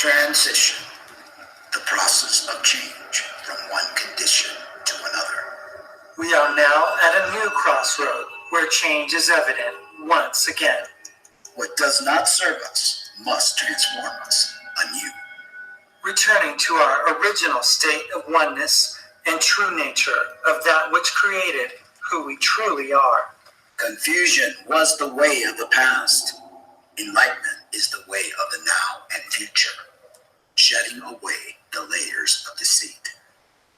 Transition, the process of change from one condition to another. We are now at a new crossroad where change is evident once again. What does not serve us must transform us anew. Returning to our original state of oneness and true nature of that which created who we truly are. Confusion was the way of the past. Enlightenment is the way of the now and future. Shedding away the layers of deceit.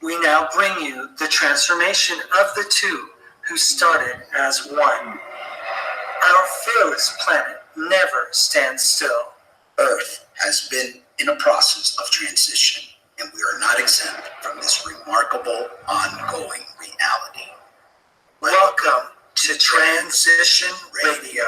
We now bring you the transformation of the two who started as one. Our fearless planet never stands still. Earth has been in a process of transition, and we are not exempt from this remarkable ongoing reality. Welcome to Transition Radio.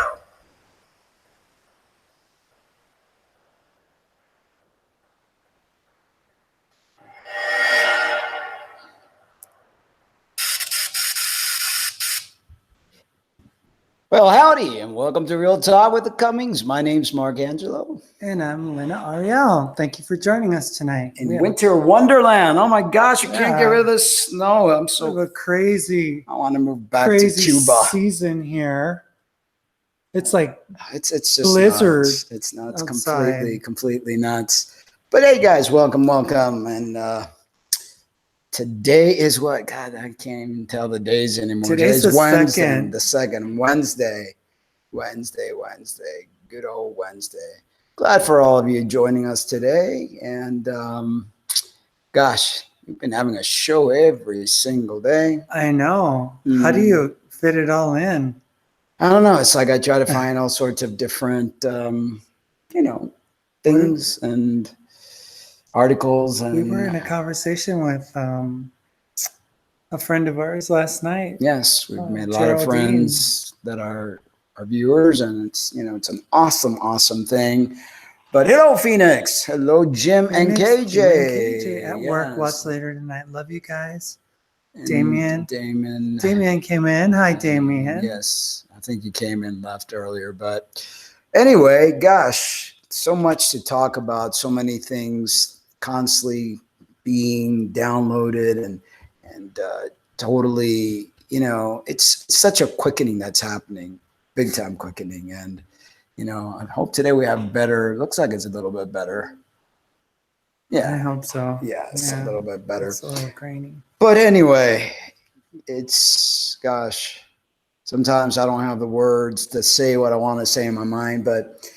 Well, howdy, and welcome to Real Talk with the Cummings. My name's Mark Angelo. And I'm Lena Ariel. Thank you for joining us tonight. In winter wonderland. Oh my gosh, you can't get rid of the snow. I'm so we have a crazy, I want to move back to Cuba. Season here. It's like it's just blizzard. Nuts. It's nuts. Outside. Completely nuts. But hey guys, welcome. And today is what? God, I can't even tell the days anymore. Today's Wednesday, the second Wednesday. Good old Wednesday. Glad for all of you joining us today. And gosh, we've been having a show every single day. I know. How do you fit it all in? I don't know. It's like I try to find all sorts of different, things and articles. And we were in a conversation with a friend of ours last night. Yes, we've made a lot of friends that are our viewers, and it's an awesome thing. But hello, Phoenix. Hello, Jim and KJ. At work. Watch later tonight. Love you guys. Damien came in. Hi, Damien. Yes, I think he came in, left earlier. But anyway, gosh, so much to talk about. So many things constantly being downloaded and totally, it's such a quickening that's happening, big time quickening. And, I hope today we have better, looks like it's a little bit better. Yeah. I hope so. Yeah, it's a little bit better. It's a little grainy. But anyway, gosh, sometimes I don't have the words to say what I want to say in my mind, but,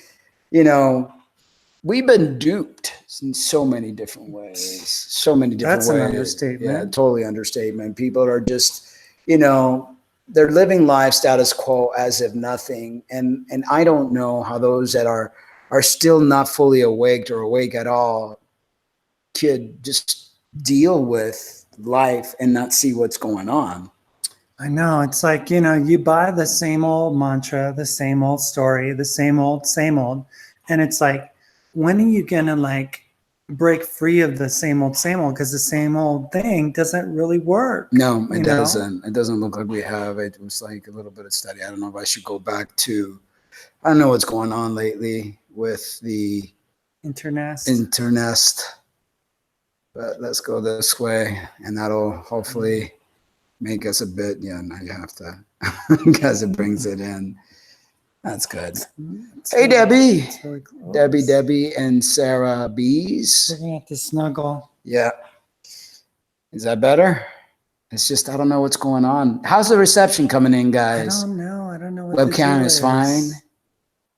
we've been duped in so many different ways. That's an understatement. Yeah, totally understatement. People are just, they're living life status quo as if nothing. And I don't know how those that are still not fully awake or awake at all could just deal with life and not see what's going on. I know. It's like, you buy the same old mantra, the same old story, the same old. And it's like, when are you going to break free of the same old? Because the same old thing doesn't really work. No, it doesn't. It doesn't look like we have. It was like a little bit of study. I don't know if I should go back to, I don't know what's going on lately with the internest. But let's go this way, and that'll hopefully make us a bit. Yeah, now you have to, because it brings it in. That's good. Hey, Debbie. Really Debbie, and Sarah Bees. We're going to have to snuggle. Yeah. Is that better? It's just, I don't know what's going on. How's the reception coming in, guys? I don't know. What webcam is fine,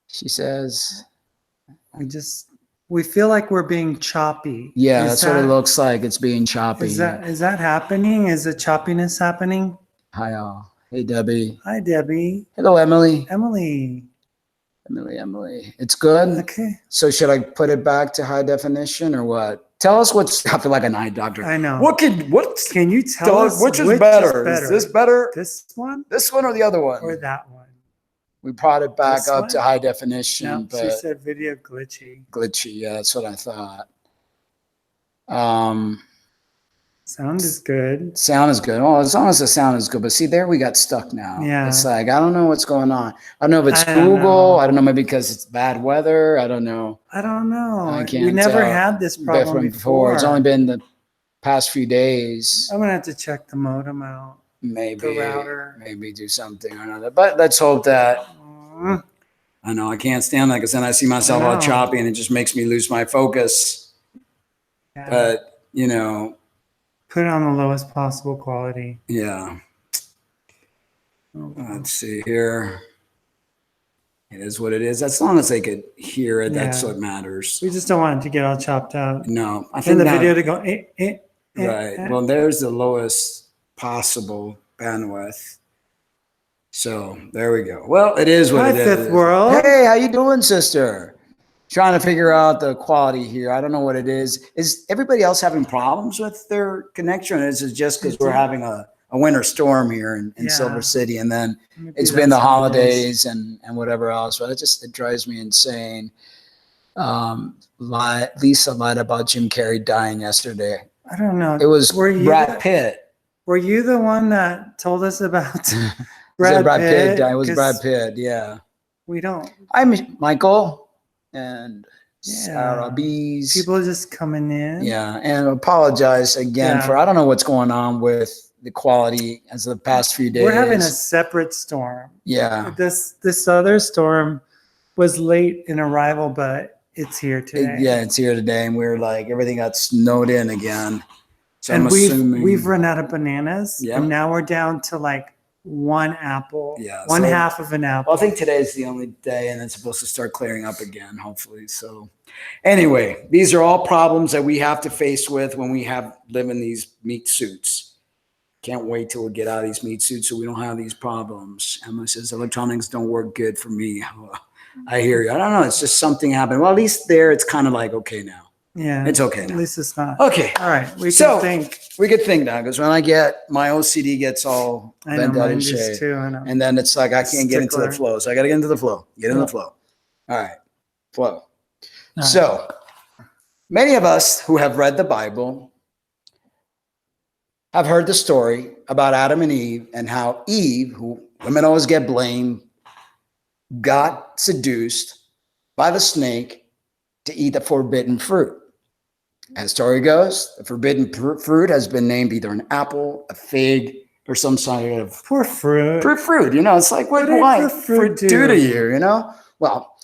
she says. We feel like we're being choppy. Yeah, that's what it looks like. It's being choppy. Is that happening? Is the choppiness happening? Hi, all. Hey, Debbie. Hi, Debbie. Hello, Emily. Emily. It's good? Okay. So should I put it back to high definition or what? Tell us I feel like an eye doctor. I know. What can you tell us which is better? Is this better? This one? This one or the other one? Or that one? We brought it back up to high definition. No, but she said video glitchy. Yeah, that's what I thought. Sound is good. Sound is good. Well, as long as the sound is good. But see, there we got stuck now. Yeah. It's like, I don't know what's going on. I don't know if it's I don't Google. know. I don't know, maybe because it's bad weather. I don't know. I don't know. I can't We never tell. had this problem before. It's only been the past few days. I'm going to have to check the modem out. Maybe, The router. maybe do something or another. But let's hope that. I know I can't stand that because then I see myself all choppy and it just makes me lose my focus. Yeah. But, you know. Put it on the lowest possible quality. Yeah. Let's see here. It is what it is. As long as they could hear it, that's what matters. We just don't want it to get all chopped out. No. I In think the video to go, right. Well, there's the lowest possible bandwidth. So there we go. Well, it is what it is. Hi, Fifth World. Hey, how you doing, sister? Trying to figure out the quality here. I don't know what it is. Is everybody else having problems with their connection? Or is it just because we're having a winter storm here in Silver City, and then it's been the holidays and whatever else? But it drives me insane. Lisa lied about Jim Carrey dying yesterday. I don't know. It was Brad Pitt. Were you the one that told us about Brad Pitt? It was Brad Pitt. Yeah. We don't. I'm Michael and Sarah B's. People just coming in. Yeah, and apologize again for I don't know what's going on with the quality as of the past few days. We're having a separate storm. Yeah. This other storm was late in arrival, but it's here today. It's here today, and we're like everything got snowed in again. So and I'm assuming we've run out of bananas, Yep. and now we're down to like one apple, Yeah, one so- half of an apple. Well, I think today's the only day, and it's supposed to start clearing up again, hopefully. So, anyway, these are all problems that we have to face with when we live in these meat suits. Can't wait till we get out of these meat suits so we don't have these problems. Emma says electronics don't work good for me. I hear you. I don't know. It's just something happened. Well, at least there, it's kind of like okay now. Yeah, it's okay now. At least it's not. Okay. All right. We can think. We could think now, because when I get my OCD gets all bent out in shape, too, I know. and then it's like I can't get into the Stickler. flow. So I got to get into the flow. Get in the flow. All right, flow. All So many of us who have read the Bible have heard the story about Adam and Eve, and how Eve, who women always get blamed, got seduced by the snake to eat the forbidden fruit. As the story goes, the forbidden fruit has been named either an apple, a fig, or some sort of Poor fruit. fruit. You know, it's like, what did why the fruit do to do? you? You know, well,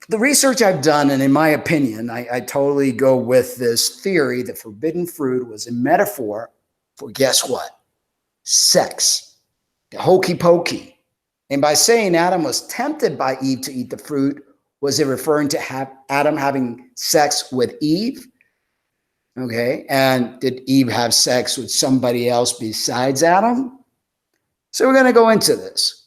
the research I've done, and in my opinion, I totally go with this theory that forbidden fruit was a metaphor for, guess what? Sex. The hokey pokey. And by saying Adam was tempted by Eve to eat the fruit, was it referring to Adam having sex with Eve? Okay. And did Eve have sex with somebody else besides Adam? So we're going to go into this.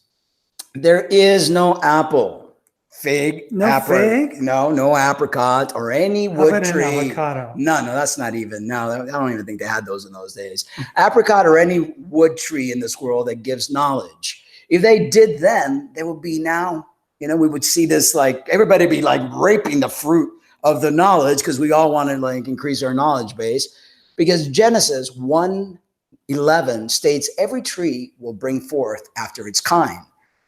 There is no apple, fig, fig? No apricot or any How wood about an tree. avocado? No, that's not even. No, I don't even think they had those in those days. Apricot or any wood tree in this world that gives knowledge. If they did then, there would be now, you know, we would see this, like everybody be like raping the fruit of the knowledge, because we all want to like increase our knowledge base. Because Genesis 1:11 states every tree will bring forth after its kind.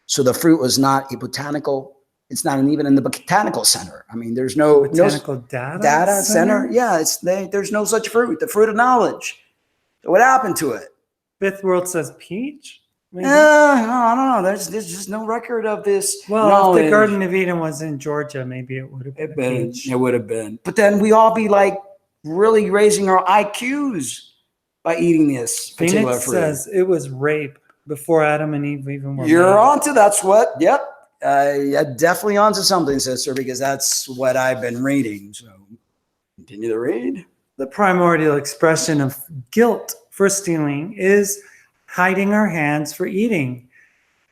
So the fruit was not a botanical. It's not even in the botanical center. I mean, there's no Botanical data center. Yeah, there's no such fruit. The fruit of knowledge. So what happened to it? Fifth World says peach. Maybe? No, I don't know. There's just no record of this. Well, knowledge. if the Garden of Eden was in Georgia, maybe it would have been. It would have been. But then we all be like really raising our IQs by eating this particular Phoenix fruit. says it was rape before Adam and Eve even were You're made. onto that's what. Yep. Definitely onto something, sister, because that's what I've been reading. So continue to read. The primordial expression of guilt for stealing is hiding our hands for eating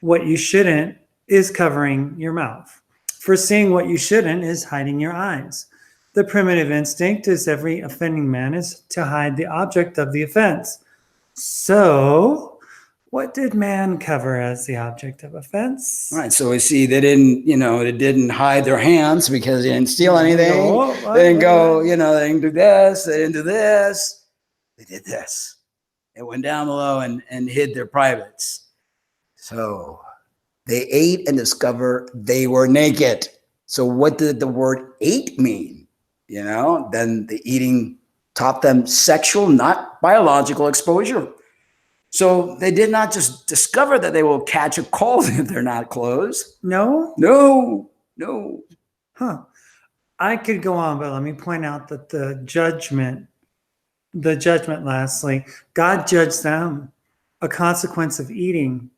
what you shouldn't is covering your mouth. For seeing what you shouldn't is hiding your eyes. The primitive instinct is every offending man is to hide the object of the offense. So What did man cover as the object of offense? Right. So we see they didn't, they didn't hide their hands because they didn't steal anything. "Oh, They didn't go, they didn't do this. They didn't do this. They did this. They went down below and hid their privates. So they ate and discovered they were naked. So what did the word ate mean? Then the eating taught them sexual, not biological exposure. So they did not just discover that they will catch a cold if they're not clothed. No? No. Huh. I could go on, but let me point out that the judgment lastly, God judged them a consequence of eating.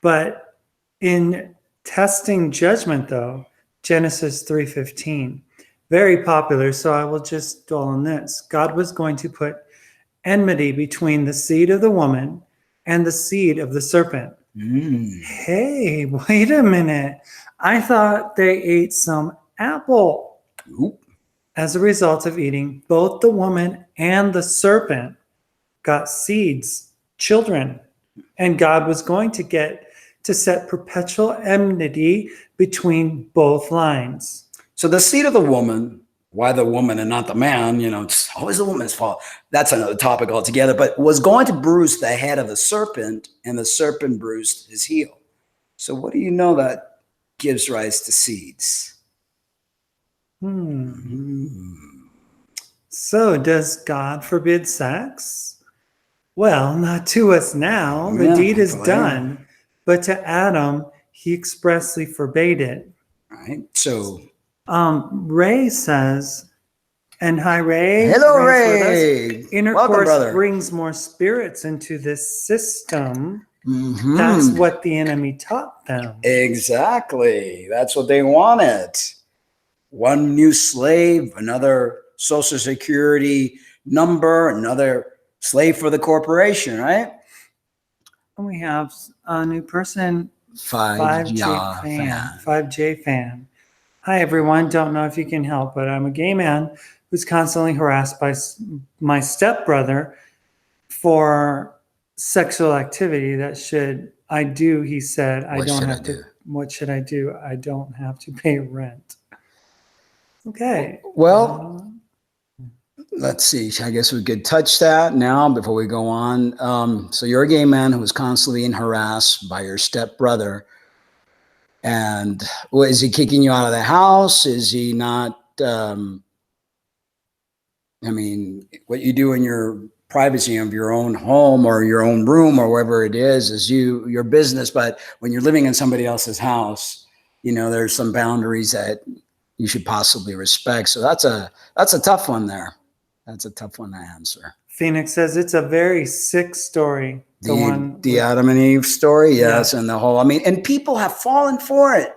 But in testing judgment, though, Genesis 3:15, very popular, so I will just dwell on this. God was going to put enmity between the seed of the woman and the seed of the serpent. Hey, wait a minute. I thought they ate some apple. Oop. As a result of eating, both the woman and the serpent got seeds, children, and God was going to get to set perpetual enmity between both lines. So the seed of the woman, why the woman and not the man, it's always the woman's fault. That's another topic altogether, but was going to bruise the head of the serpent, and the serpent bruised his heel. So what do you know that gives rise to seeds? So does God forbid sex? Well, not to us now. The deed is done. But to Adam, he expressly forbade it. Right. So Ray says, and hi, Ray. Hello, Ray. Intercourse Welcome, brings more spirits into this system. That's what the enemy taught them. Exactly. That's what they wanted. One new slave, another Social Security number, another slave for the corporation, right? And we have a new person, 5J 5J fan. Hi, everyone. Don't know if you can help, but I'm a gay man who's constantly harassed by my stepbrother for sexual activity. That should I do, he said. What should I do? I don't have to pay rent. Okay. Well, let's see. I guess we could touch that now before we go on. So you're a gay man who was constantly harassed by your stepbrother. And is he kicking you out of the house? Is he not? What you do in your privacy of your own home or your own room or wherever it is your business. But when you're living in somebody else's house, there's some boundaries that you should possibly respect. So that's a tough one there. That's a tough one to answer. Phoenix says it's a very sick story. The Adam and Eve story, yes, yeah. And the whole, and people have fallen for it,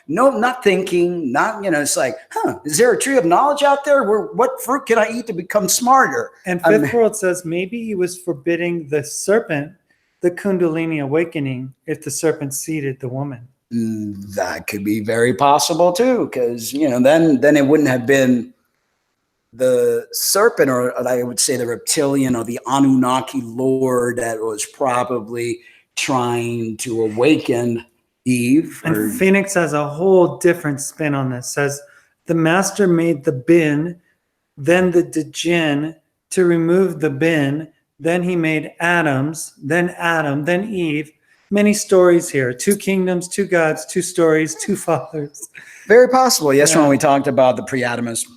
not thinking, it's like, is there a tree of knowledge out there? What fruit can I eat to become smarter? And Fifth World says maybe he was forbidding the serpent, the Kundalini awakening, if the serpent seeded the woman. That could be very possible too, because, then it wouldn't have been the serpent, or I would say the reptilian or the Anunnaki lord that was probably trying to awaken Eve. And Phoenix has a whole different spin on this. Says the master made the bin, then the jinn to remove the bin, then he made Adams, then Adam, then Eve. Many stories here. 2 kingdoms, 2 gods, 2 stories, 2 fathers. Very possible. Yes, when we talked about the pre-Adamist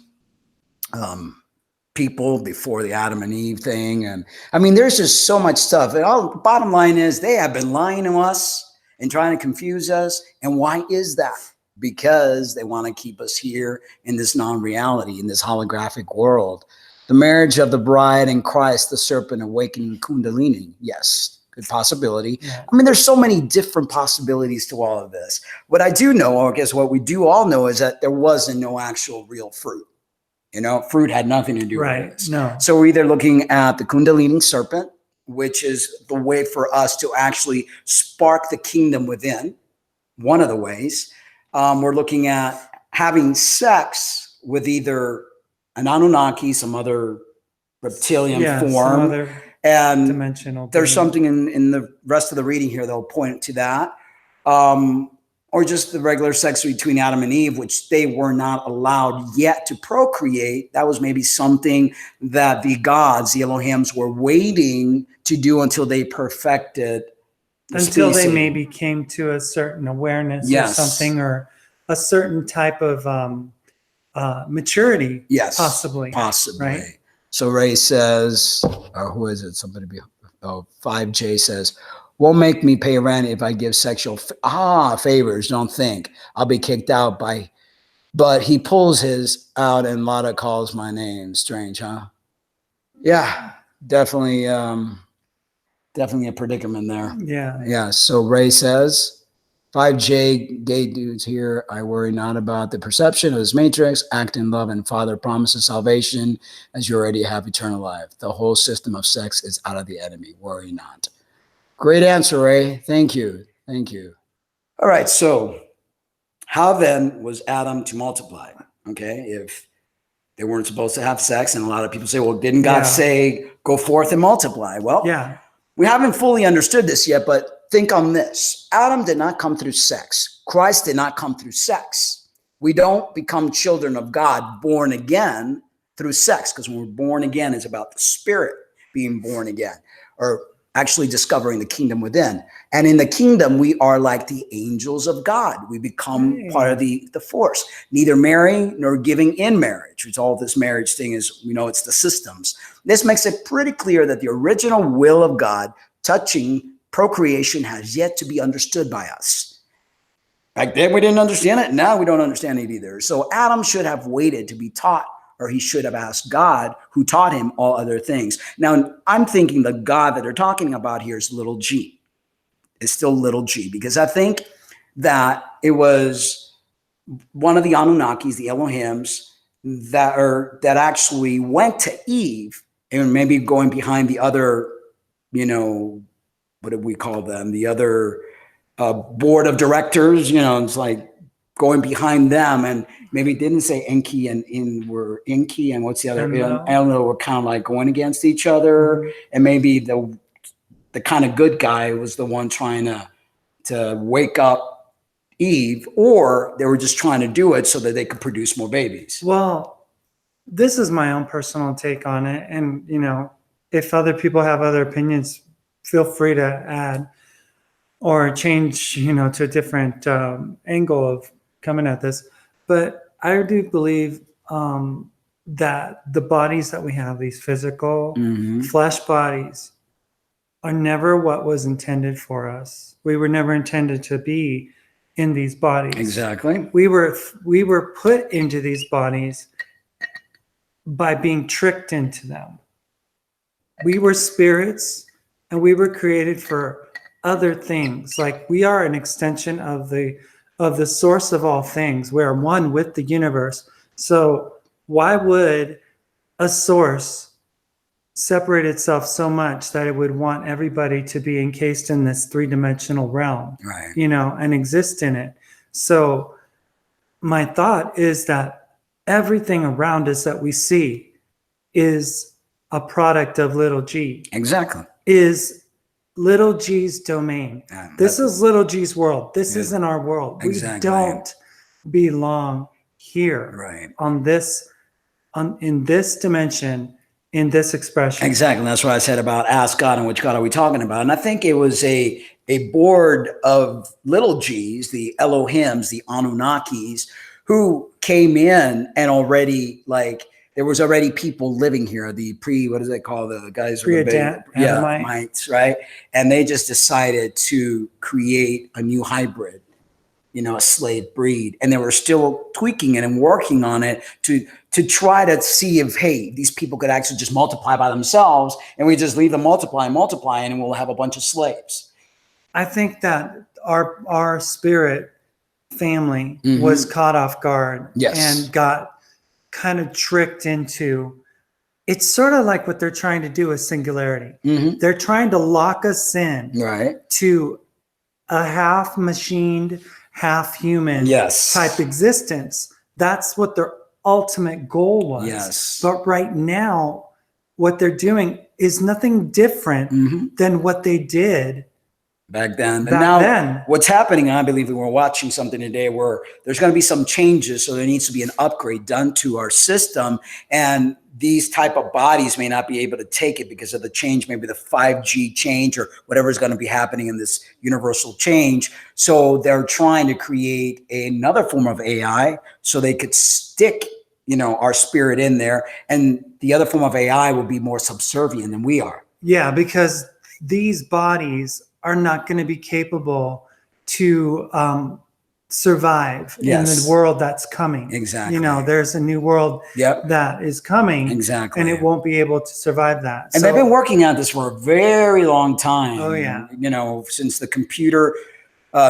people before the Adam and Eve thing. And there's just so much stuff. And the bottom line is they have been lying to us and trying to confuse us. And why is that? Because they want to keep us here in this non-reality, in this holographic world. The marriage of the bride and Christ, the serpent awakening Kundalini. Yes, good possibility. Yeah. There's so many different possibilities to all of this. What I do know, or I guess what we do all know, is that there wasn't no actual real fruit. Fruit had nothing to do with this. No. So we're either looking at the Kundalini serpent, which is the way for us to actually spark the kingdom within, one of the ways. We're looking at having sex with either an Anunnaki, some other reptilian form, And dimensional. there's being. something in the rest of the reading here that'll point to that. Or just the regular sex between Adam and Eve, which they were not allowed yet to procreate. That was maybe something that the gods, the Elohims, were waiting to do until they perfected the until they species. maybe came to a certain awareness Yes. or something, or a certain type of maturity. Yes, possibly. Right. So Ray says, or who is it? Somebody 5J says, won't make me pay rent if I give sexual favors. Don't think I'll be kicked out but he pulls his out and Lada calls my name. Strange, huh? Yeah, definitely a predicament there. Yeah. So Ray says, 5J gay dudes here. I worry not about the perception of this matrix. Act in love and Father promises salvation as you already have eternal life. The whole system of sex is out of the enemy. Worry not. Great answer, Ray. Thank you. All right. So how then was Adam to multiply? Okay. If they weren't supposed to have sex, and a lot of people say, well, didn't God say go forth and multiply? Well, we haven't fully understood this yet, but think on this. Adam did not come through sex. Christ did not come through sex. We don't become children of God born again through sex, because when we're born again, it's about the spirit being born again, or actually discovering the kingdom within. And in the kingdom, we are like the angels of God. We become part of the force, neither marrying nor giving in marriage. It's all this marriage thing is, we know it's the systems. This makes it pretty clear that the original will of God touching procreation has yet to be understood by us. Back then we didn't understand it. Now we don't understand it either. So Adam should have waited to be taught, or he should have asked God, who taught him all other things. Now, I'm thinking the God that they're talking about here is little g. It's still little g, because I think that it was one of the Anunnakis, the Elohims, that actually went to Eve, and maybe going behind the other, what do we call them? The other board of directors, it's like going behind them, and maybe didn't say Enki and In were Enki, and what's the other? Elno were kind of like going against each other, and maybe the kind of good guy was the one trying to wake up Eve, or they were just trying to do it so that they could produce more babies. Well, this is my own personal take on it, and if other people have other opinions, feel free to add or change, to a different angle of coming at this. But I do believe that the bodies that we have, these physical flesh bodies, are never what was intended for us. We were never intended to be in these bodies. Exactly. We were put into these bodies by being tricked into them. We were spirits, and we were created for other things. Like, we are an extension of the source of all things. We are one with the universe. So why would a source separate itself so much that it would want everybody to be encased in this three-dimensional realm, right? And exist in it? So my thought is that everything around us that we see is a product of little g. Exactly. Is little g's domain. This is little g's world. This isn't our world. Exactly. We don't belong here, right? In this dimension, in this expression. Exactly. That's what I said about ask God, and which God are we talking about? And I think it was a board of little g's, the Elohims, the Anunnakis, who came in and already, like, there was already people living here, the what does it call the guys? Mites, right? And they just decided to create a new hybrid, a slave breed. And they were still tweaking it and working on it to try to see if, hey, these people could actually just multiply by themselves, and we just leave them multiply, and we'll have a bunch of slaves. I think that our spirit family was caught off guard and got kind of tricked into, it's sort of like what they're trying to do with singularity. They're trying to lock us in to a half machined, half human type existence. That's what their ultimate goal was. But right now, what they're doing is nothing different than what they did back then. And back now then. what's happening, I believe we were watching something today where there's going to be some changes. So there needs to be an upgrade done to our system. And these type of bodies may not be able to take it because of the change, maybe the 5G change or whatever is going to be happening in this universal change. So they're trying to create another form of AI so they could stick, you know, our spirit in there. And the other form of AI will be more subservient than we are. Yeah, because these bodies are not going to be capable to survive in the world that's coming. Exactly. You know, there's a new world that is coming. Exactly. And it won't be able to survive that. And they've been working at this for a very long time. Oh, yeah. You know, since the computer,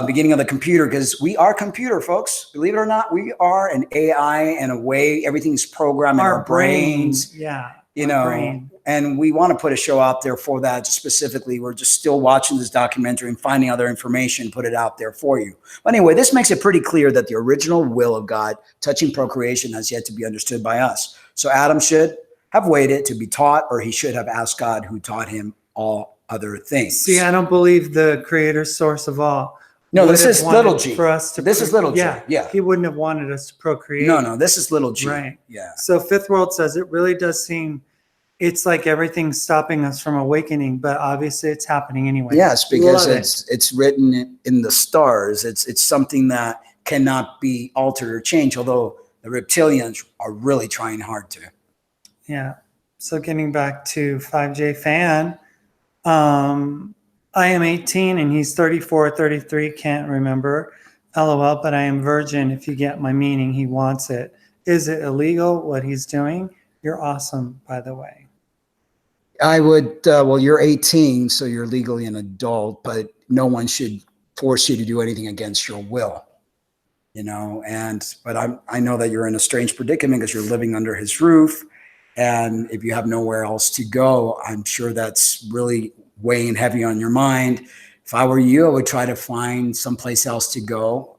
beginning of the computer, because we are computer, folks. Believe it or not, we are an AI in a way. Everything's programmed in our brains. Yeah. You know, and we want to put a show out there for that specifically. We're just still watching this documentary and finding other information, put it out there for you. But anyway, this makes it pretty clear that the original will of God touching procreation has yet to be understood by us. So Adam should have waited to be taught, or he should have asked God, who taught him all other things. See, I don't believe the creator source of all. No, this is little g. For us to this is little g. Yeah. He wouldn't have wanted us to procreate. No, this is little g. Right. Yeah. So Fifth World says it really does seem it's like everything's stopping us from awakening, but obviously it's happening anyway. Yes, because it's written in the stars. It's something that cannot be altered or changed, although the reptilians are really trying hard to. Yeah. So getting back to 5J fan, I am 18 and he's 34, 33, can't remember. LOL, but I am virgin. If you get my meaning, he wants it. Is it illegal what he's doing? You're awesome, by the way. I would, well, you're 18, so you're legally an adult, but no one should force you to do anything against your will, you know? But I know that you're in a strange predicament because you're living under his roof. And if you have nowhere else to go, I'm sure that's really weighing heavy on your mind. If I were you, I would try to find someplace else to go,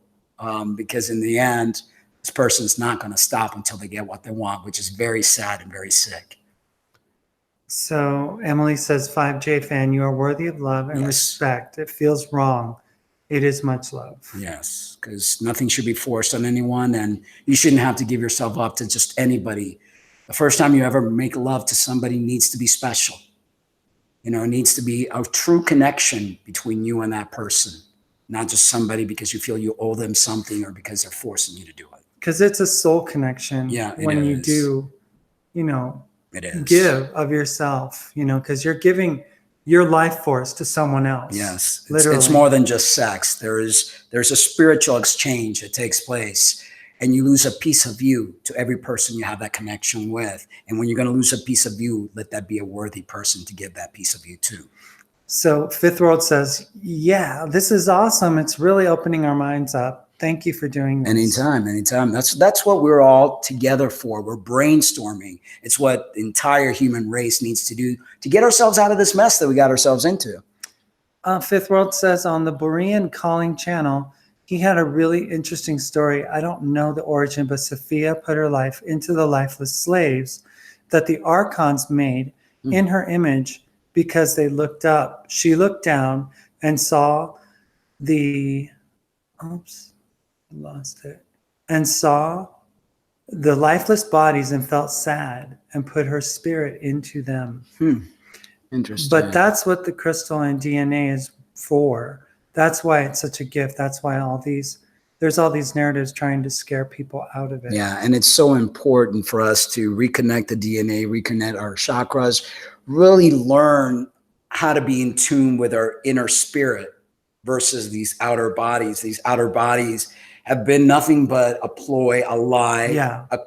because in the end, this person's not going to stop until they get what they want, which is very sad and very sick. So Emily says, 5J fan, you are worthy of love and respect. It feels wrong. It is much love. Yes, because nothing should be forced on anyone, and you shouldn't have to give yourself up to just anybody. The first time you ever make love to somebody needs to be special. You know, it needs to be a true connection between you and that person, not just somebody because you feel you owe them something or because they're forcing you to do it. Because it's a soul connection. Yeah, when you do, you know, it is. Give of yourself, you know, because you're giving your life force to someone else. Yes, literally. It's more than just sex. There's a spiritual exchange that takes place. And you lose a piece of you to every person you have that connection with. And when you're going to lose a piece of you, let that be a worthy person to give that piece of you to. So Fifth World says, yeah, this is awesome. It's really opening our minds up. Thank you for doing this. Anytime. That's what we're all together for. We're brainstorming. It's what the entire human race needs to do to get ourselves out of this mess that we got ourselves into. Fifth World says on the Borean Calling channel, he had a really interesting story. I don't know the origin, but Sophia put her life into the lifeless slaves that the archons made in her image because they looked up. She looked down and saw and saw the lifeless bodies and felt sad and put her spirit into them. Interesting. But that's what the crystal and DNA is for. That's why it's such a gift. That's why there's all these narratives trying to scare people out of it. Yeah, and it's so important for us to reconnect the DNA, reconnect our chakras, really learn how to be in tune with our inner spirit versus these outer bodies. These outer bodies have been nothing but a ploy, a lie, a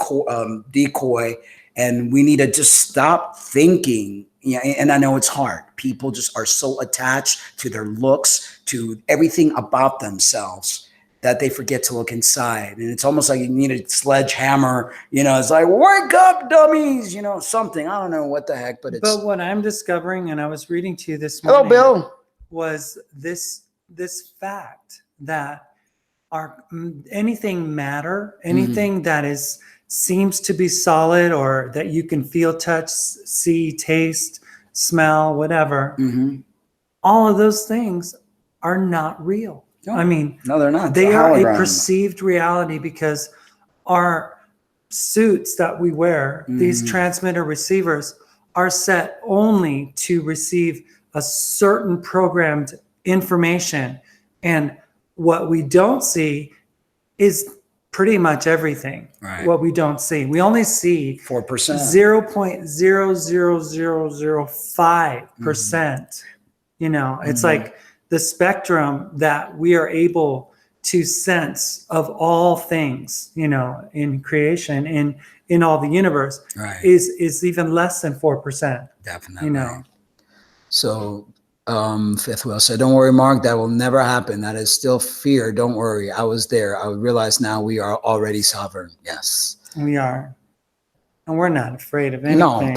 decoy, and we need to just stop thinking. Yeah, and I know it's hard. People just are so attached to their looks, to everything about themselves that they forget to look inside. And it's almost like you need a sledgehammer, you know, it's like, wake up, dummies, you know, something. I don't know what the heck, but it's. But what I'm discovering, and I was reading to you this morning. Hello, Bill. Was this fact that anything matter, anything that is seems to be solid, or that you can feel, touch, see, taste, smell, whatever, Mm-hmm. all of those things are not real. No. I mean, No, they're not. they It's a are a hologram. perceived reality, because our suits that we wear, these transmitter receivers, are set only to receive a certain programmed information. And what we don't see is pretty much everything. Right. What we don't see. We only see 4%. 0.00005%. You know, it's like the spectrum that we are able to sense of all things, you know, in creation, in all the universe, Right. is even less than 4%. Definitely. You know. So Fifth Wheel said, don't worry, Mark, that will never happen. That is still fear. Don't worry. I was there. I realize now we are already sovereign. Yes. We are. And we're not afraid of anything. No.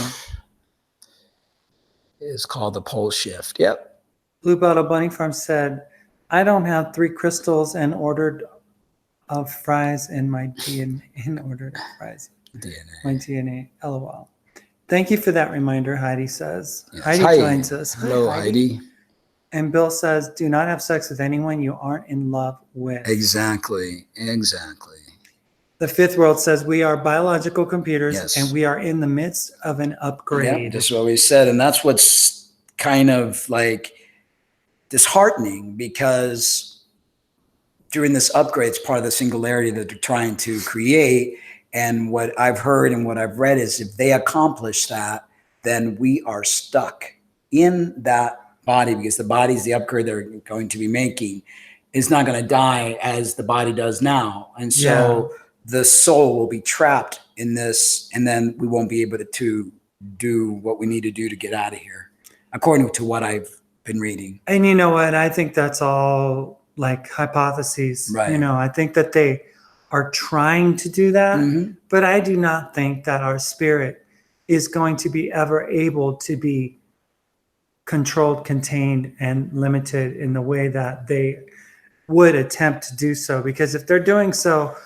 It's called the pole shift. Yep. Blue Bottle Bunny Farm said, I don't have 3 crystals and ordered of fries in my DNA. My DNA. LOL. Thank you for that reminder, Heidi says. Yes. Heidi Hi. joins us. Hello, Heidi. And Bill says, do not have sex with anyone you aren't in love with. Exactly. Exactly. The Fifth World says, we are biological computers, Yes. and we are in the midst of an upgrade. Yeah, that's what we said. And that's what's kind of like disheartening, because during this upgrade, it's part of the singularity that they're trying to create. And what I've heard and what I've read is if they accomplish that, then we are stuck in that body, because the body's the upgrade they're going to be making is not going to die as the body does now. And so the soul will be trapped in this, and then we won't be able to do what we need to do to get out of here, according to what I've been reading. And you know what? I think that's all like hypotheses. Right. You know, I think that they are trying to do that, but I do not think that our spirit is going to be ever able to be controlled, contained, and limited in the way that they would attempt to do so. Because if they're doing so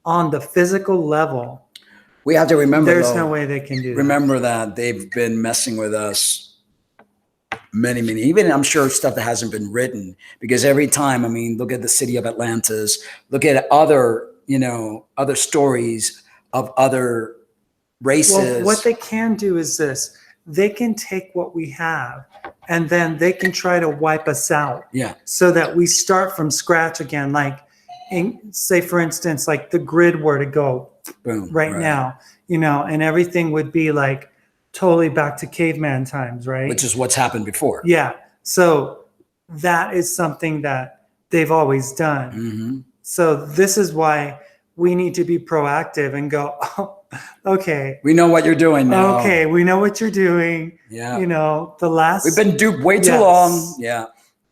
on the physical level, we have to remember, there's no way they can do that. Remember that they've been messing with us many, even I'm sure stuff that hasn't been written, because every time, I mean, look at the city of Atlantis, look at other, you know, other stories of other races. Well, what they can do is this: they can take what we have and then they can try to wipe us out. Yeah. So that we start from scratch again. Like, say, for instance, like the grid were to go boom right now, you know, and everything would be like totally back to caveman times, right? Which is what's happened before. Yeah. So that is something that they've always done. So this is why we need to be proactive and go, oh, okay. We know what you're doing now. Okay, we know what you're doing. Yeah. You know, the last... We've been duped way too long. Yeah.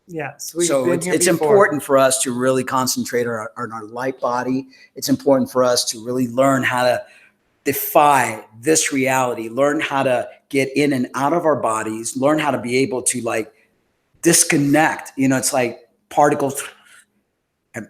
Yes. So it's important for us to really concentrate on our light body. It's important for us to really learn how to defy this reality, learn how to get in and out of our bodies, learn how to be able to like disconnect. You know, it's like particles and,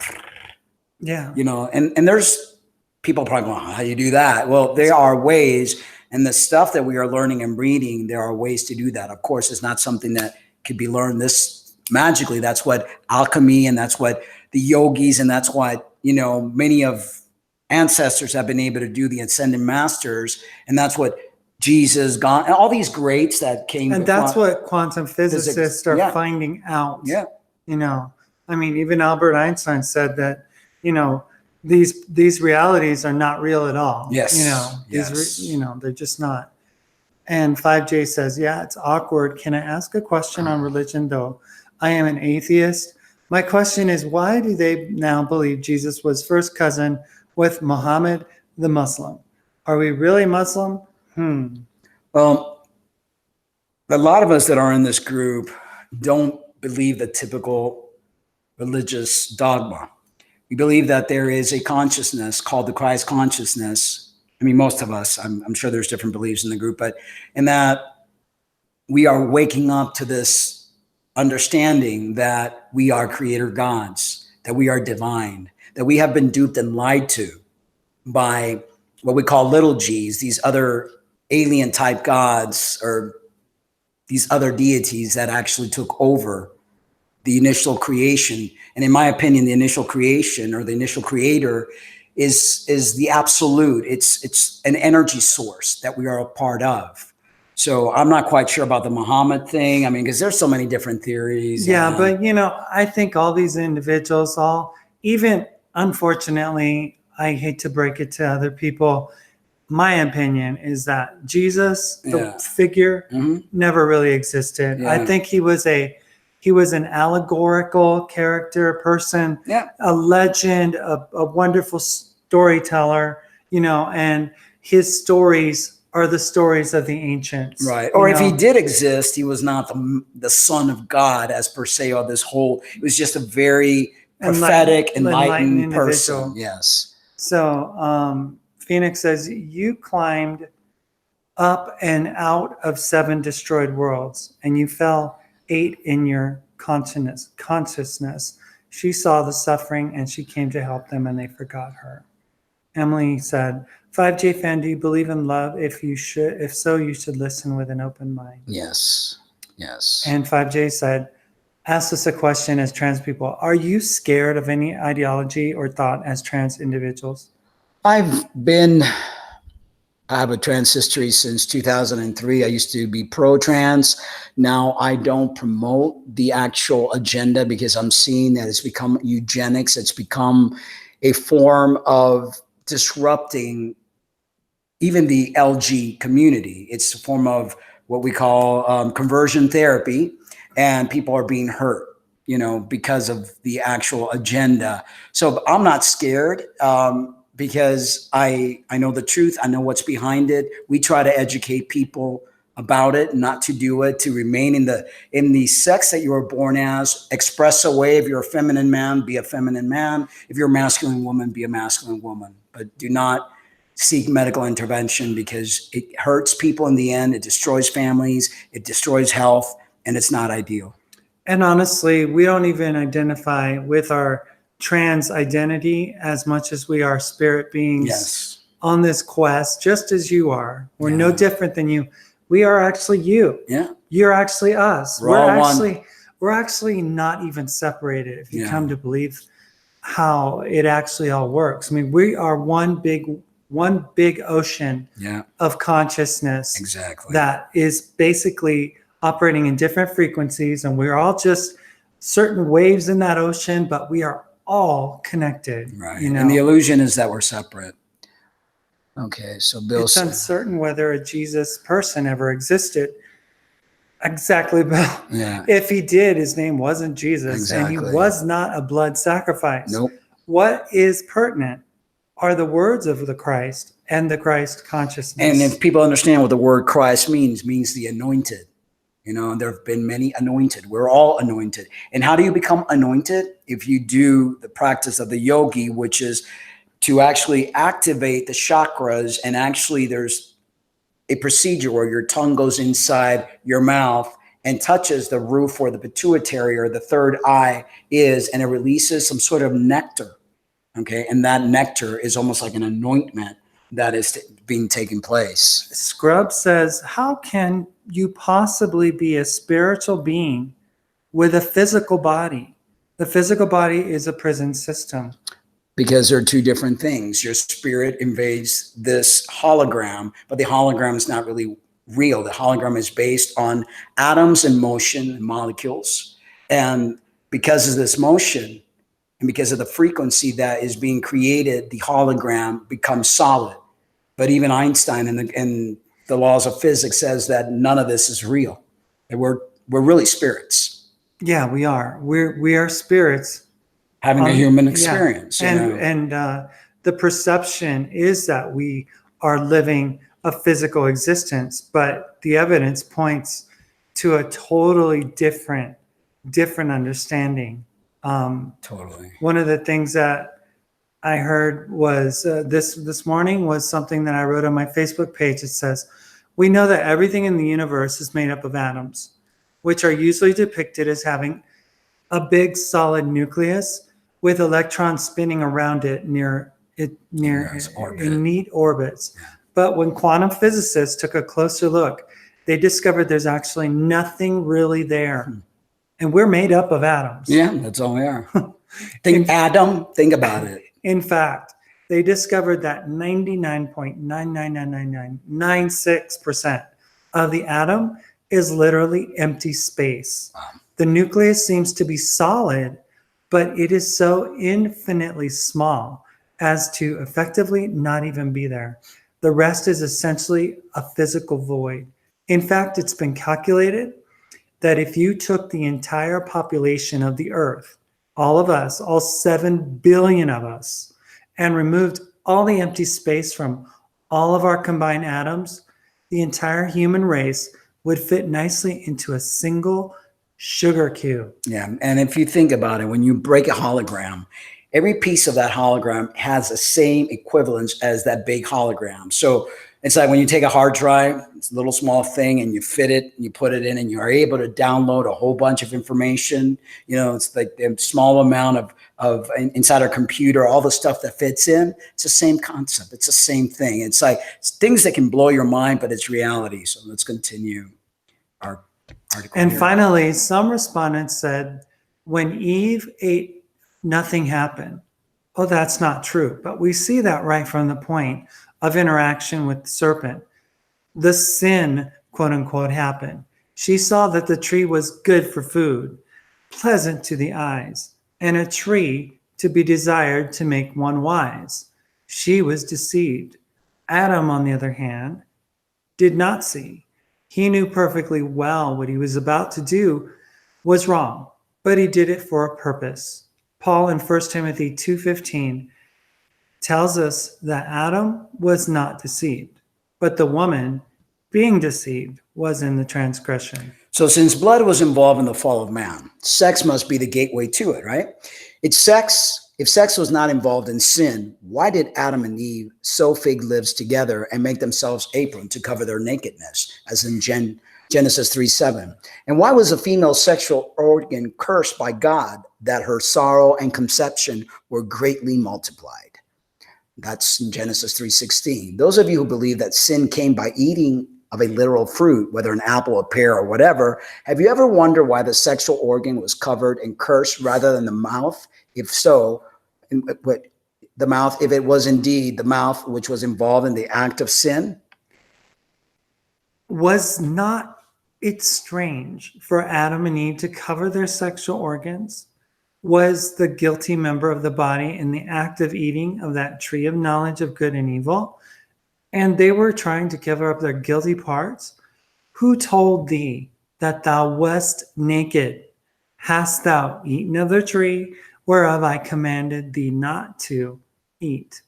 you know, and there's people probably going, how do you do that? Well, there are ways, and the stuff that we are learning and reading, there are ways to do that. Of course, it's not something that could be learned this magically. That's what alchemy, and that's what the yogis, and that's what, you know, many of ancestors have been able to do, the ascended masters, and that's what Jesus, God, and all these greats that came. And that's what quantum physicists are finding out. Yeah. You know, I mean, even Albert Einstein said that, you know, these realities are not real at all. Yes. You know, you know, they're just not. And 5J says, yeah, it's awkward. Can I ask a question on religion, though? I am an atheist. My question is, why do they now believe Jesus was first cousin with Muhammad the Muslim? Are we really Muslim? Well, a lot of us that are in this group don't believe the typical religious dogma. We believe that there is a consciousness called the Christ consciousness. I mean, most of us, I'm sure there's different beliefs in the group, but in that we are waking up to this understanding that we are creator gods, that we are divine, that we have been duped and lied to by what we call little g's, these other alien type gods or these other deities that actually took over the initial creation. And in my opinion, the initial creation or the initial creator is the absolute. It's an energy source that we are a part of. So I'm not quite sure about the Muhammad thing. I mean, because there's so many different theories. Yeah, but I think all these individuals, even unfortunately, I hate to break it to other people, my opinion is that Jesus, the figure, never really existed. Yeah. I think he was an allegorical character, person, a legend, a wonderful storyteller, and his stories are the stories of the ancients. Right. Or if he did exist, he was not the son of God as per se, or this whole, it was just a very prophetic, enlightened person. Yes. So Phoenix says, you climbed up and out of 7 destroyed worlds, and you fell 8 in your consciousness. She saw the suffering and she came to help them, and they forgot her. Emily said, 5J fan, do you believe in love? If so, you should listen with an open mind. Yes. Yes. And 5J said, ask us a question as trans people. Are you scared of any ideology or thought as trans individuals? I have a trans history since 2003. I used to be pro-trans. Now I don't promote the actual agenda because I'm seeing that it's become eugenics. It's become a form of disrupting even the LG community. It's a form of what we call conversion therapy, and people are being hurt, because of the actual agenda. So I'm not scared. Because I know the truth. I know what's behind it. We try to educate people about it, not to do it, to remain in the sex that you were born as, express a way. If you're a feminine man, be a feminine man. If you're a masculine woman, be a masculine woman. But do not seek medical intervention because it hurts people in the end. It destroys families. It destroys health, and it's not ideal. And honestly, we don't even identify with our trans identity as much as we are spirit beings on this quest, just as you are. We're no different than you. We are actually you. Yeah. You're actually us. We're actually not even separated if you come to believe how it actually all works. I mean, we are one big ocean of consciousness. Exactly. That is basically operating in different frequencies, and we're all just certain waves in that ocean, but we are all connected. Right. And the illusion is that we're separate. Okay, so Bill it's said, uncertain whether a Jesus person ever existed. Exactly, Bill. Yeah. If he did, his name wasn't Jesus, and he was not a blood sacrifice. Nope. What is pertinent are the words of the Christ and the Christ consciousness. And if people understand what the word Christ means the anointed. There have been many anointed. We're all anointed. And how do you become anointed? If you do the practice of the yogi, which is to actually activate the chakras. And actually there's a procedure where your tongue goes inside your mouth and touches the roof where the pituitary or the third eye is, and it releases some sort of nectar. Okay. And that nectar is almost like an anointment that is being taken place. Scrub says, how can you possibly be a spiritual being with a physical body? The physical body is a prison system. Because there are two different things. Your spirit invades this hologram, but the hologram is not really real. The hologram is based on atoms in motion and molecules. And because of this motion and because of the frequency that is being created, the hologram becomes solid. But even Einstein and the laws of physics says that none of this is real. And we're really spirits. Yeah, we are. We are spirits having a human experience. And the perception is that we are living a physical existence, but the evidence points to a totally different understanding. Totally. One of the things that I heard was this morning was something that I wrote on my Facebook page. It says, we know that everything in the universe is made up of atoms, which are usually depicted as having a big solid nucleus with electrons spinning around it near Yes, orbit. in neat orbits. Yeah. But when quantum physicists took a closer look, they discovered there's actually nothing really there. And we're made up of atoms. Yeah, that's all we are. Think about it. In fact, they discovered that 99.9999996% of the atom is literally empty space. Wow. The nucleus seems to be solid, but it is so infinitely small as to effectively not even be there. The rest is essentially a physical void. In fact, it's been calculated that if you took the entire population of the Earth, all of us, all 7 billion of us, and removed all the empty space from all of our combined atoms, the entire human race would fit nicely into a single sugar cube. Yeah, and if you think about it, when you break a hologram, every piece of that hologram has the same equivalence as that big hologram. So it's like when you take a hard drive, it's a little small thing, and you fit it, and you put it in, and you are able to download a whole bunch of information. You know, it's like the small amount of inside our computer, all the stuff that fits in. It's the same concept. It's the same thing. It's like it's things that can blow your mind, but it's reality. So let's continue our article. And here. finally, some respondents said, when Eve ate, nothing happened. Oh, that's not true. But we see that right from the point of interaction with the serpent. The sin, quote unquote, happened. She saw that the tree was good for food, pleasant to the eyes, and a tree to be desired to make one wise. She was deceived. Adam, on the other hand, did not see. He knew perfectly well what he was about to do was wrong, but he did it for a purpose. Paul in 1 Timothy 2:15 tells us that Adam was not deceived, but the woman, being deceived, was in the transgression. So since blood was involved in the fall of man, sex must be the gateway to it, right? It's sex. If sex was not involved in sin, why did Adam and Eve sew fig leaves together and make themselves aprons to cover their nakedness, as in Genesis 3:7? And why was a female sexual organ cursed by God that her sorrow and conception were greatly multiplied? That's in Genesis 3:16. Those of you who believe that sin came by eating of a literal fruit, whether an apple, a pear, or whatever, have you ever wondered why the sexual organ was covered and cursed rather than the mouth? If so, the mouth, if it was indeed the mouth which was involved in the act of sin? Was not it strange for Adam and Eve to cover their sexual organs? Was the guilty member of the body in the act of eating of that tree of knowledge of good and evil? And they were trying to cover up their guilty parts? Who told thee that thou wast naked? Hast thou eaten of the tree whereof I commanded thee not to eat?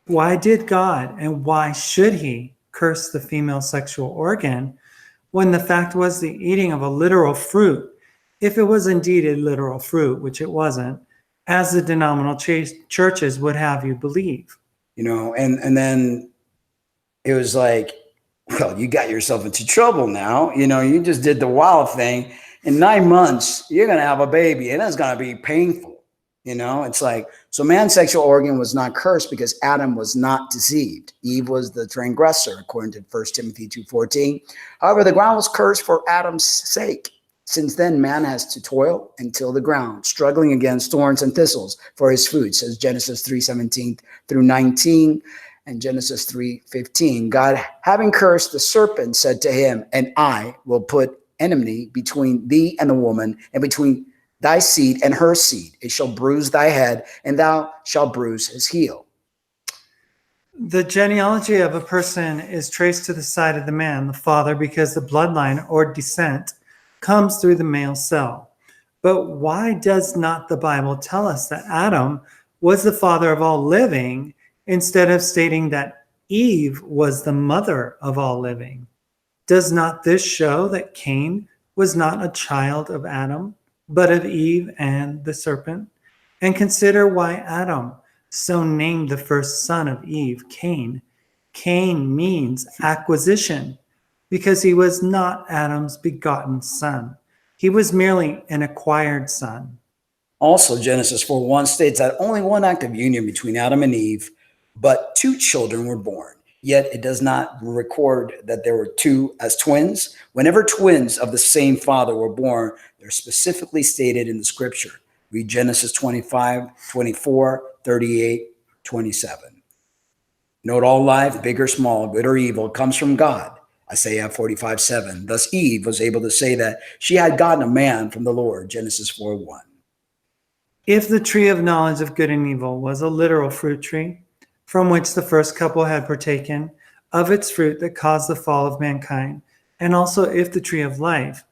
Why did God, and why should he, curse the female sexual organ when the fact was the eating of a literal fruit, if it was indeed a literal fruit, which it wasn't, as the denominational churches would have you believe? You know, and then it was like, well, you got yourself into trouble now. You know, you just did the wild thing. In 9 months, you're going to have a baby, and it's going to be painful. You know, it's like, so man's sexual organ was not cursed because Adam was not deceived. Eve was the transgressor, according to 1 Timothy 2:14. However, the ground was cursed for Adam's sake. Since then, man has to toil and till the ground, struggling against thorns and thistles for his food, says Genesis 3:17 through 19 and Genesis 3:15. God, having cursed the serpent, said to him, and I will put enmity between thee and the woman, and between thy seed and her seed. It shall bruise thy head, and thou shalt bruise his heel. The genealogy of a person is traced to the side of the man, the father, because the bloodline or descent comes through the male cell. But why does not the Bible tell us that Adam was the father of all living instead of stating that Eve was the mother of all living? Does not this show that Cain was not a child of Adam, but of Eve and the serpent? And consider why Adam so named the first son of Eve Cain. Cain means acquisition, because he was not Adam's begotten son. He was merely an acquired son. Also, Genesis 4:1 states that only one act of union between Adam and Eve but 2 children were born. Yet it does not record that there were 2 as twins. Whenever twins of the same father were born, they're specifically stated in the scripture. Read Genesis 25, 24, 38, 27. Note all life, big or small, good or evil, comes from God. Isaiah 45, 7. Thus Eve was able to say that she had gotten a man from the Lord. Genesis 4, 1. If the tree of knowledge of good and evil was a literal fruit tree, from which the first couple had partaken of its fruit that caused the fall of mankind, and also if the tree of life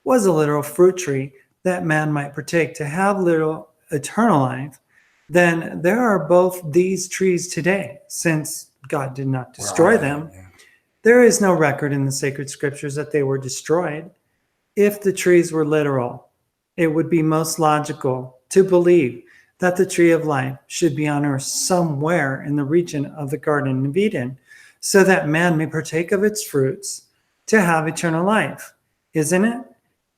was a literal fruit tree that man might partake to have literal eternal life, then there are both these trees today, since God did not destroy them. There is no record in the sacred scriptures that they were destroyed. If the trees were literal, it would be most logical to believe that the tree of life should be on earth somewhere in the region of the Garden of Eden, so that man may partake of its fruits to have eternal life, isn't it?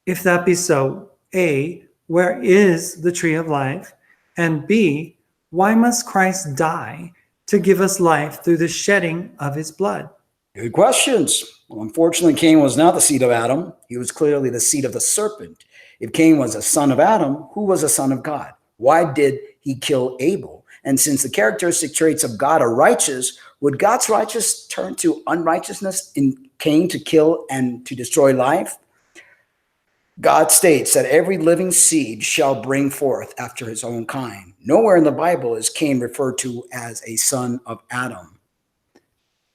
If that be so, A, where is the tree of life? And B, why must Christ die to give us life through the shedding of his blood? Good questions. Well, unfortunately, Cain was not the seed of Adam. He was clearly the seed of the serpent. If Cain was a son of Adam, who was a son of God? Why did he kill Abel? And since the characteristic traits of God are righteous, would God's righteousness turn to unrighteousness in Cain to kill and to destroy life? God states that every living seed shall bring forth after his own kind. Nowhere in the Bible is Cain referred to as a son of Adam.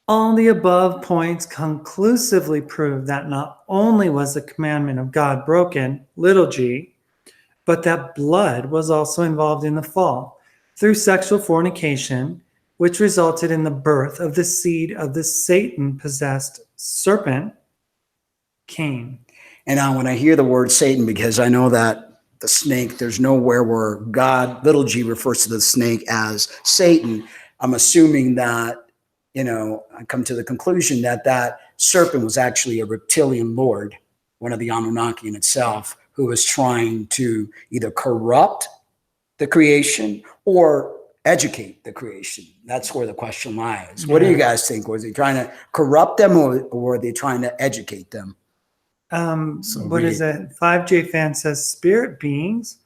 All the above points conclusively prove that not only was the commandment of God broken, little g, but that blood was also involved in the fall through sexual fornication, which resulted in the birth of the seed of the Satan-possessed serpent, Cain. And now when I hear the word Satan, because I know that the snake, there's nowhere where God, little g, refers to the snake as Satan, I'm assuming that, I come to the conclusion that that serpent was actually a reptilian lord, one of the Anunnaki in itself, who was trying to either corrupt the creation or educate the creation. That's where the question lies. What do you guys think? Was he trying to corrupt them or were they trying to educate them? What is it? 5J fan says spirit beings,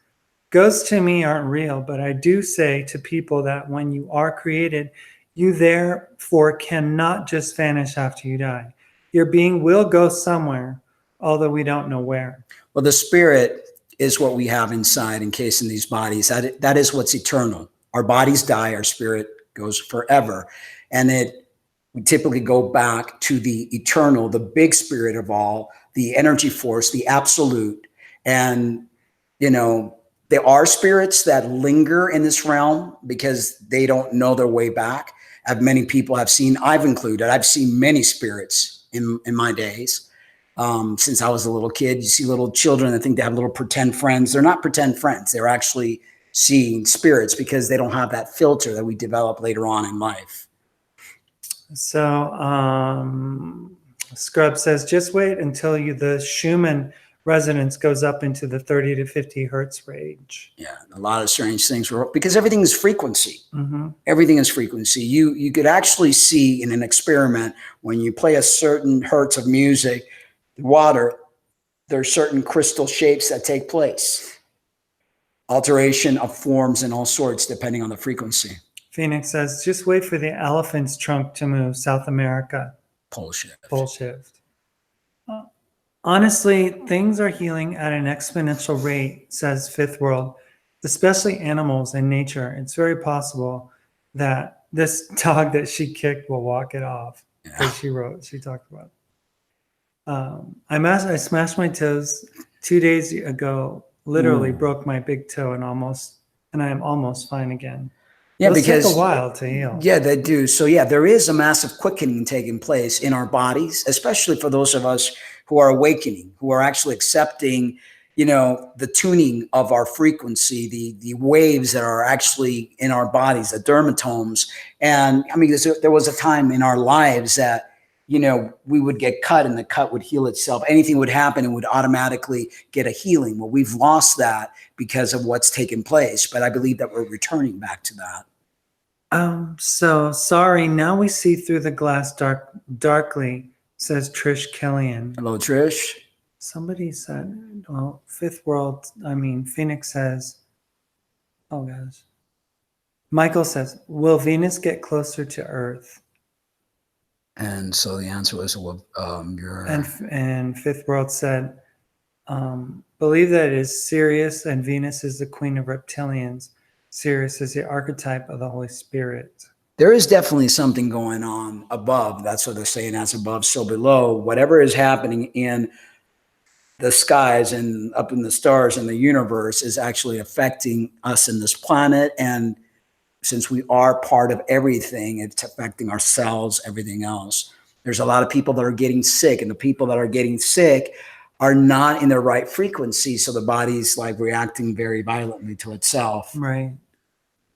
ghosts to me aren't real, but I do say to people that when you are created, you therefore cannot just vanish after you die. Your being will go somewhere, although we don't know where. Well, the spirit is what we have inside, encased in these bodies. That is what's eternal. Our bodies die, our spirit goes forever. And we typically go back to the eternal, the big spirit of all, the energy force, the absolute. And, there are spirits that linger in this realm because they don't know their way back. As many people have seen, I've seen many spirits in my days. Since I was a little kid, you see little children that think they have little pretend friends. They're not pretend friends. They're actually seeing spirits because they don't have that filter that we develop later on in life. So Scrub says, just wait until the Schumann resonance goes up into the 30 to 50 hertz range. Yeah, a lot of strange things because everything is frequency. Mm-hmm. Everything is frequency. You could actually see in an experiment when you play a certain hertz of music, water, there are certain crystal shapes that take place. Alteration of forms and all sorts depending on the frequency. Phoenix says, just wait for the elephant's trunk to move, South America. Pole shift. Pole shift. Honestly, things are healing at an exponential rate, says Fifth World, especially animals and nature. It's very possible that this dog that she kicked will walk it off. Yeah. She talked about. I smashed my toes 2 days ago, literally broke my big toe and I am almost fine again. Yeah, Those because take a while to heal. Yeah, they do. So yeah, there is a massive quickening taking place in our bodies, especially for those of us who are awakening, who are actually accepting, the tuning of our frequency, the waves that are actually in our bodies, the dermatomes. And I mean, there was a time in our lives that, we would get cut and the cut would heal itself. Anything would happen and would automatically get a healing. Well, we've lost that because of what's taken place. But I believe that we're returning back to that. So sorry, now we see through the glass darkly, says Trish Killian. Hello, Trish. Somebody said, well, Phoenix says, oh gosh. Michael says, will Venus get closer to Earth? And so the answer was, well, And Fifth World said, believe that it is Sirius and Venus is the queen of reptilians. Sirius is the archetype of the Holy Spirit. There is definitely something going on above. That's what they're saying, as above, so below. Whatever is happening in the skies and up in the stars in the universe is actually affecting us in this planet. And since we are part of everything, it's affecting our cells, everything else. There's a lot of people that are getting sick, and the people that are getting sick are not in the right frequency. So the body's like reacting very violently to itself. Right.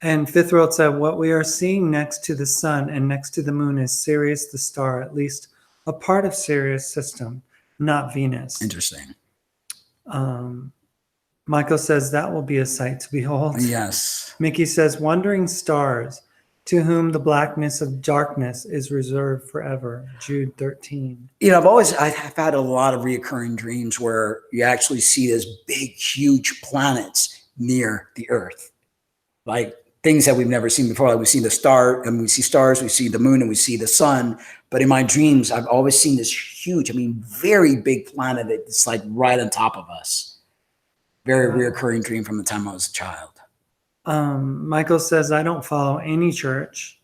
And Fifth World said, what we are seeing next to the sun and next to the moon is Sirius the star, at least a part of Sirius system, not Venus. Interesting. Michael says that will be a sight to behold. Yes. Mickey says, wandering stars, to whom the blackness of darkness is reserved forever. Jude 13. You know, I've had a lot of reoccurring dreams where you actually see these big, huge planets near the Earth, like things that we've never seen before. Like we see the star, and we see stars, we see the moon, and we see the sun. But in my dreams, I've always seen this huge, very big planet that's like right on top of us. Very reoccurring dream from the time I was a child. Michael says, I don't follow any church.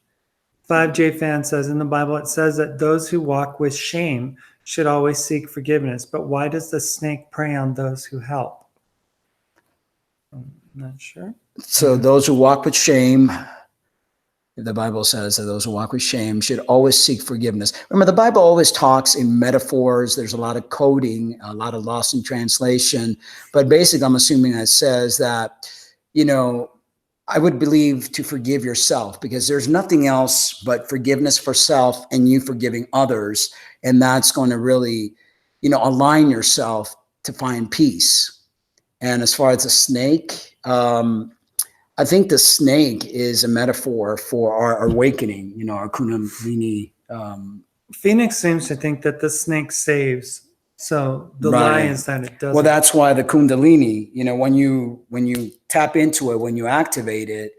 5J Fan says, in the Bible, it says that those who walk with shame should always seek forgiveness. But why does the snake prey on those who help? I'm not sure. So those who walk with shame, the Bible says that those who walk with shame should always seek forgiveness. Remember, the Bible always talks in metaphors. There's a lot of coding, a lot of lost in translation. But basically, I'm assuming that says that, you know, I would believe to forgive yourself, because there's nothing else but forgiveness for self and you forgiving others. And that's going to really, you know, align yourself to find peace. And as far as the snake, I think the snake is a metaphor for our awakening, you know, our Kundalini. Phoenix seems to think that the snake saves. So the lie is that it doesn't. Well, that's why the Kundalini, you know, when you tap into it, when you activate it,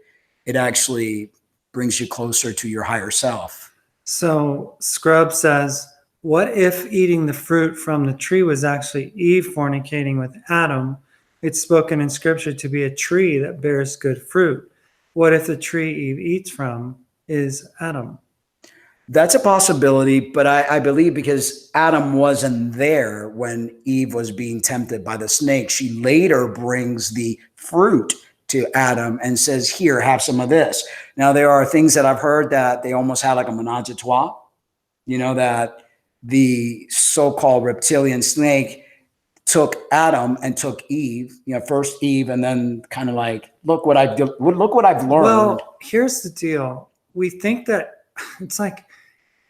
it actually brings you closer to your higher self. So Scrub says, what if eating the fruit from the tree was actually Eve fornicating with Adam? It's spoken in scripture to be a tree that bears good fruit. What if the tree Eve eats from is Adam? That's a possibility, but I believe because Adam wasn't there when Eve was being tempted by the snake, she later brings the fruit to Adam and says, here, have some of this. Now, there are things that I've heard that they almost had like a menage a trois, you know, that the so-called reptilian snake took Adam and took Eve, you know, first Eve, and then kind of like, look what I've learned. Well, here's the deal. We think that it's like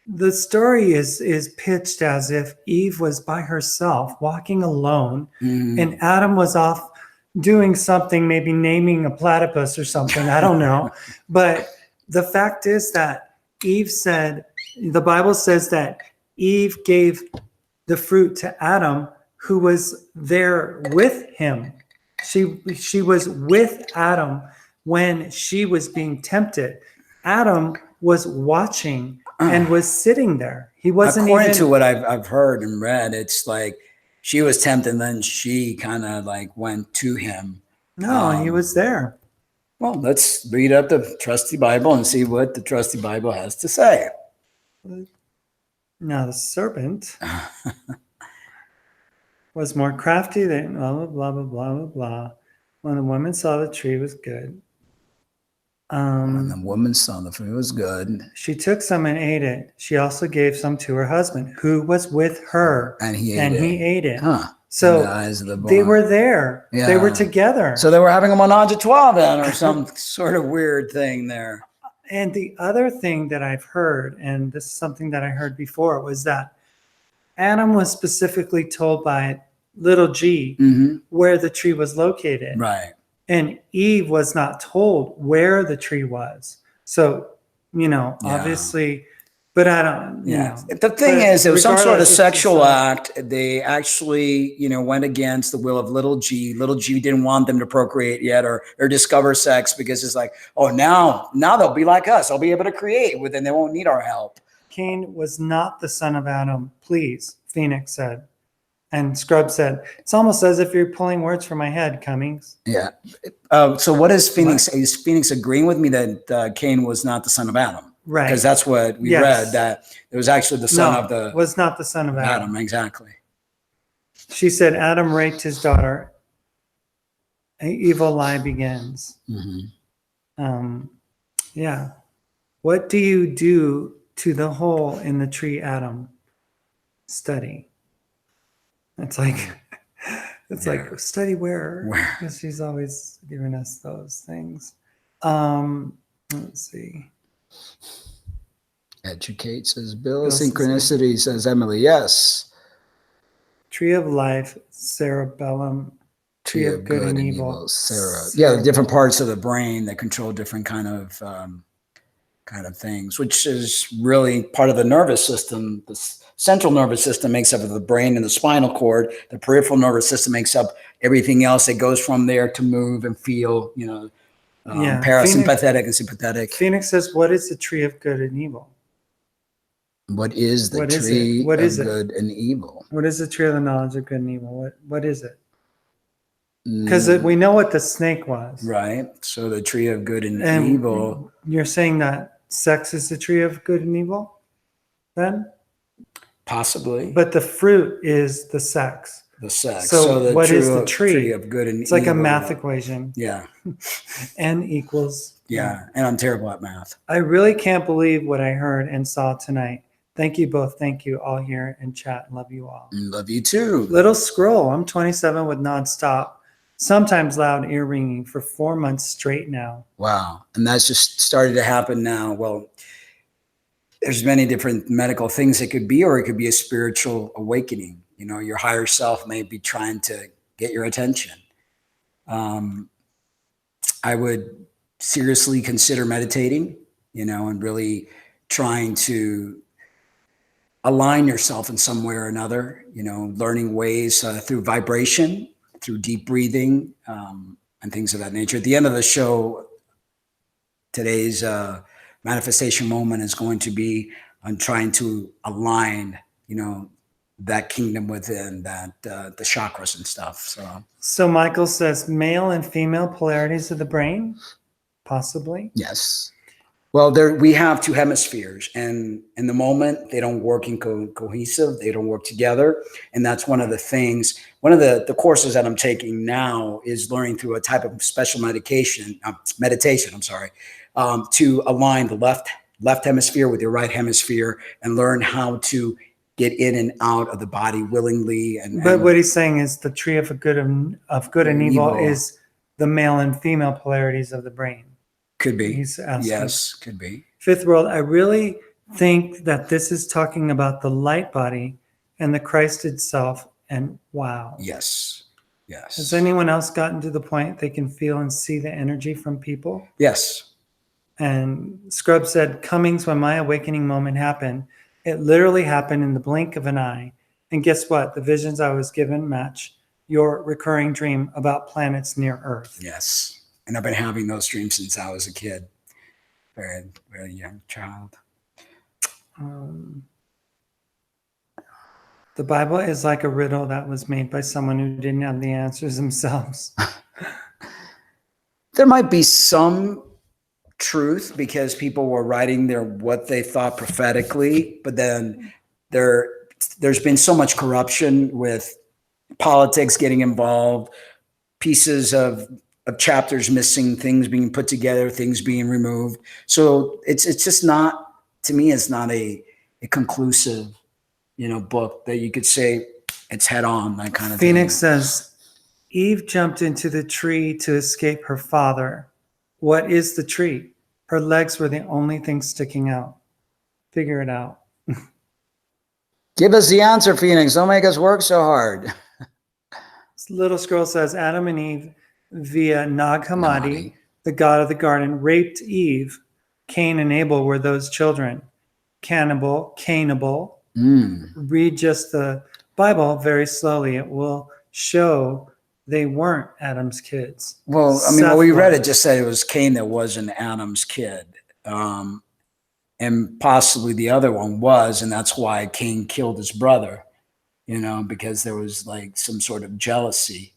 the story is pitched as if Eve was by herself, walking alone, and Adam was off doing something, maybe naming a platypus or something. I don't know. But the fact is that Eve said, the Bible says that Eve gave the fruit to Adam, who was there with him. She was with Adam when she was being tempted. Adam was watching and was sitting there. He wasn't according to what I've heard and read. It's like she was tempted, and then she kind of like went to him. No, he was there. Well, let's read up the trusty Bible and see what the trusty Bible has to say. Now the serpent was more crafty than blah blah blah blah blah blah blah. When the woman saw the tree was good. When the woman saw the fruit was good, she took some and ate it. She also gave some to her husband, who was with her, and he ate it. Huh. So they were there. Yeah. They were together. So they were having a menage a trois then, or some sort of weird thing there. And the other thing that I've heard, and this is something that I heard before, was that Adam was specifically told by little g where the tree was located. Right. And Eve was not told where the tree was. So you know, Yeah. obviously, but I don't, you know. The thing But is, it was some sort of regardless, it's just sexual like- act. They actually, you know, went against the will of little G. Little G didn't want them to procreate yet or discover sex because it's like, oh, now they'll be like us. They'll be able to create with, and they won't need our help. Cain was not the son of Adam, please, Phoenix said. And Scrub said, it's almost as if you're pulling words from my head, Cummings. Yeah. So what is Phoenix? Is Phoenix agreeing with me that Cain was not the son of Adam? Right. Because that's what we read, that it was actually the son of the was not the son of Adam. Adam. Exactly. She said Adam raped his daughter. An evil lie begins. Yeah. What do you do to the hole in the tree, Adam? Study. It's like, like, study where? Because she's always giving us those things. Let's see. Educate, says Bill. Synchronicity, says Emily. Yes. Tree of life, cerebellum. Tree of good and evil. Sarah. Yeah, the different parts of the brain that control different kind of things, which is really part of the nervous system. The central nervous system makes up of the brain and the spinal cord. The peripheral nervous system makes up everything else that goes from there to move and feel, you know, parasympathetic and sympathetic. Phoenix says, what is the tree of good and evil? What is the tree of good and evil? What is the tree of the knowledge of good and evil? What is it? Because we know what the snake was. Right. So the tree of good and evil. You're saying that sex is the tree of good and evil then? Possibly. But the fruit is the sex. The sex. So what is the tree? Of good and it's evil. It's like a math equation. Yeah. N equals. Yeah. And I'm terrible at math. I really can't believe what I heard and saw tonight. Thank you both. Thank you all here in chat. Love you all. Love you too. Little scroll. I'm 27 with nonstop, sometimes loud ear ringing for 4 months straight now. Wow. And that's just started to happen now. Well, there's many different medical things it could be, or it could be a spiritual awakening. You know, your higher self may be trying to get your attention. I would seriously consider meditating, you know, and really trying to align yourself in some way or another, you know, learning ways through vibration, through deep breathing, and things of that nature. At the end of the show, today's manifestation moment is going to be on trying to align, you know, that kingdom within that, the chakras and stuff. So Michael says male and female polarities of the brain, possibly. Yes. Well, we have two hemispheres, and in the moment they don't work in cohesive. They don't work together, and that's one of the things. One of the courses that I'm taking now is learning through a type of special meditation. I'm sorry, to align the left hemisphere with your right hemisphere and learn how to get in and out of the body willingly. But what he's saying is the tree of good and evil is the male and female polarities of the brain. Could be. He's asking. Yes, could be. Fifth world, I really think that this is talking about the light body and the Christ itself. And wow. Yes. Yes. Has anyone else gotten to the point they can feel and see the energy from people? Yes. And Scrub said, Cummings, when my awakening moment happened, it literally happened in the blink of an eye. And guess what? The visions I was given match your recurring dream about planets near Earth. Yes. And I've been having those dreams since I was a kid, very, very young child. The Bible is like a riddle that was made by someone who didn't have the answers themselves. There might be some truth because people were writing what they thought prophetically, but then there's been so much corruption with politics getting involved, pieces of chapters missing, things being put together, things being removed. So it's just not, to me, it's not a conclusive, you know, book that you could say it's head on, that kind of thing. Phoenix says, Eve jumped into the tree to escape her father. What is the tree? Her legs were the only thing sticking out. Figure it out. Give us the answer, Phoenix. Don't make us work so hard. This little scroll says Adam and Eve via Nag Hammadi, the god of the garden, raped Eve Cain and Abel were those children. Cannibal. Read just the Bible very slowly. It will show they weren't Adam's kids. Well, I mean, when we read it, was. just said it was Cain that wasn't Adam's kid. And possibly the other one was, and that's why Cain killed his brother, because there was like some sort of jealousy,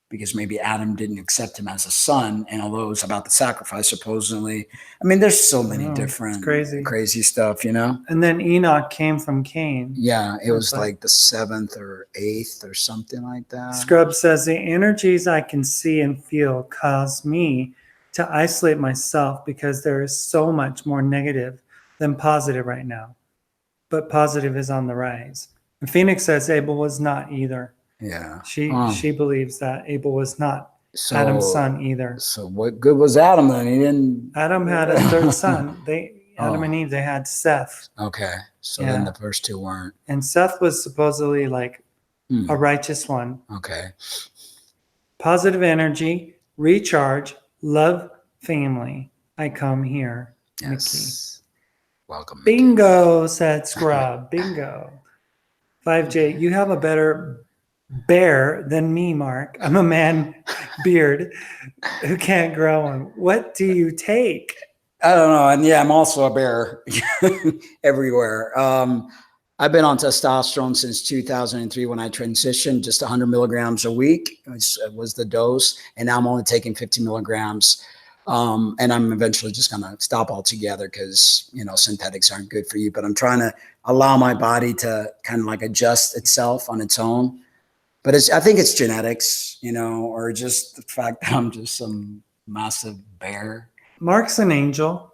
because maybe Adam didn't accept him as a son. And although it was about the sacrifice, supposedly, I mean, there's so many different crazy stuff, And then Enoch came from Cain. Yeah, it was like the 7th or 8th or something like that. Scrub says, the energies I can see and feel cause me to isolate myself because there is so much more negative than positive right now. But positive is on the rise. And Phoenix says Abel was not either. Yeah. She believes that Abel was not Adam's son either. So what good was Adam then? He didn't. Adam had a third son. Adam and Eve, they had Seth. Okay. So then the first two weren't. And Seth was supposedly like a righteous one. Okay. Positive energy, recharge, love, family. I come here. Yes. Mickey. Welcome. Bingo, said Scrub. Bingo. 5J, you have a better bear than me, Mark. I'm a man beard who can't grow one. What do you take? I don't know. And yeah, I'm also a bear everywhere. I've been on testosterone since 2003 when I transitioned, just 100 milligrams a week was the dose. And now I'm only taking 50 milligrams. And I'm eventually just going to stop altogether because, synthetics aren't good for you. But I'm trying to allow my body to kind of like adjust itself on its own. But I think it's genetics, or just the fact that I'm just some massive bear. Mark's an angel.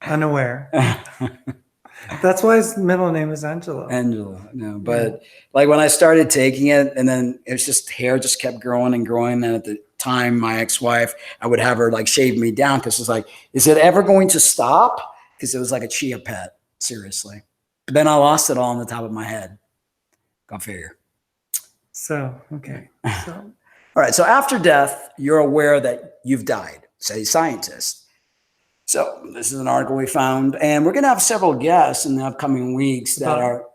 Unaware. That's why his middle name is Angelo. But like when I started taking it, and then it was just hair just kept growing and growing. And at the time, my ex-wife, I would have her like shave me down because it's like, is it ever going to stop? Because it was like a chia pet, seriously. But then I lost it all on the top of my head. Go figure. So, okay. All right. So after death, you're aware that you've died, say scientists. So this is an article we found, and we're going to have several guests in the upcoming weeks that are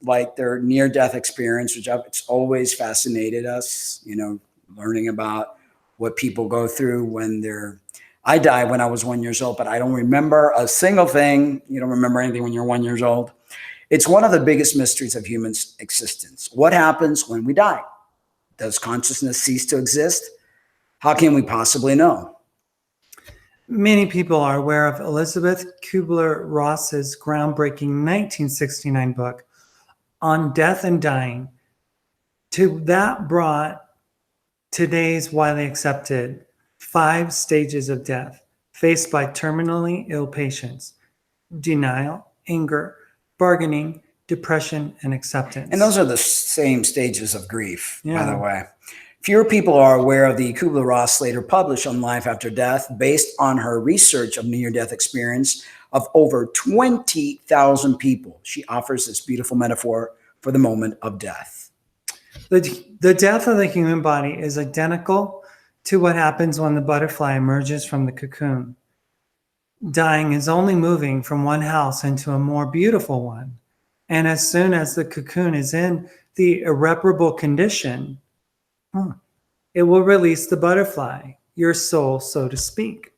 like their near-death experience, which it's always fascinated us, learning about what people go through when I died when I was 1 year old, but I don't remember a single thing. You don't remember anything when you're 1 year old. It's one of the biggest mysteries of human existence. What happens when we die? Does consciousness cease to exist? How can we possibly know? Many people are aware of Elizabeth Kubler-Ross's groundbreaking 1969 book on death and dying. That brought today's widely accepted 5 stages of death faced by terminally ill patients: denial, anger, bargaining, depression, and acceptance. And those are the same stages of grief, by the way. Fewer people are aware of the Kubler-Ross later published on life after death based on her research of near-death experience of over 20,000 people. She offers this beautiful metaphor for the moment of death. The death of the human body is identical to what happens when the butterfly emerges from the cocoon. Dying is only moving from one house into a more beautiful one. And as soon as the cocoon is in the irreparable condition, it will release the butterfly, your soul, so to speak.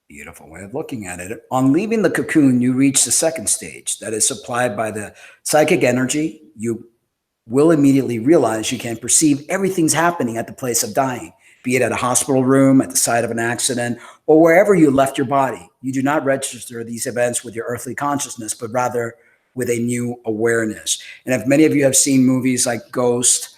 Beautiful way of looking at it. On leaving the cocoon, you reach the second stage that is supplied by the psychic energy. You will immediately realize you can perceive everything's happening at the place of dying, be it at a hospital room, at the site of an accident, or wherever you left your body. You do not register these events with your earthly consciousness, but rather with a new awareness. And if many of you have seen movies like Ghost,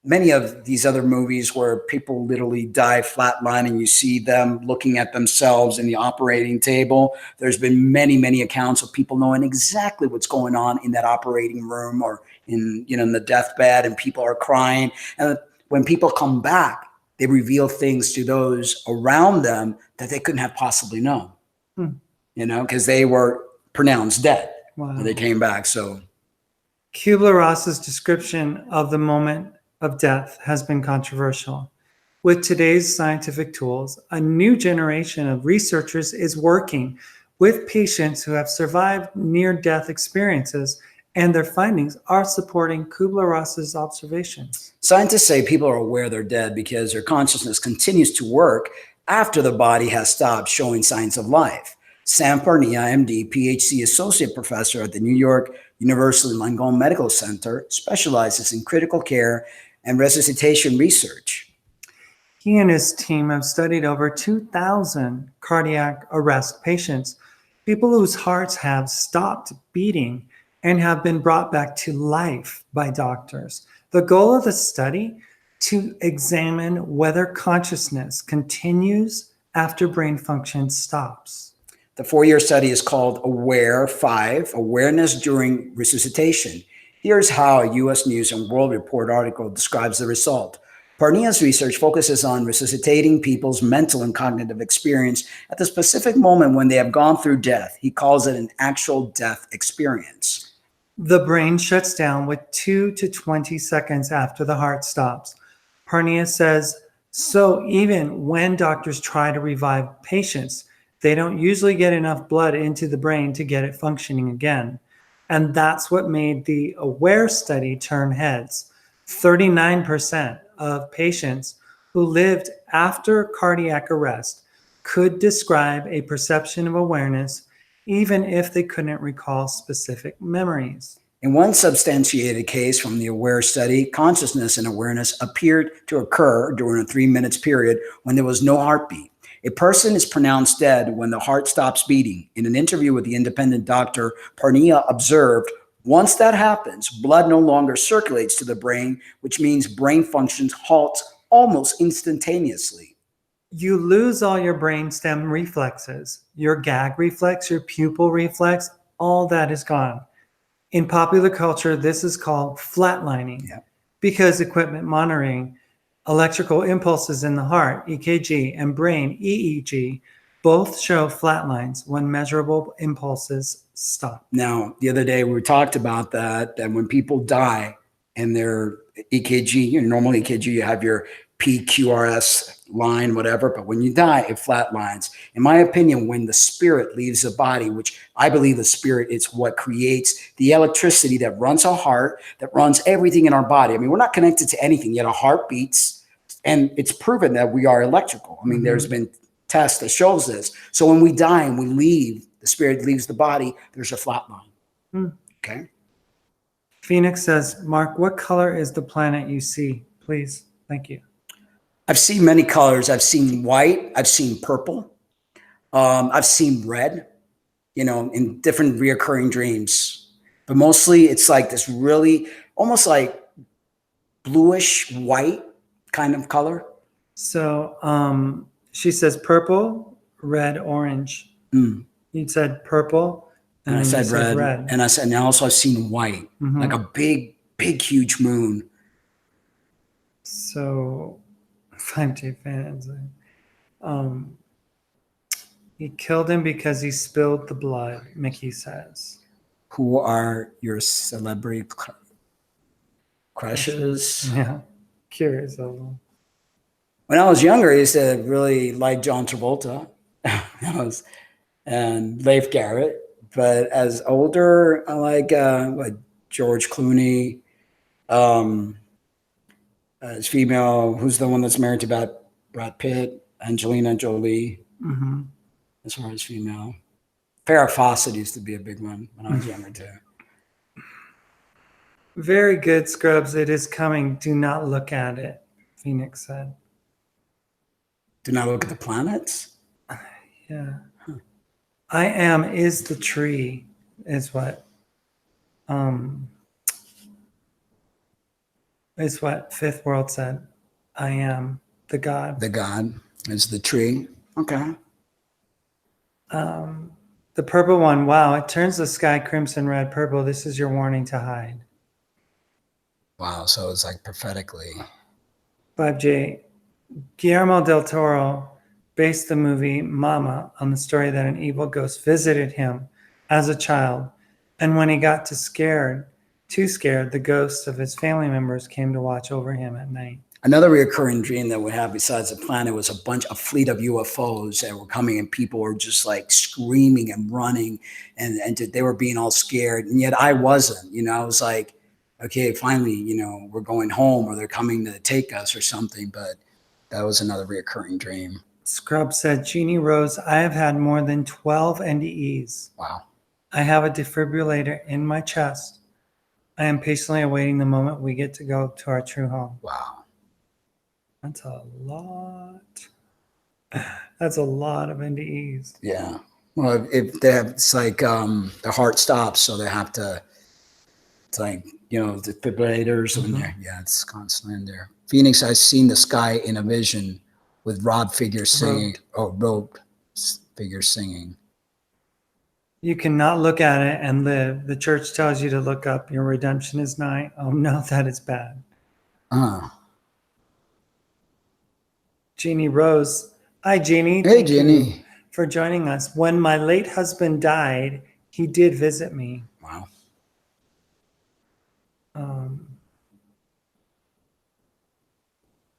many of these other movies where people literally die flatline and you see them looking at themselves in the operating table, there's been many, many accounts of people knowing exactly what's going on in that operating room or in the deathbed, and people are crying. And when people come back, they reveal things to those around them that they couldn't have possibly known, because they were pronounced dead when they came back. So Kubler-Ross's description of the moment of death has been controversial. With today's scientific tools, a new generation of researchers is working with patients who have survived near-death experiences, and their findings are supporting Kubler-Ross's observations. Scientists say people are aware they're dead because their consciousness continues to work after the body has stopped showing signs of life. Sam Parnia, MD, PhD Associate Professor at the New York University Langone Medical Center, specializes in critical care and resuscitation research. He and his team have studied over 2,000 cardiac arrest patients, people whose hearts have stopped beating and have been brought back to life by doctors. The goal of the study, to examine whether consciousness continues after brain function stops. The 4-year study is called AWARE-5, Awareness During Resuscitation. Here's how a U.S. News and World Report article describes the result. Parnia's research focuses on resuscitating people's mental and cognitive experience at the specific moment when they have gone through death. He calls it an actual death experience. The brain shuts down with 2 to 20 seconds after the heart stops. Parnia says, so even when doctors try to revive patients, they don't usually get enough blood into the brain to get it functioning again. And that's what made the AWARE study turn heads. 39% of patients who lived after cardiac arrest could describe a perception of awareness even if they couldn't recall specific memories. In one substantiated case from the AWARE study, consciousness and awareness appeared to occur during a 3 minutes period when there was no heartbeat. A person is pronounced dead when the heart stops beating. In an interview with the independent doctor, Parnia observed, once that happens, blood no longer circulates to the brain, which means brain functions halt almost instantaneously. You lose all your brainstem reflexes, your gag reflex, your pupil reflex, all that is gone. In popular culture, this is called flatlining, because equipment monitoring electrical impulses in the heart, EKG, and brain, EEG, both show flatlines when measurable impulses stop. Now, the other day we talked about that when people die and their EKG, normal EKG, you have your PQRS line, whatever, but when you die, it flatlines. In my opinion, when the spirit leaves the body, which I believe the spirit is what creates the electricity that runs our heart, that runs everything in our body. I mean, we're not connected to anything, yet our heart beats, and it's proven that we are electrical. I mean, there's been tests that shows this. So when we die and we leave, the spirit leaves the body, there's a flatline. Okay. Phoenix says, Mark, what color is the planet you see? Please. Thank you. I've seen many colors. I've seen white. I've seen purple. I've seen red, in different reoccurring dreams. But mostly it's like this really almost like bluish white kind of color. So she says purple, red, orange. You said purple. And I said red. And I also I've seen white, like a big, huge moon. So 5J fans. He killed him because he spilled the blood, Mickey says. Who are your celebrity crushes? Yeah, curious a little. When I was younger, I used to really like John Travolta and Leif Garrett. But as older, I like George Clooney. As female, who's the one that's married to Brad Pitt, Angelina Jolie. As far as female, Farrah Fawcett used to be a big one when I was younger too. Very good, Scrubs. It is coming. Do not look at it, Phoenix said. Do not look at the planets? Yeah. I am is the tree, is what Fifth World said. I am the God. The God is the tree. Okay. The purple one, wow, it turns the sky crimson, red, purple. This is your warning to hide. Wow, so it's like prophetically. 5J, Guillermo del Toro based the movie Mama on the story that an evil ghost visited him as a child. And when he got too scared, the ghosts of his family members came to watch over him at night. Another recurring dream that we have besides the planet was a fleet of UFOs that were coming, and people were just like screaming and running, and they were being all scared. And yet I wasn't, I was like, okay, finally, we're going home, or they're coming to take us or something. But that was another recurring dream. Scrub said, Jeannie Rose, I have had more than 12 NDEs. Wow. I have a defibrillator in my chest. I am patiently awaiting the moment we get to go to our true home. Wow. That's a lot. That's a lot of NDEs. Yeah. Well, if they have, it's like the heart stops, so they have to, it's like, the defibrillators in there. Yeah, it's constantly in there. Phoenix, I've seen the sky in a vision with robed figures singing. Robed figures singing. You cannot look at it and live. The church tells you to look up. Your redemption is nigh. Oh no, that is bad. Jeannie Rose. Hi, Jeannie. Hey, Jeannie. For joining us. When my late husband died, he did visit me. Wow.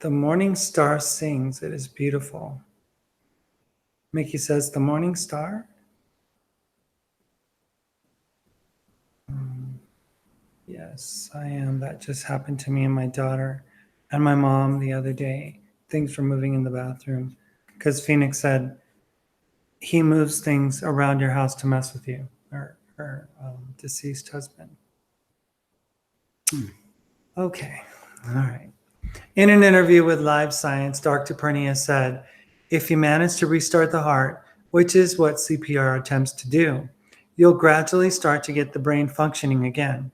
The morning star sings. It is beautiful. Mickey says, the morning star? Yes, I am. That just happened to me and my daughter and my mom the other day. Things were moving in the bathroom because Phoenix said he moves things around your house to mess with you, her deceased husband. Okay, all right. In an interview with Live Science, Dr. Pernia said, if you manage to restart the heart, which is what CPR attempts to do, you'll gradually start to get the brain functioning again.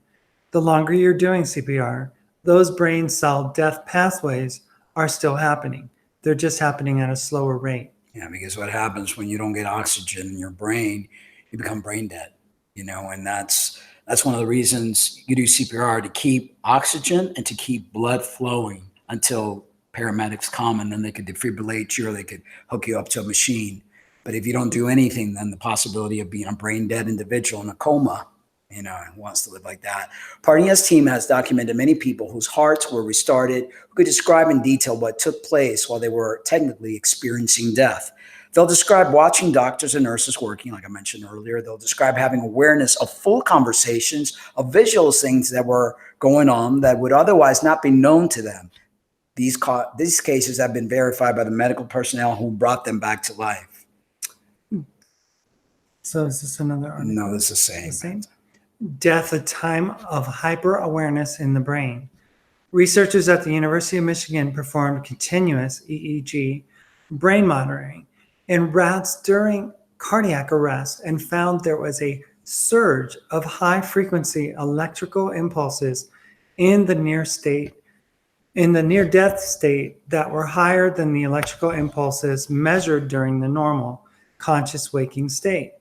The longer you're doing CPR, those brain cell death pathways are still happening. They're just happening at a slower rate. Yeah, because what happens when you don't get oxygen in your brain, you become brain dead, and that's one of the reasons you do CPR, to keep oxygen and to keep blood flowing until paramedics come, and then they could defibrillate you or they could hook you up to a machine. But if you don't do anything, then the possibility of being a brain dead individual in a coma, wants to live like that. Parnia's team has documented many people whose hearts were restarted, who could describe in detail what took place while they were technically experiencing death. They'll describe watching doctors and nurses working, like I mentioned earlier. They'll describe having awareness of full conversations, of visual things that were going on that would otherwise not be known to them. These cases have been verified by the medical personnel who brought them back to life. So is this another article? No, it's the same. The same? Death, a time of hyper-awareness in the brain. Researchers at the University of Michigan performed continuous EEG brain monitoring in rats during cardiac arrest and found there was a surge of high-frequency electrical impulses in the near-death state that were higher than the electrical impulses measured during the normal conscious waking state.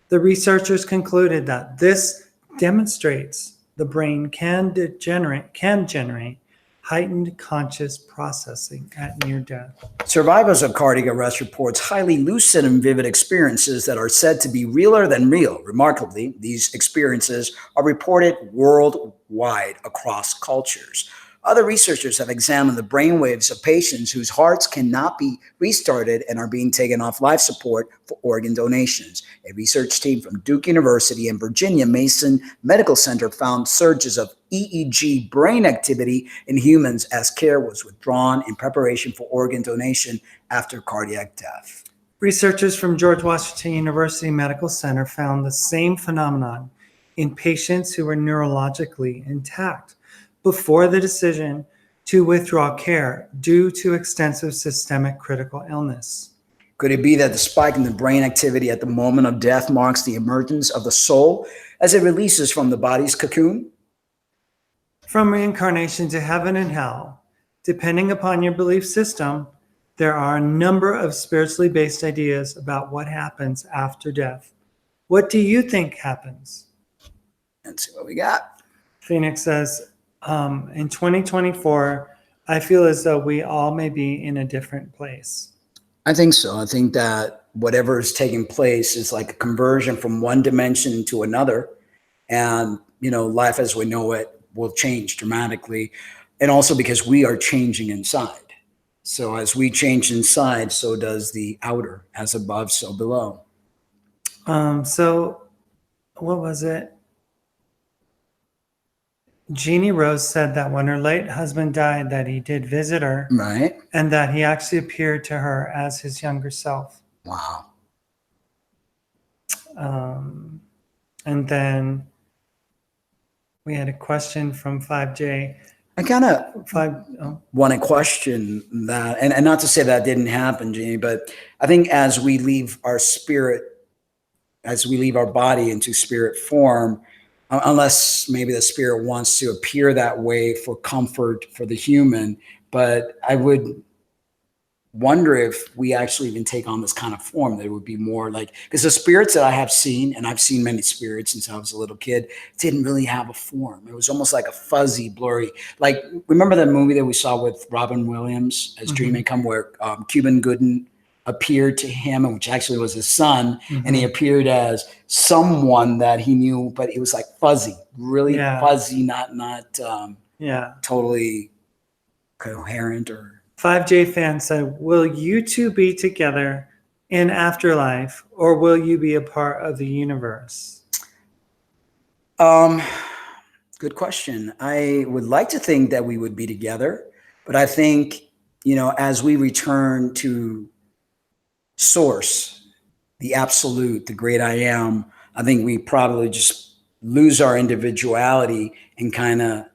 The researchers concluded that this demonstrates the brain can generate heightened conscious processing at near death. Survivors of cardiac arrest reports highly lucid and vivid experiences that are said to be realer than real. Remarkably, these experiences are reported worldwide across cultures. Other researchers have examined the brainwaves of patients whose hearts cannot be restarted and are being taken off life support for organ donations. A research team from Duke University and Virginia Mason Medical Center found surges of EEG brain activity in humans as care was withdrawn in preparation for organ donation after cardiac death. Researchers from George Washington University Medical Center found the same phenomenon in patients who were neurologically intact before the decision to withdraw care due to extensive systemic critical illness. Could it be that the spike in the brain activity at the moment of death marks the emergence of the soul as it releases from the body's cocoon? From reincarnation to heaven and hell, depending upon your belief system, there are a number of spiritually based ideas about what happens after death. What do you think happens? Let's see what we got. Phoenix says, in 2024, I feel as though we all may be in a different place. I think so. I think that whatever is taking place is like a conversion from one dimension into another. And, life as we know it will change dramatically. and also because we are changing inside. So as we change inside, so does the outer, as above, so below. So what was it? Jeannie Rose said that when her late husband died, that he did visit her, Right? and that he actually appeared to her as his younger self. Wow. And then we had a question from 5J. I kind of want to question that, and not to say that didn't happen, Jeannie, but I think as we leave our spirit, as we leave our body into spirit form, unless maybe the spirit wants to appear that way for comfort for the human, but I would wonder if we actually even take on this kind of form, that it would be more like, because the spirits that I have seen, and I've seen many spirits since I was a little kid, didn't really have a form. It was almost like a fuzzy, blurry, like, remember that movie that we saw with Robin Williams as Dream May Come, where Cuban Gooden appeared to him, which actually was his son, and he appeared as someone that he knew, but it was like fuzzy, really fuzzy, not totally coherent. Or 5J fan said, will you two be together in afterlife, or will you be a part of the universe? Good question. I would like to think that we would be together, but I think, as we return to source, the absolute, the great I am, I think we probably just lose our individuality and kind of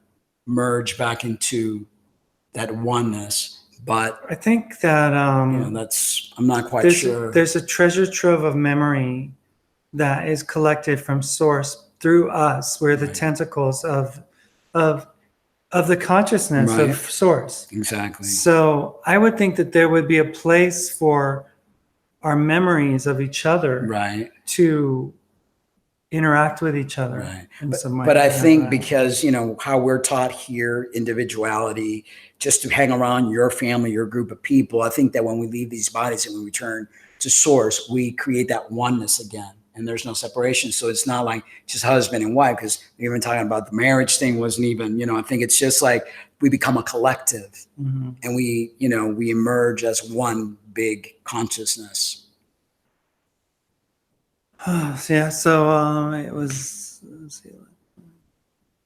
merge back into that oneness. But I think that I'm not quite sure. There's a treasure trove of memory that is collected from source through us. We're the tentacles of the consciousness of source. Exactly. So I would think that there would be a place for our memories of each other to interact with each other. But I think because, how we're taught here, individuality, just to hang around your family, your group of people, I think that when we leave these bodies and we return to source, we create that oneness again, and there's no separation. So it's not like just husband and wife, because we were talking about the marriage thing wasn't even, I think it's just like we become a collective and we emerge as one big consciousness. Yeah, so it was,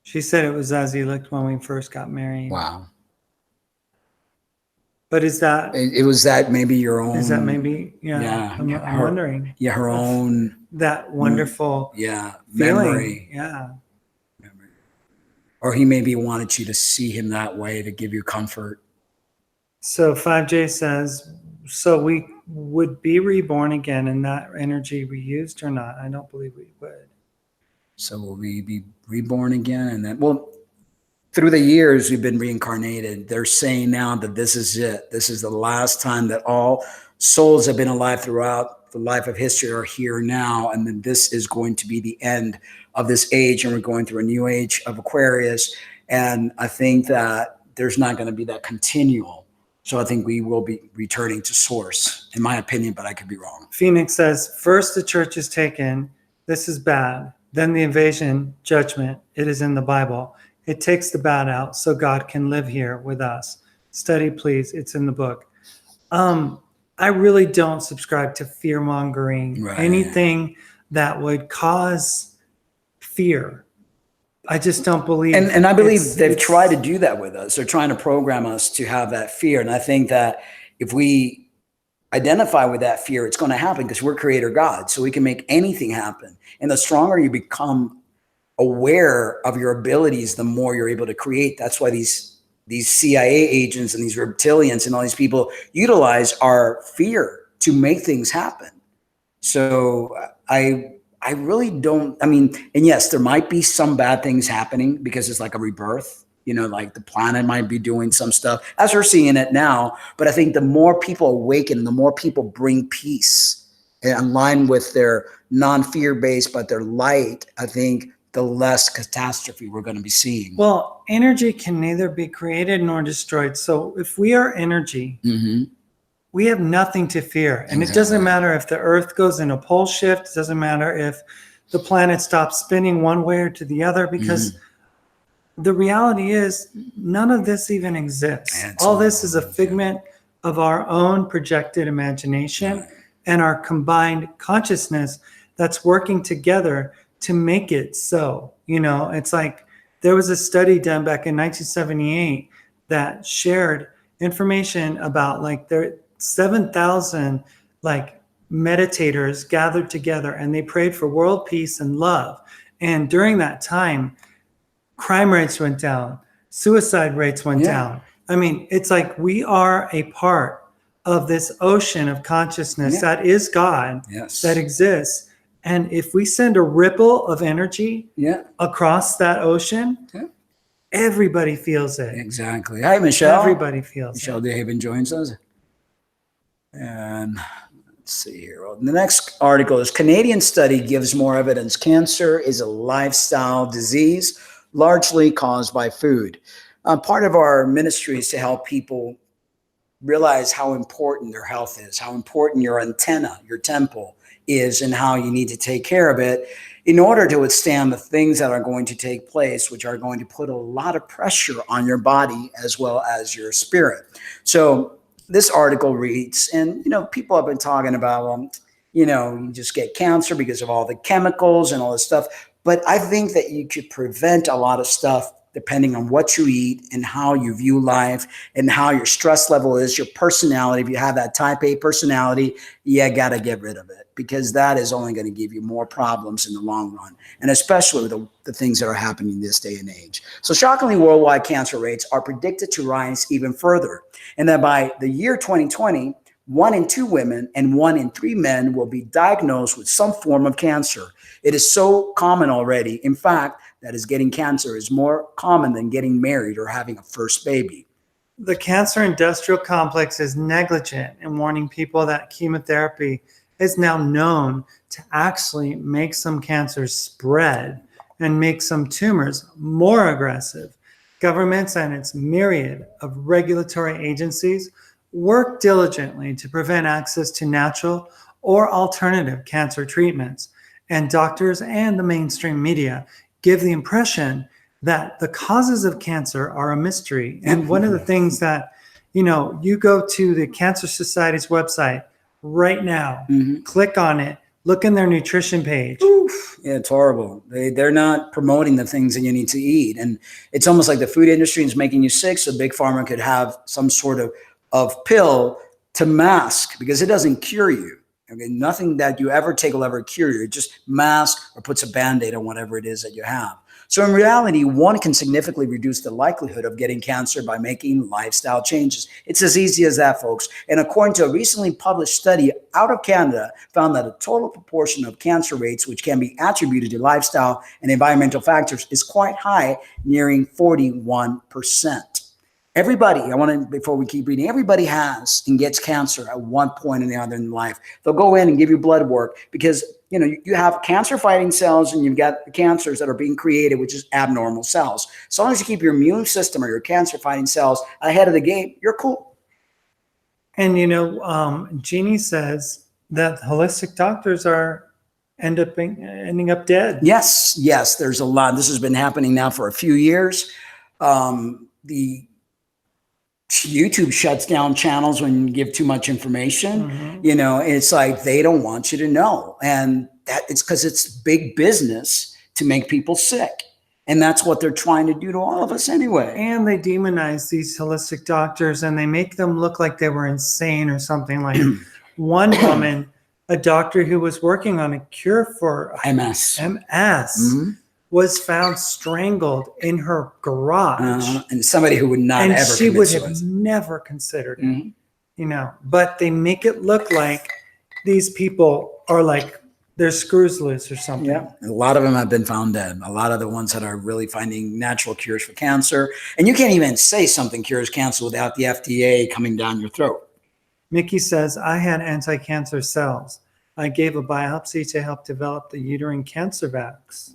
she said it was as he looked when we first got married. Wow. But is that... It was that maybe your own... Is that maybe... Yeah, I'm wondering. Yeah, her own... That wonderful feeling. Memory. Yeah. Or he maybe wanted you to see him that way to give you comfort. So 5J says, so we would be reborn again in that energy we used or not? I don't believe we would. So will we be reborn again? And then, well, through the years, we've been reincarnated. They're saying now that this is it. This is the last time that all souls have been alive throughout the life of history are here now. And then this is going to be the end of this age. And we're going through a new age of Aquarius. And I think that there's not going to be that continual. So I think we will be returning to source, in my opinion, but I could be wrong. Phoenix says, first the church is taken. This is bad. Then the invasion, judgment. It is in the Bible. It takes the bad out so God can live here with us. Study, please. It's in the book. I really don't subscribe to fear-mongering. Anything that would cause fear. I just don't believe. And I believe they've tried to do that with us. They're trying to program us to have that fear. And I think that if we identify with that fear, it's going to happen because we're creator God. So we can make anything happen. And the stronger you become aware of your abilities, the more you're able to create. That's why these CIA agents and these reptilians and all these people utilize our fear to make things happen. So I really don't, and yes, there might be some bad things happening because it's like a rebirth, like the planet might be doing some stuff as we're seeing it now. But I think the more people awaken, the more people bring peace and align with their non-fear based, but their light, I think the less catastrophe we're going to be seeing. Well, energy can neither be created nor destroyed. So if we are energy, we have nothing to fear. And it doesn't matter if the earth goes in a pole shift. It doesn't matter if the planet stops spinning one way or to the other, because the reality is none of this even exists. It's All all this is a illusion. figment of our own projected imagination Right. and our combined consciousness that's working together to make it so. It's like there was a study done back in 1978 that shared information about like there 7,000 like meditators gathered together and they prayed for world peace and love. And during that time, crime rates went down, suicide rates went Yeah. down. I mean, it's like we are a part of this ocean of consciousness Yeah. that is God, Yes. that exists. And if we send a ripple of energy Yeah. across that ocean, Yeah. everybody feels it. Exactly. Hi, Michelle. Everybody feels Michelle it. DeHaven joins us. And let's see here. Well, the next article is Canadian study gives more evidence cancer is a lifestyle disease largely caused by food. Part of our ministry is to help people realize how important their health is, how important your antenna, your temple is, and how you need to take care of it in order to withstand the things that are going to take place, which are going to put a lot of pressure on your body as well as your spirit. So this article reads, and people have been talking about, you just get cancer because of all the chemicals and all this stuff. But I think that you could prevent a lot of stuff depending on what you eat and how you view life and how your stress level is, your personality. If you have that type A personality, you got to get rid of it because that is only going to give you more problems in the long run, and especially with the things that are happening this day and age. So shockingly, worldwide cancer rates are predicted to rise even further, and that by the year 2020, 1 in 2 women and 1 in 3 men will be diagnosed with some form of cancer. It is so common already. In fact, that is getting cancer is more common than getting married or having a first baby. The cancer industrial complex is negligent in warning people that chemotherapy is now known to actually make some cancers spread and make some tumors more aggressive. Governments and its myriad of regulatory agencies work diligently to prevent access to natural or alternative cancer treatments. And doctors and the mainstream media give the impression that the causes of cancer are a mystery. And one of the things that, you go to the Cancer Society's website right now, click on it, look in their nutrition page. Oof. Yeah, it's horrible. They're not promoting the things that you need to eat. And it's almost like the food industry is making you sick, so Big Pharma could have some sort of pill to mask because it doesn't cure you. Okay, nothing that you ever take will ever cure you. It just masks or puts a Band-Aid on whatever it is that you have. So in reality, one can significantly reduce the likelihood of getting cancer by making lifestyle changes. It's as easy as that, folks. And according to a recently published study out of Canada, found that a total proportion of cancer rates, which can be attributed to lifestyle and environmental factors, is quite high, nearing 41%. Everybody, before we keep reading, everybody has and gets cancer at one point or the other in life. They'll go in and give you blood work because, you have cancer fighting cells and you've got the cancers that are being created, which is abnormal cells. So long as you keep your immune system or your cancer fighting cells ahead of the game, you're cool. And, Jeannie says that holistic doctors ending up dead. Yes, there's a lot. This has been happening now for a few years. The YouTube shuts down channels when you give too much information. It's like they don't want you to know. And that it's because it's big business to make people sick. And that's what they're trying to do to all of us anyway. And they demonize these holistic doctors and they make them look like they were insane or something. Like one woman, a doctor who was working on a cure for MS. Was found strangled in her garage. And somebody who would not and ever she would have suicide. never considered it. But they make it look like these people are like their screws loose or something. Yeah, a lot of them have been found dead. A lot of the ones that are really finding natural cures for cancer. And you can't even say something cures cancer without the FDA coming down your throat. Mickey says, I had anti-cancer cells. I gave a biopsy to help develop the uterine cancer vax.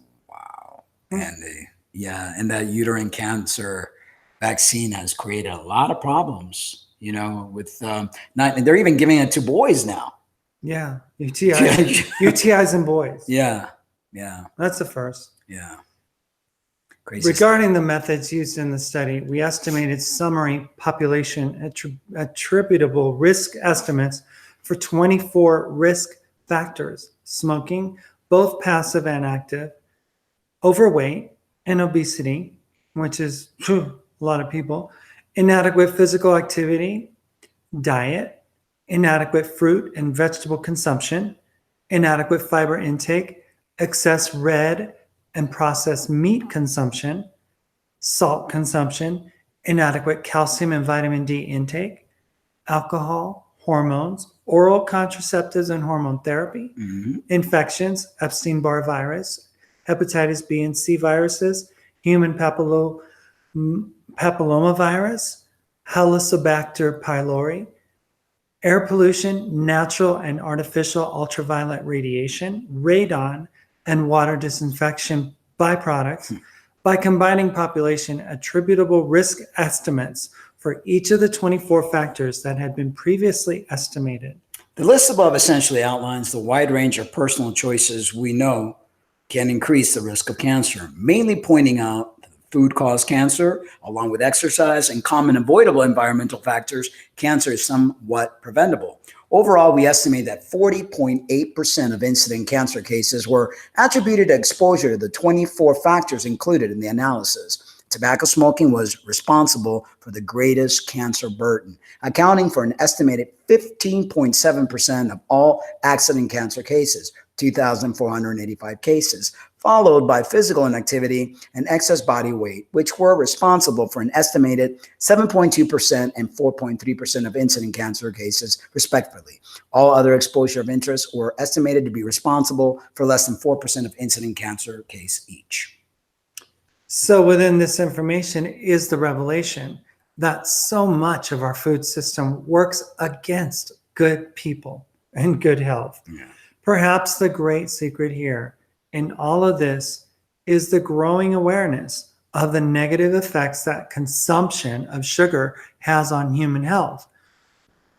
And that uterine cancer vaccine has created a lot of problems, with they're even giving it to boys now. Yeah. UTIs in boys. Yeah. That's the first. Yeah. Crazy. Regarding the methods used in the study, we estimated summary population attributable risk estimates for 24 risk factors: smoking, both passive and active, overweight and obesity, which is a lot of people, inadequate physical activity, diet, inadequate fruit and vegetable consumption, inadequate fiber intake, excess red and processed meat consumption, salt consumption, inadequate calcium and vitamin D intake, alcohol, hormones, oral contraceptives and hormone therapy, infections, Epstein-Barr virus, hepatitis B and C viruses, human papillomavirus, Helicobacter pylori, air pollution, natural and artificial ultraviolet radiation, radon, and water disinfection byproducts by combining population attributable risk estimates for each of the 24 factors that had been previously estimated. The list above essentially outlines the wide range of personal choices we know can increase the risk of cancer, mainly pointing out that food causes cancer, along with exercise and common avoidable environmental factors. Cancer is somewhat preventable. Overall, we estimate that 40.8% of incident cancer cases were attributed to exposure to the 24 factors included in the analysis. Tobacco smoking was responsible for the greatest cancer burden, accounting for an estimated 15.7% of all accident cancer cases, 2,485 cases, followed by physical inactivity and excess body weight, which were responsible for an estimated 7.2% and 4.3% of incident cancer cases, respectively. All other exposure of interest were estimated to be responsible for less than 4% of incident cancer case each. So within this information is the revelation that so much of our food system works against good people and good health. Yeah. Perhaps the great secret here in all of this is the growing awareness of the negative effects that consumption of sugar has on human health.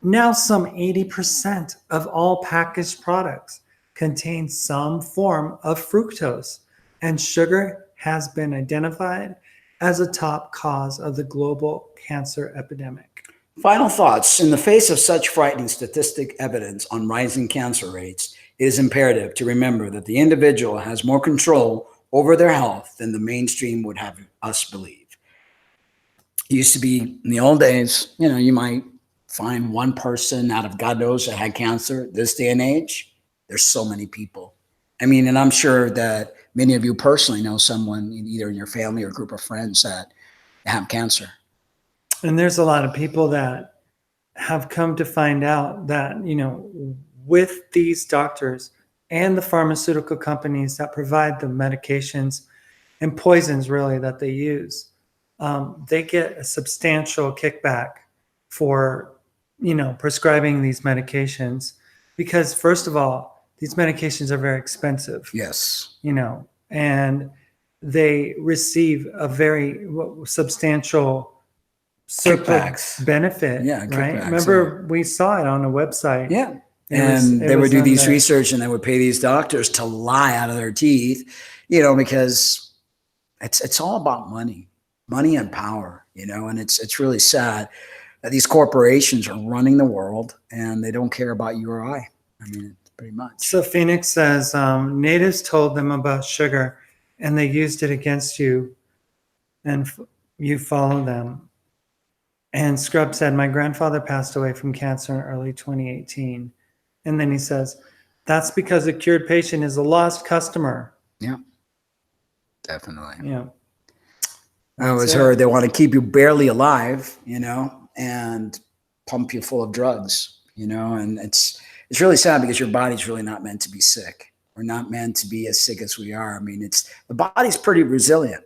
Now, some 80% of all packaged products contain some form of fructose, and sugar has been identified as a top cause of the global cancer epidemic. Final thoughts. In the face of such frightening statistic evidence on rising cancer rates, it is imperative to remember that the individual has more control over their health than the mainstream would have us believe. It used to be in the old days, you might find one person out of God knows that had cancer. This day and age, there's so many people. And I'm sure that many of you personally know someone either in your family or group of friends that have cancer. And there's a lot of people that have come to find out that, with these doctors and the pharmaceutical companies that provide the medications and poisons really that they use, they get a substantial kickback for, prescribing these medications because, first of all, these medications are very expensive. Yes. And they receive a very substantial kickbacks benefit. Yeah, right. kickbacks, Remember, we saw it on a website. Yeah. And they would do these research and they would pay these doctors to lie out of their teeth, because it's all about money and power, and it's really sad that these corporations are running the world and they don't care about you or I. Pretty much. So Phoenix says, natives told them about sugar and they used it against you and you follow them. And Scrub said, my grandfather passed away from cancer in early 2018. And then he says, that's because a cured patient is a lost customer. Yeah, definitely. Yeah. I always heard they want to keep you barely alive, and pump you full of drugs, and it's really sad because your body's really not meant to be sick. We're not meant to be as sick as we are. The body's pretty resilient.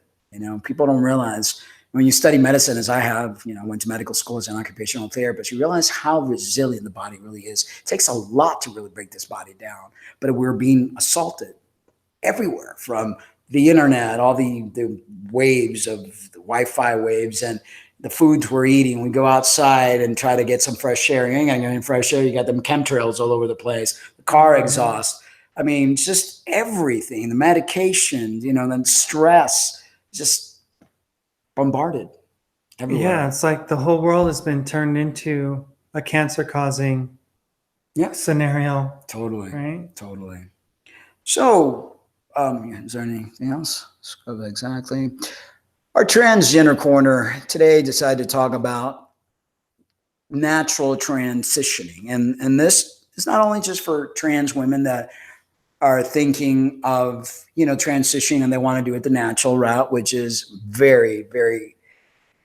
People don't realize when you study medicine, as I have, I went to medical school as an occupational therapist, you realize how resilient the body really is. It takes a lot to really break this body down, but we're being assaulted everywhere from the internet, all the waves of the Wi-Fi waves and the foods we're eating. We go outside and try to get some fresh air. You ain't gonna get any fresh air. You got them chemtrails all over the place, the car exhaust. Just everything, the medication, then stress, just bombarded everywhere. Yeah, it's like the whole world has been turned into a cancer-causing scenario, Totally. right? Totally. So, is there anything else? Exactly. Our transgender corner today decided to talk about natural transitioning. And this is not only just for trans women that are thinking of, transitioning and they want to do it the natural route, which is very, very,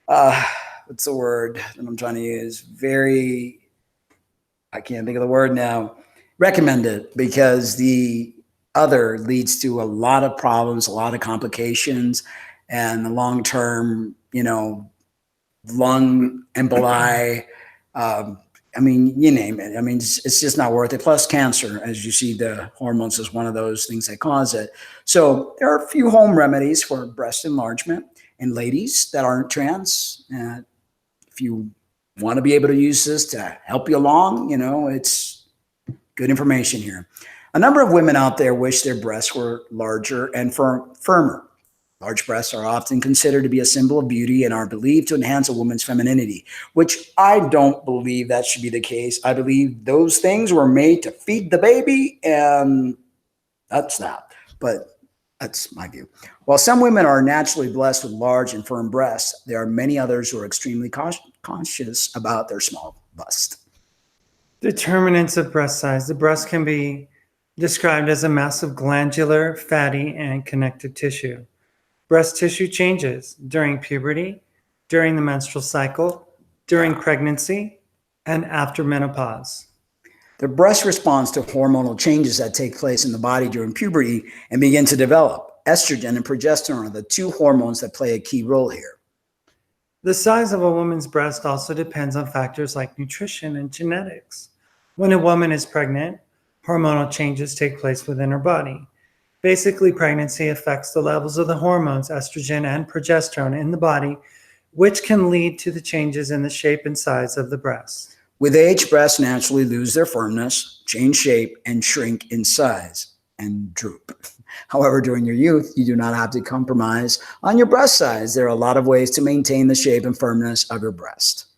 what's the word that I'm trying to use? Very, I can't think of the word now. Recommended, because the other leads to a lot of problems, a lot of complications, and the long-term, lung emboli. I mean, you name it. I mean, it's just not worth it. Plus cancer, as you see, the hormones is one of those things that cause it. So there are a few home remedies for breast enlargement. And ladies that aren't trans, if you want to be able to use this to help you along, it's good information here. A number of women out there wish their breasts were larger and firmer. Large breasts are often considered to be a symbol of beauty and are believed to enhance a woman's femininity, which I don't believe that should be the case. I believe those things were made to feed the baby, and that's that. But that's my view. While some women are naturally blessed with large and firm breasts, there are many others who are extremely conscious about their small bust. Determinants of breast size. The breast can be described as a mass of glandular, fatty, and connective tissue. Breast tissue changes during puberty, during the menstrual cycle, during pregnancy, and after menopause. The breast responds to hormonal changes that take place in the body during puberty and begin to develop. Estrogen and progesterone are the two hormones that play a key role here. The size of a woman's breast also depends on factors like nutrition and genetics. When a woman is pregnant, hormonal changes take place within her body. Basically, pregnancy affects the levels of the hormones estrogen and progesterone in the body, which can lead to the changes in the shape and size of the breast. With age, breasts naturally lose their firmness, change shape, and shrink in size and droop. However, during your youth, you do not have to compromise on your breast size. There are a lot of ways to maintain the shape and firmness of your breast.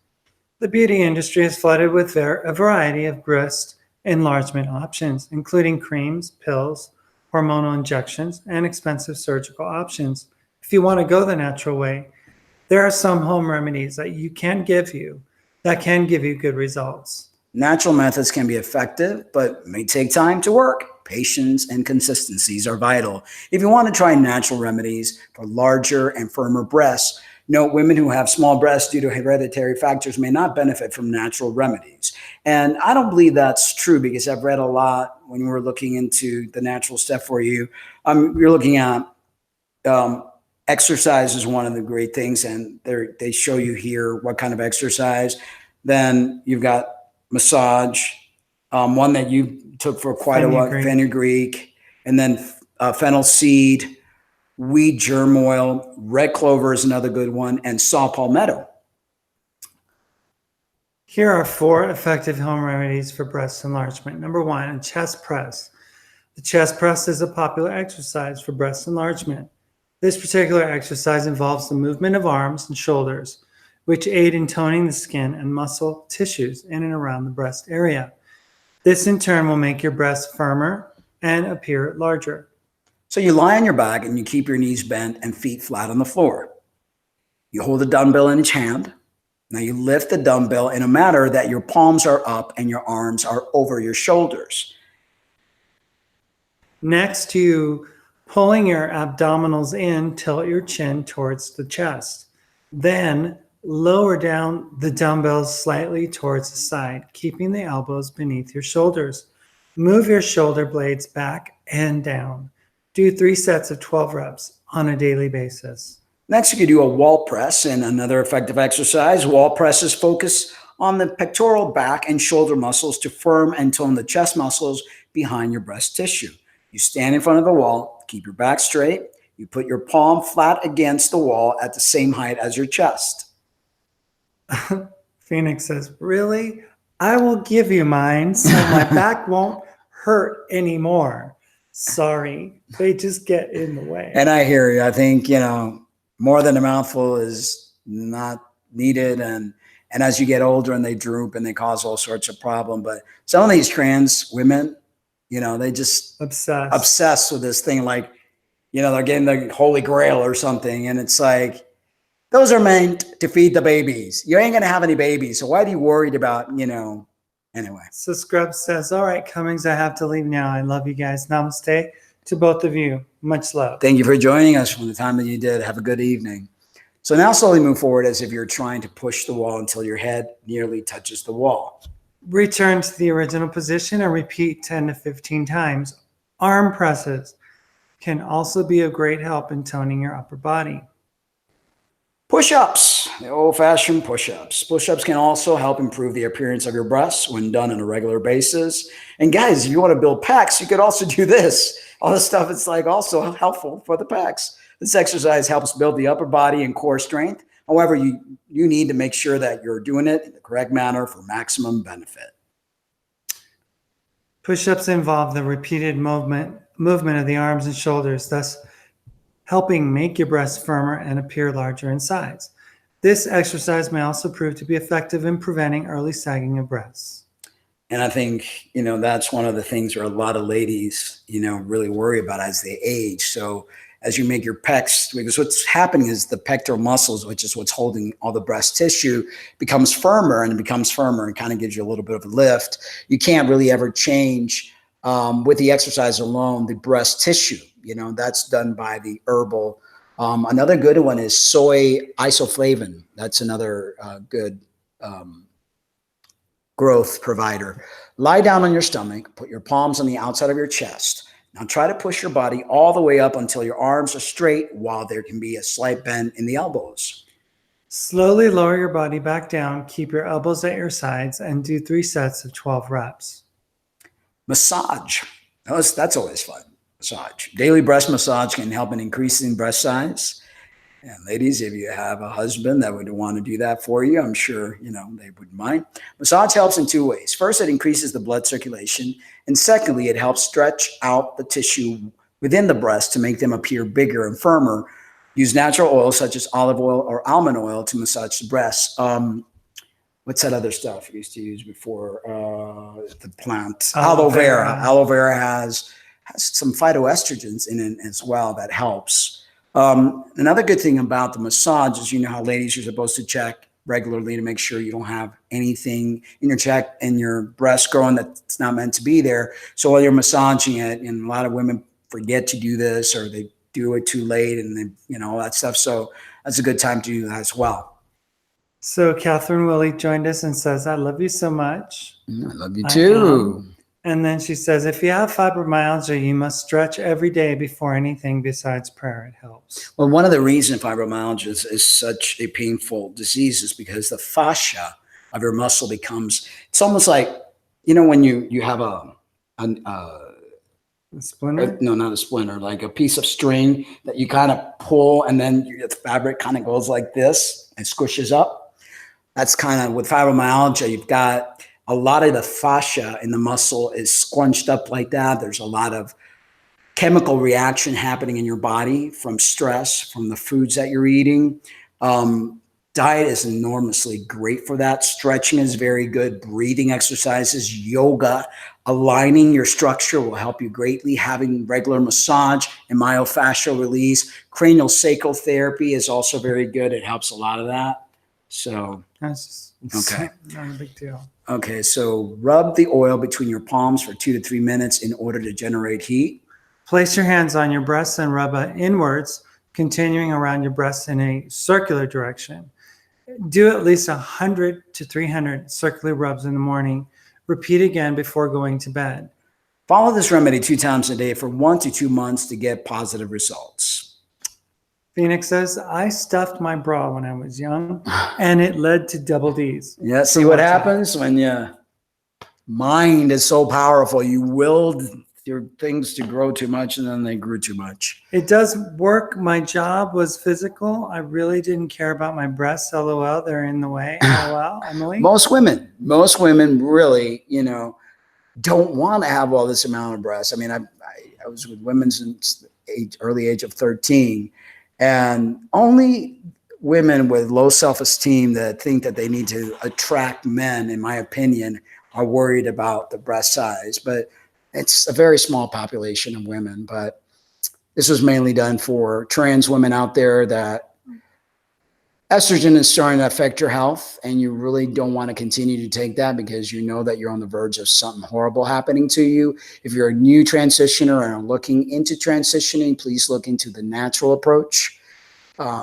The beauty industry is flooded with a variety of breast enlargement options, including creams, pills, hormonal injections, and expensive surgical options. If you want to go the natural way, there are some home remedies that can give you good results. Natural methods can be effective, but may take time to work. Patience and consistencies are vital. If you want to try natural remedies for larger and firmer breasts, note women who have small breasts due to hereditary factors may not benefit from natural remedies. And I don't believe that's true, because I've read a lot when we're looking into the natural stuff for you. You're looking at exercise is one of the great things, and they show you here what kind of exercise. Then you've got massage, one that you took for quite a while, fenugreek, and then fennel seed, wheat germ oil, red clover is another good one, and saw palmetto. Here are 4 effective home remedies for breast enlargement. Number 1, a chest press. The chest press is a popular exercise for breast enlargement. This particular exercise involves the movement of arms and shoulders, which aid in toning the skin and muscle tissues in and around the breast area. This in turn will make your breast firmer and appear larger. So you lie on your back and you keep your knees bent and feet flat on the floor. You hold a dumbbell in each hand. Now you lift the dumbbell in a manner that your palms are up and your arms are over your shoulders. Next, you pulling your abdominals in, tilt your chin towards the chest. Then lower down the dumbbells slightly towards the side, keeping the elbows beneath your shoulders. Move your shoulder blades back and down. Do 3 sets of 12 reps on a daily basis. Next, you can do a wall press, and another effective exercise. Wall presses focus on the pectoral back and shoulder muscles to firm and tone the chest muscles behind your breast tissue. You stand in front of the wall, keep your back straight. You put your palm flat against the wall at the same height as your chest. Phoenix says, really? I will give you mine so my back won't hurt anymore. Sorry, they just get in the way. And I hear you. I think, more than a mouthful is not needed. And as you get older and they droop and they cause all sorts of problem. But some of these trans women, you know, they just obsessed with this thing. Like, you know, they're getting the Holy Grail or something. And it's like, those are meant to feed the babies. You ain't going to have any babies. So why are you worried about, you know, anyway. So Scrub says, all right, Cummings, I have to leave now. I love you guys. Namaste to both of you. Much love. Thank you for joining us from the time that you did. Have a good evening. So now slowly move forward as if you're trying to push the wall until your head nearly touches the wall. Return to the original position and repeat 10 to 15 times. Arm presses can also be of great help in toning your upper body. Push-ups, the old-fashioned push-ups. Push-ups can also help improve the appearance of your breasts when done on a regular basis. And guys, if you want to build pecs, you could also do this. All this stuff is like also helpful for the pecs. This exercise helps build the upper body and core strength. However, you need to make sure that you're doing it in the correct manner for maximum benefit. Push-ups involve the repeated movement of the arms and shoulders, thus helping make your breasts firmer and appear larger in size. This exercise may also prove to be effective in preventing early sagging of breasts. And I think, you know, that's one of the things where a lot of ladies, you know, really worry about as they age. So as you make your pecs, because what's happening is the pectoral muscles, which is what's holding all the breast tissue, becomes firmer, and it becomes firmer and kind of gives you a little bit of a lift. You can't really ever change with the exercise alone the breast tissue. You know, that's done by the herbal. Another good one is soy isoflavin. That's another good growth provider. Lie down on your stomach, put your palms on the outside of your chest. Now try to push your body all the way up until your arms are straight while there can be a slight bend in the elbows. Slowly lower your body back down, keep your elbows at your sides, and do 3 sets of 12 reps. Massage. That's always fun. Massage. Daily breast massage can help in increasing breast size. And ladies, if you have a husband that would want to do that for you, I'm sure, you know, they wouldn't mind. Massage helps in 2 ways. First, it increases the blood circulation. And secondly, it helps stretch out the tissue within the breast to make them appear bigger and firmer. Use natural oils such as olive oil or almond oil to massage the breasts. What's that other stuff we used to use before? The plant. Aloe vera. Aloe vera has some phytoestrogens in it as well that helps. Another good thing about the massage is, you know how ladies, you're supposed to check regularly to make sure you don't have anything in your breast growing that's not meant to be there. So while you're massaging it, and a lot of women forget to do this, or they do it too late, and they, you know, all that stuff. So that's a good time to do that as well. So Catherine Willie joined us and says, I love you so much. I love you too. And then she says, if you have fibromyalgia, you must stretch every day before anything besides prayer. It helps. Well, one of the reasons fibromyalgia is such a painful disease is because the fascia of your muscle becomes, it's almost like, you know, when you have a splinter? No, not a splinter, like a piece of string that you kind of pull, and then the fabric kind of goes like this and squishes up. That's kind of with fibromyalgia, you've got a lot of the fascia in the muscle is scrunched up like that. There's a lot of chemical reaction happening in your body from stress, from the foods that you're eating. Diet is enormously great for that. Stretching is very good. Breathing exercises, yoga, aligning your structure will help you greatly. Having regular massage and myofascial release. Cranial sacral therapy is also very good. It helps a lot of that. So, That's okay. Not a big deal. Okay, so rub the oil between your palms for 2 to 3 minutes in order to generate heat. Place your hands on your breasts and rub inwards, continuing around your breasts in a circular direction. Do at least 100 to 300 circular rubs in the morning. Repeat again before going to bed. Follow this remedy 2 times a day for 1 to 2 months to get positive results. Phoenix says, I stuffed my bra when I was young, and it led to double D's. Yeah, see what happens when your mind is so powerful. You willed your things to grow too much, and then they grew too much. It does work. My job was physical. I really didn't care about my breasts. LOL, they're in the way. LOL, Emily? Most women really, you know, don't want to have all this amount of breasts. I mean, I was with women since early age of 13. And only women with low self-esteem that think that they need to attract men, in my opinion, are worried about the breast size. But it's a very small population of women. But this was mainly done for trans women out there that estrogen is starting to affect your health, and you really don't want to continue to take that because you know that you're on the verge of something horrible happening to you. If you're a new transitioner and are looking into transitioning, please look into the natural approach.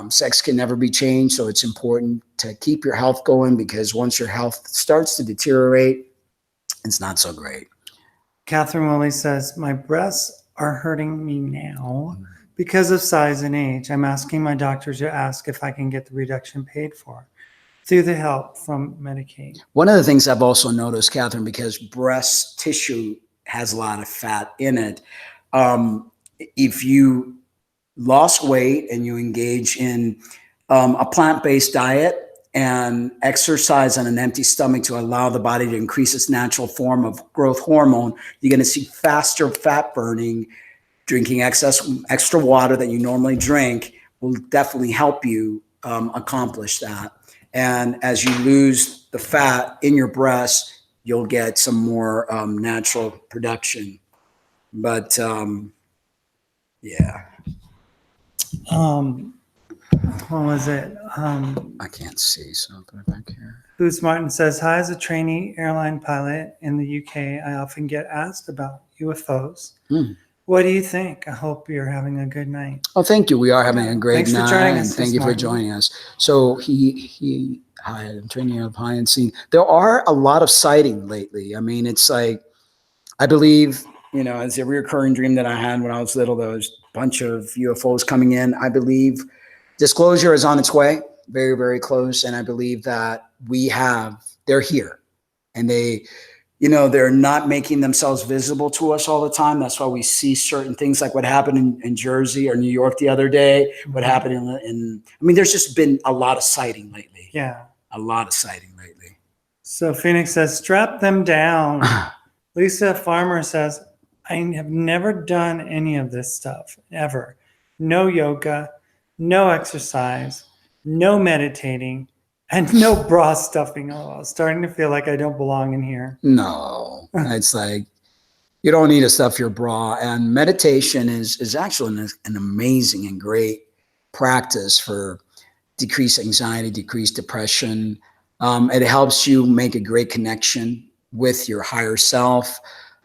Sex can never be changed, so it's important to keep your health going, because once your health starts to deteriorate, it's not so great. Catherine Willie says, my breasts are hurting me now because of size and age. I'm asking my doctor to ask if I can get the reduction paid for through the help from Medicaid. One of the things I've also noticed, Catherine, because breast tissue has a lot of fat in it, if you lost weight and you engage in a plant-based diet and exercise on an empty stomach to allow the body to increase its natural form of growth hormone, you're going to see faster fat burning. Drinking extra water that you normally drink will definitely help you accomplish that. And as you lose the fat in your breast, you'll get some more natural production. But yeah. What was it? I can't see, so I'll put it back here. Boots Martin says, hi, as a trainee airline pilot in the UK, I often get asked about UFOs. What do you think? I hope you're having a good night. Oh, thank you. We are having a great Thanks night. for joining us. And thank you for joining us. So hi, I'm training up high and seeing. There are a lot of sightings lately. I mean, it's like, I believe, it's a recurring dream that I had when I was little. There was a bunch of UFOs coming in. I believe disclosure is on its way, very, very close. And I believe that they're here, and they're not making themselves visible to us all the time. That's why we see certain things like what happened in Jersey or New York the other day, what happened there's just been a lot of sighting lately. Yeah. A lot of sighting lately. So Phoenix says, strap them down. Lisa Farmer says, I have never done any of this stuff, ever. No yoga, no exercise, no meditating, and no bra stuffing. Oh, starting to feel like I don't belong in here. No, it's like, you don't need to stuff your bra. And meditation is actually an amazing and great practice for decreased anxiety, decreased depression. It helps you make a great connection with your higher self.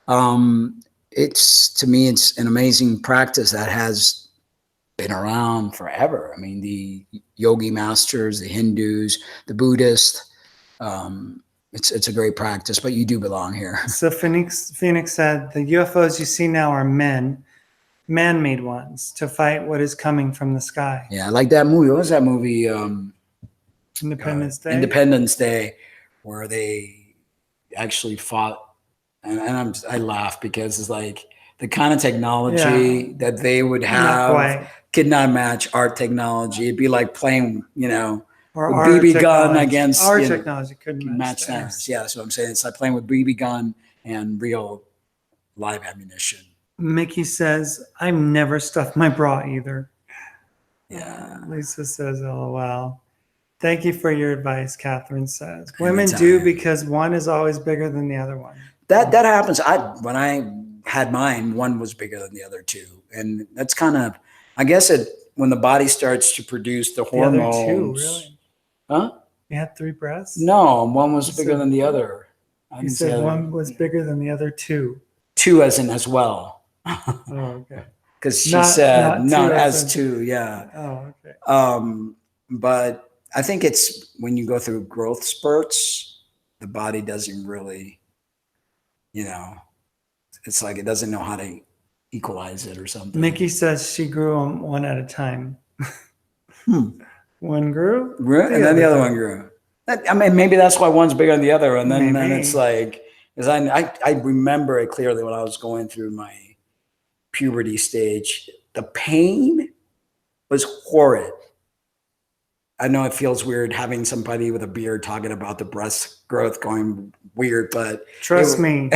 To me, it's an amazing practice that has been around forever. I mean, the yogi masters, the Hindus, the Buddhists, it's a great practice, but you do belong here. So Phoenix said, the UFOs you see now are man-made ones to fight what is coming from the sky. Yeah, I like that movie. What was that movie? Independence Day. Independence Day, where they actually fought. And I laugh because it's like the kind of technology that they would have could not match our technology. It'd be like playing, or with BB gun against our technology couldn't match theirs. Yeah, that's what I'm saying. It's like playing with BB gun and real live ammunition. Mickey says, I've never stuffed my bra either. Yeah. Lisa says, LOL. Thank you for your advice, Catherine says. Women do, because one is always bigger than the other one. That happens. When I had mine, one was bigger than the other two. And that's kind of, I guess when the body starts to produce the hormones. The other two, really? Huh? You had 3 breasts? No, one was bigger than the other. You said one was bigger than the other 2. 2 as in as well. Oh, okay. Because she said not as 2, yeah. Oh, okay. But I think it's when you go through growth spurts, the body doesn't really, it's like it doesn't know how to equalize it or something. Mickey says she grew them one at a time. One grew, and then the other one grew. Maybe that's why one's bigger than the other. And then it's like, because I remember it clearly when I was going through my puberty stage. The pain was horrid. I know it feels weird having somebody with a beard talking about the breast growth going weird, but trust me.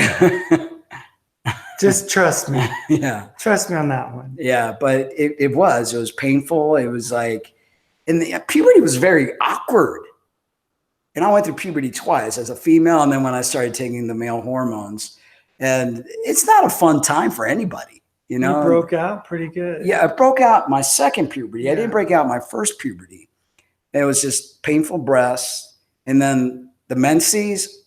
Just trust me. Yeah. Trust me on that one. Yeah. But it was painful. It was like, and the puberty was very awkward. And I went through puberty twice as a female. And then when I started taking the male hormones, and it's not a fun time for anybody, you know? You broke out pretty good. Yeah. I broke out my second puberty. I Yeah. didn't break out my first puberty. It was just painful breasts. And then the menses.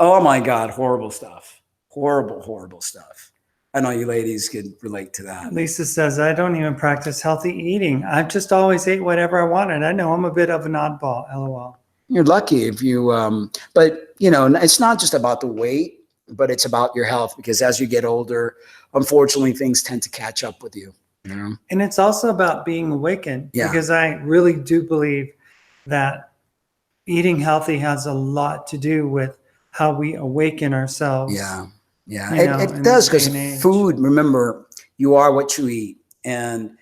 Oh my God. Horrible stuff. Horrible stuff. I know you ladies could relate to that. Lisa says, I don't even practice healthy eating. I've just always ate whatever I wanted. I know I'm a bit of an oddball. LOL. You're lucky if you, but you know, it's not just about the weight, but it's about your health, because as you get older, unfortunately, things tend to catch up with you. You know? And it's also about being awakened, Yeah. because I really do believe that eating healthy has a lot to do with how we awaken ourselves. Yeah. Yeah. You know, It in does, this because day and age. food, remember, you are what you eat. And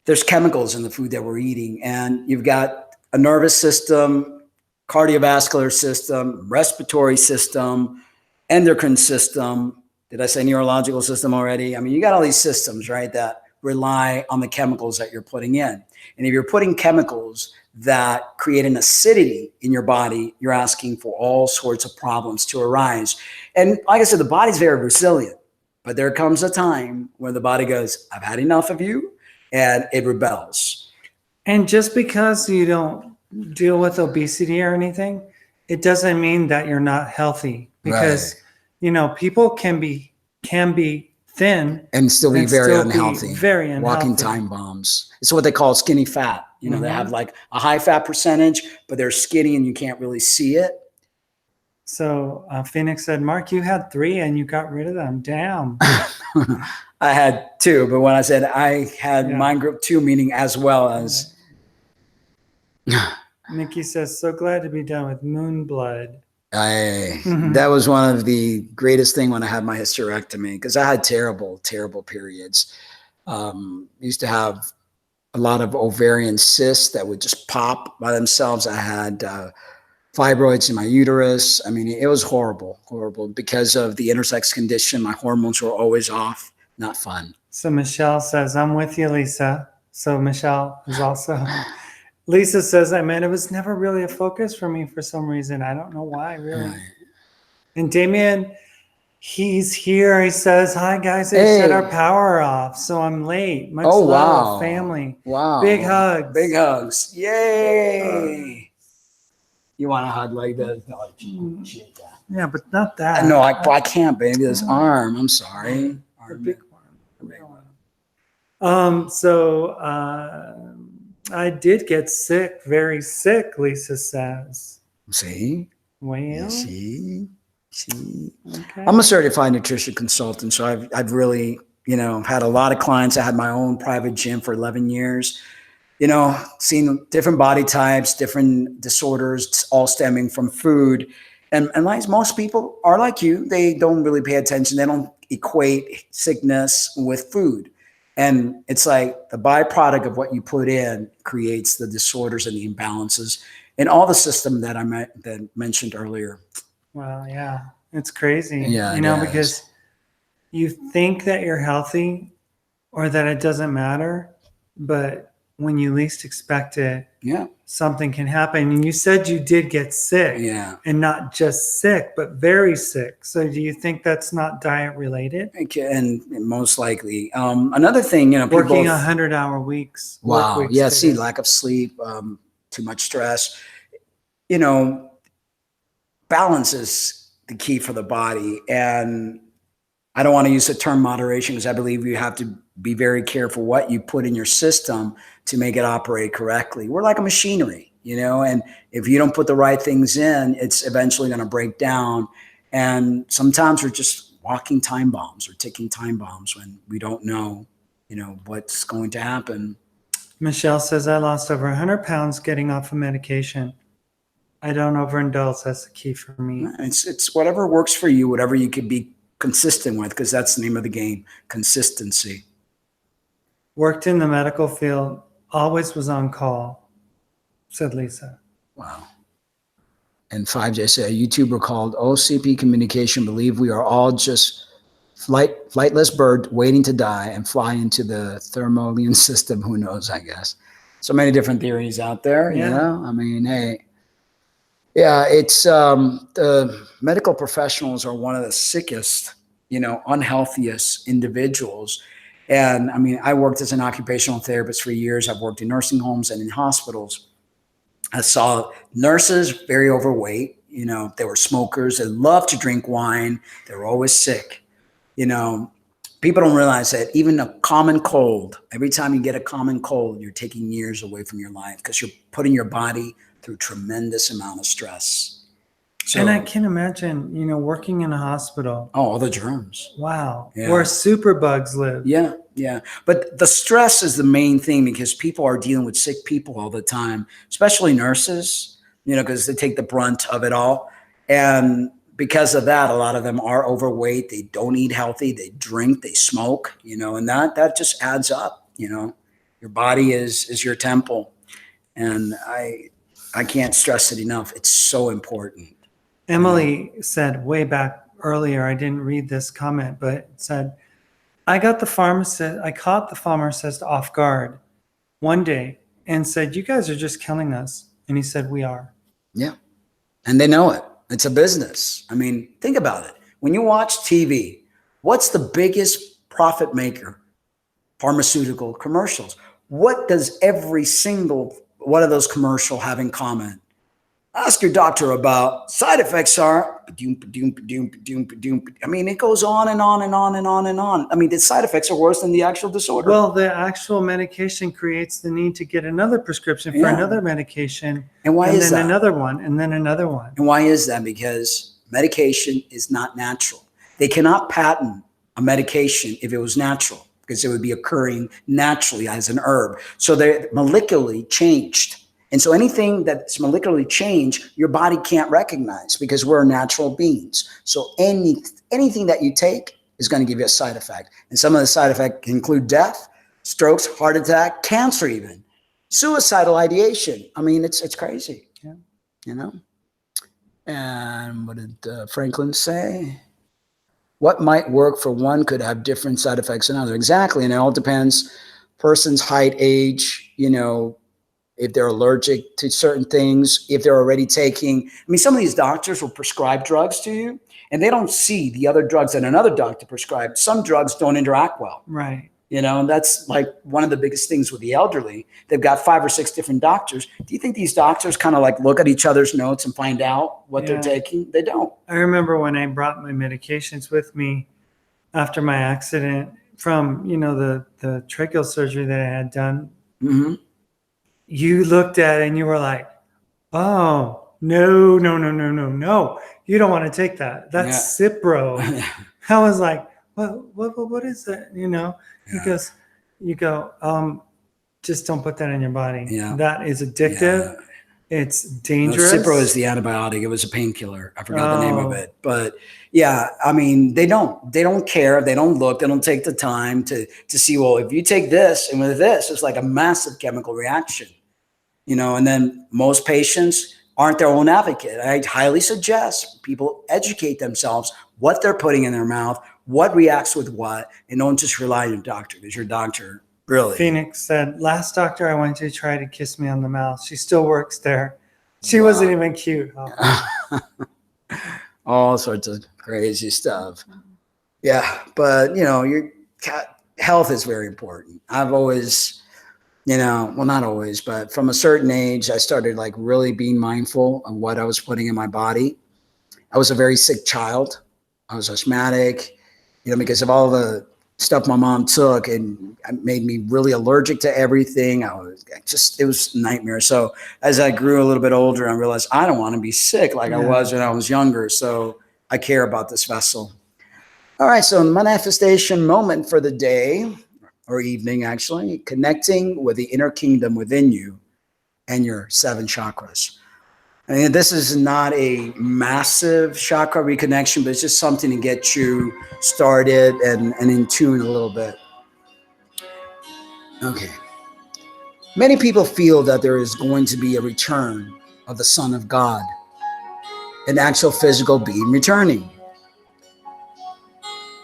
there's chemicals in the food that we're eating. And you've got a nervous system, cardiovascular system, respiratory system, endocrine system. Did I say neurological system already? I mean, you got all these systems, right, that rely on the chemicals that you're putting in. And if you're putting chemicals that create an acidity in your body, you're asking for all sorts of problems to arise. And like I said, the body's very resilient, but there comes a time when the body goes, I've had enough of you, and it rebels. And just because you don't deal with obesity or anything, it doesn't mean that you're not healthy, because, you know, people can be thin and still be and very still be unhealthy. very unhealthy. Walking time bombs. It's what they call skinny fat. You know, they have like a high fat percentage, but they're skinny and you can't really see it. So Phoenix said, Mark, you had 3 and you got rid of them. Damn. I had 2, but when I said I had mind group 2, meaning as well as. Nikki says, so glad to be done with moon blood. That was one of the greatest thing when I had my hysterectomy, because I had terrible periods. Used to have a lot of ovarian cysts that would just pop by themselves. I had fibroids in my uterus. I mean, it was horrible because of the intersex condition. My hormones were always off. Not fun. So Michelle says, I'm with you, Lisa. So Michelle is also... Lisa says, I mean, it was never really a focus for me for some reason. I don't know why, really. Right. And Damien, he's here. He says, hi, guys. They shut our power off, so I'm late. Much love, family. Wow. Big hugs. Big hugs. Yay. You want a hug like that? Yeah, but not that. No, I can't, baby. This arm. I'm sorry. The big one. I did get sick, very sick, Lisa says. See? Well. See? Okay. I'm a certified nutrition consultant, so I've really, you know, had a lot of clients. I had my own private gym for 11 years, you know, seen different body types, different disorders, all stemming from food. And like most people are like you, they don't really pay attention. They don't equate sickness with food. And it's like the byproduct of what you put in creates the disorders and the imbalances in all the system that I mentioned earlier. Well, yeah, it's crazy. Yeah, you know, because you think that you're healthy or that it doesn't matter, but when you least expect it, something can happen. And you said you did get sick, and not just sick, but very sick. So do you think that's not diet related? And most likely. Another thing, you know, working 100-hour weeks. Wow. Yeah. See, lack of sleep, too much stress. You know, balance is the key for the body. And I don't want to use the term moderation, because I believe you have to be very careful what you put in your system to make it operate correctly. We're like a machinery, you know, and if you don't put the right things in, it's eventually going to break down. And sometimes we're just walking time bombs or ticking time bombs when we don't know, you know, what's going to happen. Michelle says, I lost over 100 pounds getting off of medication. I don't overindulge. That's the key for me. It's whatever works for you, whatever you could be consistent with, because that's the name of the game, consistency. Worked in the medical field, always was on call, said Lisa. Wow. And 5J said, a YouTuber called OCP Communication believe we are all just flightless bird waiting to die and fly into the thermolian system. Who knows, I guess. So many different theories out there, Yeah. you know? I mean, hey, yeah, it's the medical professionals are one of the sickest, you know, unhealthiest individuals. And I mean, I worked as an occupational therapist for years. I've worked in nursing homes and in hospitals. I saw nurses very overweight. You know, they were smokers. They loved to drink wine. They were always sick. You know, people don't realize that even a common cold, every time you get a common cold, you're taking years away from your life because you're putting your body through tremendous amount of stress. So, And I can imagine, you know, working in a hospital. oh, all the germs. Wow. Yeah. Where superbugs live. Yeah, yeah. But the stress is the main thing because people are dealing with sick people all the time, especially nurses, you know, because they take the brunt of it all. And because of that, a lot of them are overweight. They don't eat healthy. They drink, they smoke, you know, and that just adds up, you know. Your body is your temple. And I can't stress it enough. It's so important. Emily said way back earlier, I didn't read this comment, but it said, I caught the pharmacist off guard one day and said, you guys are just killing us. And he said, we are. Yeah. And they know it. It's a business. I mean, think about it. When you watch TV, what's the biggest profit maker? Pharmaceutical commercials. What does every single one of those commercials have in common? Ask your doctor about side effects are, I mean, it goes on and on and on and on and on. I mean, the side effects are worse than the actual disorder. Well, the actual medication creates the need to get another prescription for another medication. And why is that? And then another one, and then another one. And why is that? Because medication is not natural. They cannot patent a medication if it was natural, because it would be occurring naturally as an herb. So they're molecularly changed. And so anything that's molecularly changed, your body can't recognize because we're natural beings. So anything that you take is going to give you a side effect. And some of the side effects include death, strokes, heart attack, cancer even, suicidal ideation. I mean, it's crazy, you know? And what did Franklin say? What might work for one could have different side effects than another. Exactly. And it all depends, person's height, age, you know, if they're allergic to certain things, if they're already taking, I mean, some of these doctors will prescribe drugs to you and they don't see the other drugs that another doctor prescribed. Some drugs don't interact well. Right. You know, and that's like one of the biggest things with the elderly. They've got 5 or 6 different doctors. Do you think these doctors kind of like look at each other's notes and find out what they're taking? They don't. I remember when I brought my medications with me after my accident from, you know, the tracheal surgery that I had done. Mm-hmm. You looked at it and you were like, oh, no. You don't want to take that. That's Cipro. I was like, what is that? You know, because you go, just don't put that in your body. Yeah. That is addictive. Yeah. It's dangerous. No, Cipro is the antibiotic. It was a painkiller. I forgot the name of it. But yeah, I mean, they don't care. They don't look. They don't take the time to see, well, if you take this and with this, it's like a massive chemical reaction. You know, and then most patients aren't their own advocate. I highly suggest people educate themselves what they're putting in their mouth, what reacts with what, and don't just rely on your doctor, because your doctor really. Phoenix said, last doctor I went to tried to kiss me on the mouth. She still works there. She wasn't even cute. Oh. All sorts of crazy stuff. Yeah, but you know, your health is very important. I've always, you know, well, not always, but from a certain age, I started like really being mindful of what I was putting in my body. I was a very sick child. I was asthmatic, you know, because of all the stuff my mom took, and it made me really allergic to everything. It was a nightmare. So as I grew a little bit older, I realized I don't want to be sick like I was when I was younger. So I care about this vessel. All right. So manifestation moment for the day, or evening, actually, connecting with the inner kingdom within you and your 7 chakras. I mean, this is not a massive chakra reconnection, but it's just something to get you started and in tune a little bit. Okay. Many people feel that there is going to be a return of the Son of God, an actual physical being returning.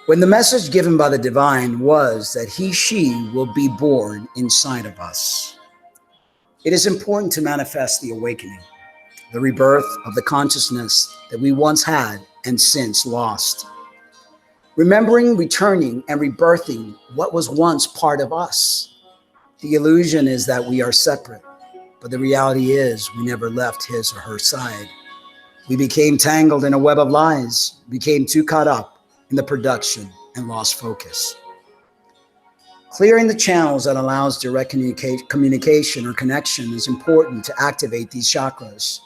when the message given by the divine was that he, she will be born inside of us. It is important to manifest the awakening, the rebirth of the consciousness that we once had and since lost. Remembering, returning, and rebirthing what was once part of us. The illusion is that we are separate, but the reality is we never left his or her side. We became tangled in a web of lies, became too caught up in the production and lost focus. Clearing the channels that allows direct communication or connection is important to activate these chakras,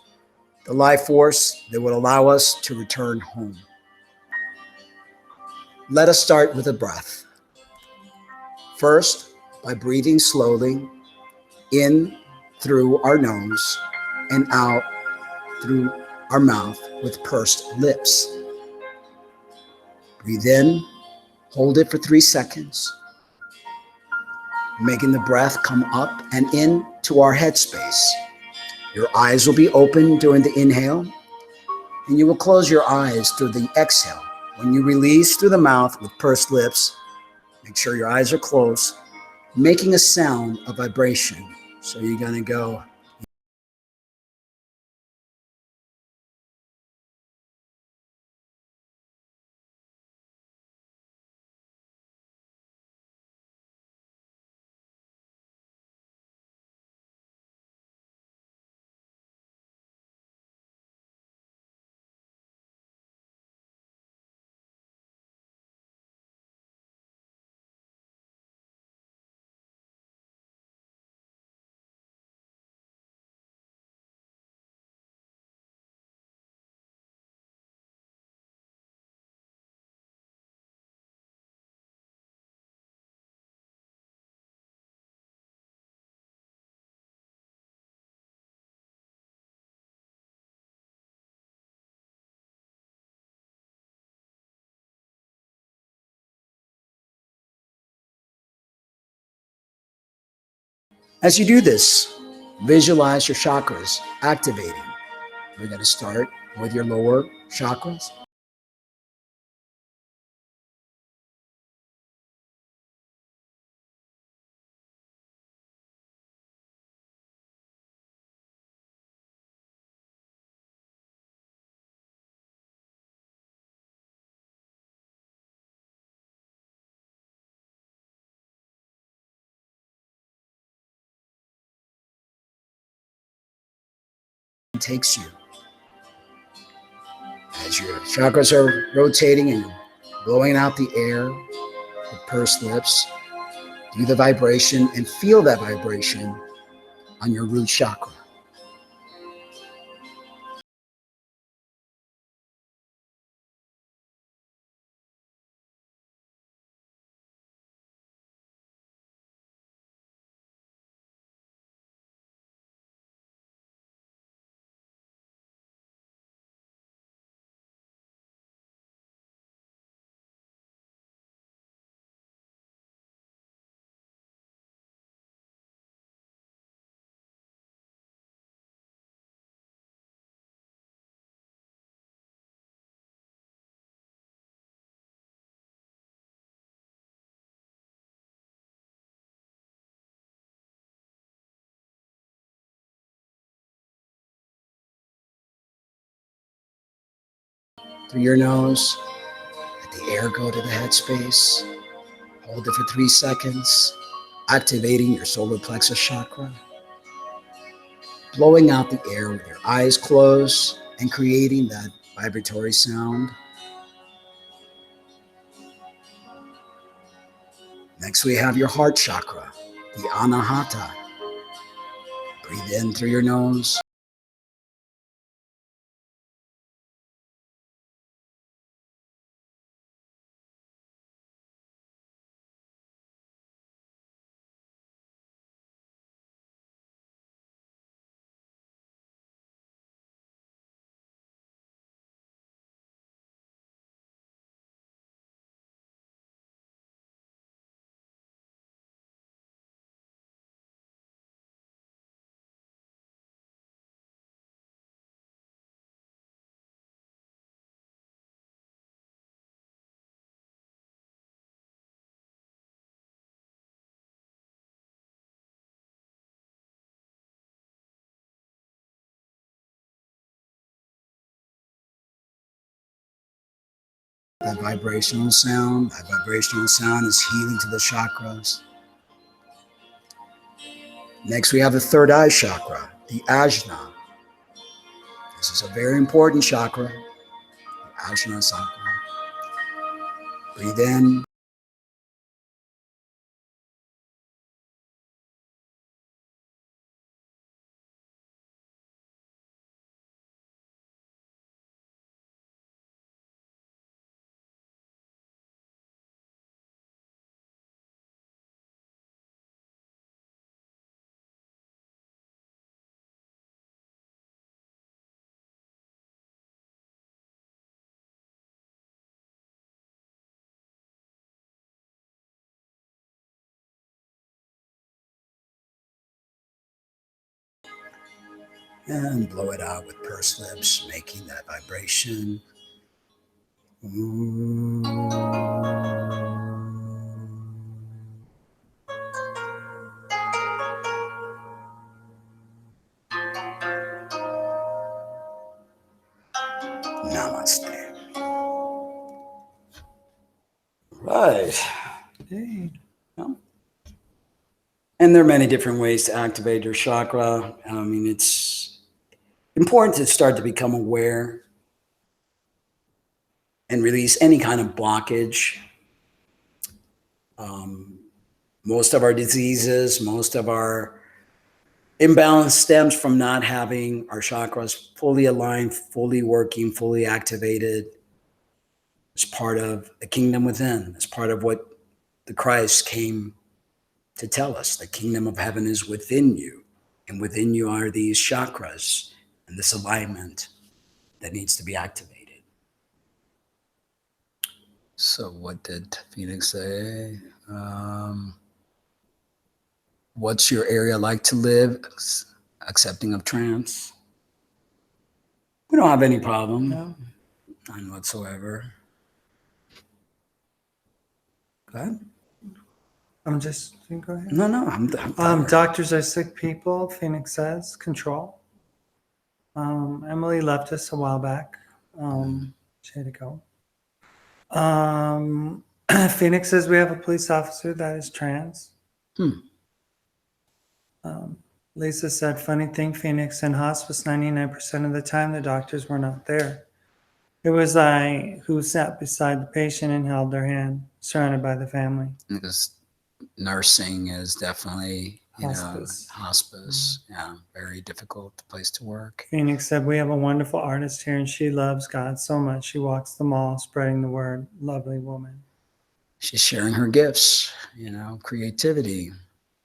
the life force that will allow us to return home. Let us start with a breath. First, by breathing slowly in through our nose and out through our mouth with pursed lips. Breathe in, hold it for 3 seconds, making the breath come up and in to our headspace. Your eyes will be open during the inhale, and you will close your eyes through the exhale. When you release through the mouth with pursed lips, make sure your eyes are closed, making a sound of vibration. So you're going to go. As you do this, visualize your chakras activating. We're going to start with your lower chakras. Takes you. As your chakras are rotating and blowing out the air with pursed lips, do the vibration and feel that vibration on your root chakra. Through your nose, let the air go to the headspace. Hold it for 3 seconds, activating your solar plexus chakra. Blowing out the air with your eyes closed and creating that vibratory sound. Next, we have your heart chakra, the Anahata. Breathe in through your nose. That vibrational sound is healing to the chakras. Next, we have the third eye chakra, the ajna. This is a very important chakra, the ajna chakra. Breathe in. And blow it out with pursed lips, making that vibration. Namaste. Right. Hey. And there are many different ways to activate your chakra. I mean, it's important to start to become aware and release any kind of blockage. Most of our diseases, most of our imbalance stems from not having our chakras fully aligned, fully working, fully activated. It's part of the kingdom within. It's part of what the Christ came to tell us. The kingdom of heaven is within you, and within you are these chakras and this alignment that needs to be activated. So what did Phoenix say? What's your area like to live? Accepting of trance. We don't have any problem. No. None whatsoever. Go ahead. I'm just, go ahead. No, I'm Doctors are sick people, Phoenix says. Control. Emily left us a while back. She had to go. Phoenix says we have a police officer that is trans. Lisa said, funny thing, Phoenix, in hospice, 99% of the time, the doctors were not there. It was I who sat beside the patient and held their hand, surrounded by the family. Because nursing is definitely, Hospice. Hospice. Yeah, very difficult place to work. Phoenix said, we have a wonderful artist here, and she loves God so much. She walks the mall, spreading the word. Lovely woman. She's sharing her gifts, creativity.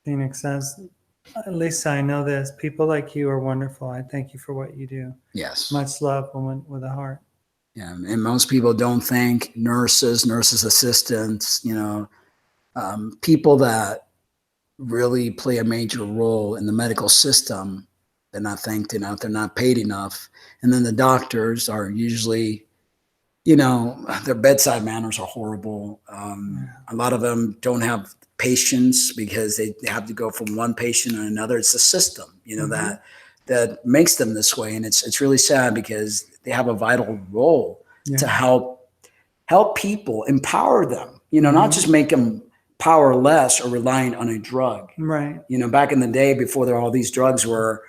Phoenix says, Lisa, I know this. People like you are wonderful. I thank you for what you do. Yes. Much love, woman with a heart. Yeah, and most people don't think nurses assistants, people that really play a major role in the medical system, they're not thanked enough, they're not paid enough. And then the doctors are usually, their bedside manners are horrible. A lot of them don't have patience because they have to go from one patient to another. It's the system, that makes them this way. And it's really sad because they have a vital role to help people, empower them, not just make them powerless or reliant on a drug. Right. Back in the day before all these drugs were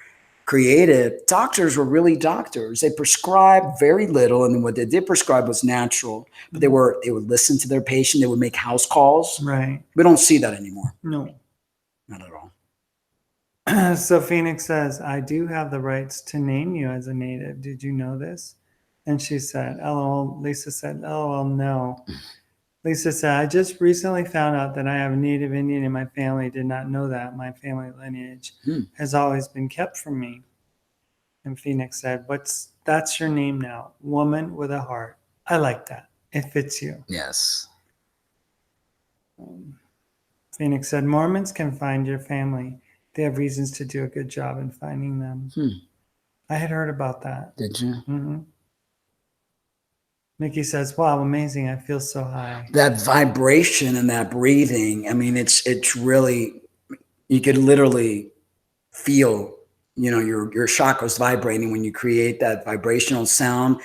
created, doctors were really doctors. They prescribed very little, and what they did prescribe was natural. But they would listen to their patient. They would make house calls. Right. We don't see that anymore. No. Not at all. So Phoenix says, I do have the rights to name you as a native. Did you know this? And she said, LOL. Lisa said, LOL, no. Lisa said, I just recently found out that I have a Native Indian in my family. Did not know that. My family lineage has always been kept from me. And Phoenix said, that's your name now. Woman with a heart. I like that. It fits you. Yes. Phoenix said, Mormons can find your family. They have reasons to do a good job in finding them. I had heard about that. Did you? Mm-hmm. Mickey says, wow, amazing. I feel so high. That vibration and that breathing, I mean, it's really, you could literally feel, your chakras vibrating when you create that vibrational sound.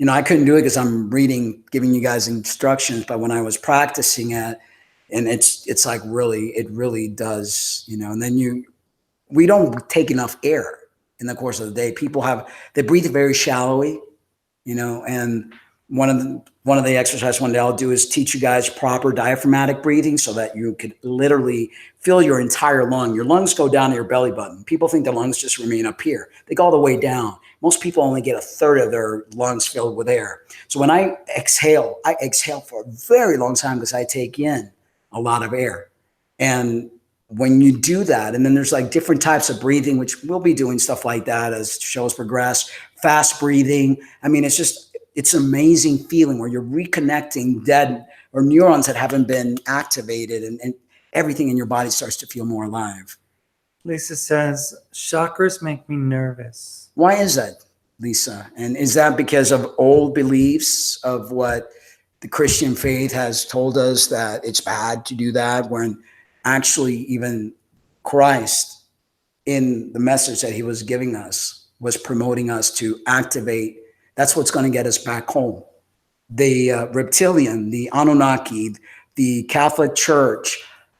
I couldn't do it because I'm reading, giving you guys instructions, but when I was practicing it, and it's like it really does, and then we don't take enough air in the course of the day. They breathe very shallowly, and one of the exercises one day I'll do is teach you guys proper diaphragmatic breathing so that you could literally fill your entire lung. Your lungs go down to your belly button. People think the lungs just remain up here. They go all the way down. Most people only get a third of their lungs filled with air. So when I exhale for a very long time because I take in a lot of air. And when you do that, and then there's like different types of breathing, which we'll be doing stuff like that as shows progress, fast breathing. I mean, it's an amazing feeling where you're reconnecting dead or neurons that haven't been activated, and everything in your body starts to feel more alive. Lisa says, chakras make me nervous. Why is that, Lisa? And is that because of old beliefs of what the Christian faith has told us that it's bad to do that, when actually even Christ, in the message that he was giving us, was promoting us to activate? That's what's going to get us back home. The reptilian, the Anunnaki, the Catholic Church,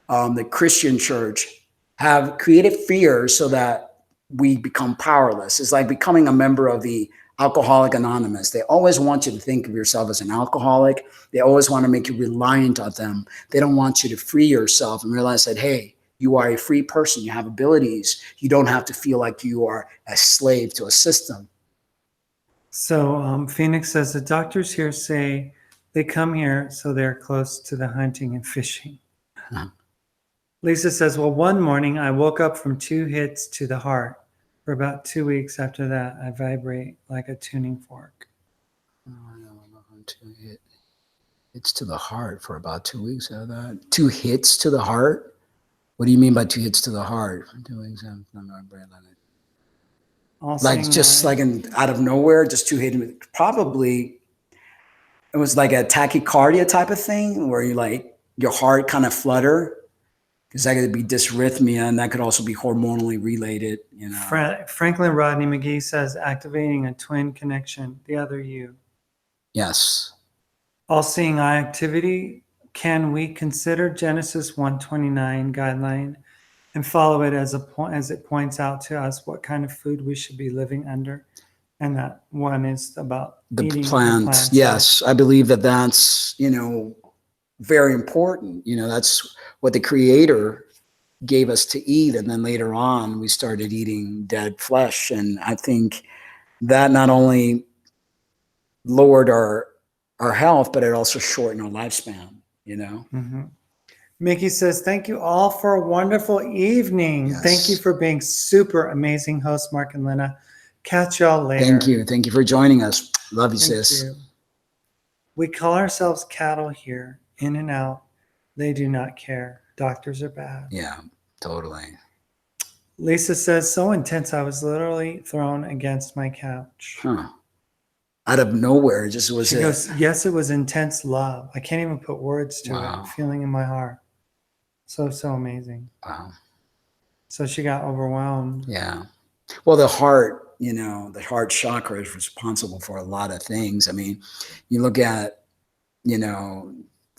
the Christian Church have created fear so that we become powerless. It's like becoming a member of the Alcoholic Anonymous. They always want you to think of yourself as an alcoholic. They always want to make you reliant on them. They don't want you to free yourself and realize that, hey, you are a free person. You have abilities. You don't have to feel like you are a slave to a system. So Phoenix says, the doctors here say they come here so they're close to the hunting and fishing. Huh. Lisa says, well, one morning I woke up from 2 hits to the heart. For about 2 weeks after that, I vibrate like a tuning fork. It's to the heart for about 2 weeks of that. 2 hits to the heart? What do you mean by 2 hits to the heart? 2 weeks after my brain. Like just like out of nowhere, just 2 hits. Probably it was like a tachycardia type of thing where your heart kind of flutter. Because that could be dysrhythmia, and that could also be hormonally related. Franklin Rodney McGee says, activating a twin connection, the other you. Yes. All-seeing eye activity. Can we consider Genesis 1:29 guideline and follow it as it points out to us what kind of food we should be living under? And that one is about the plants. Yes, I believe that's very important. That's what the Creator gave us to eat, and then later on we started eating dead flesh, and I think that not only lowered our health, but it also shortened our lifespan. Mm-hmm. Mickey says, thank you all for a wonderful evening. Yes. Thank you for being super amazing hosts, Mark and Lena. Catch y'all later. Thank you for joining us. Love you, sis. You. We call ourselves cattle here, in and out. They do not care. Doctors are bad. Yeah, totally. Lisa says, so intense, I was literally thrown against my couch. Huh. Out of nowhere, it just was. She goes, yes, it was intense love. I can't even put words to it. Feeling in my heart. So amazing. Wow. So she got overwhelmed. Yeah. Well, the heart, the heart chakra is responsible for a lot of things. I mean, you look at, the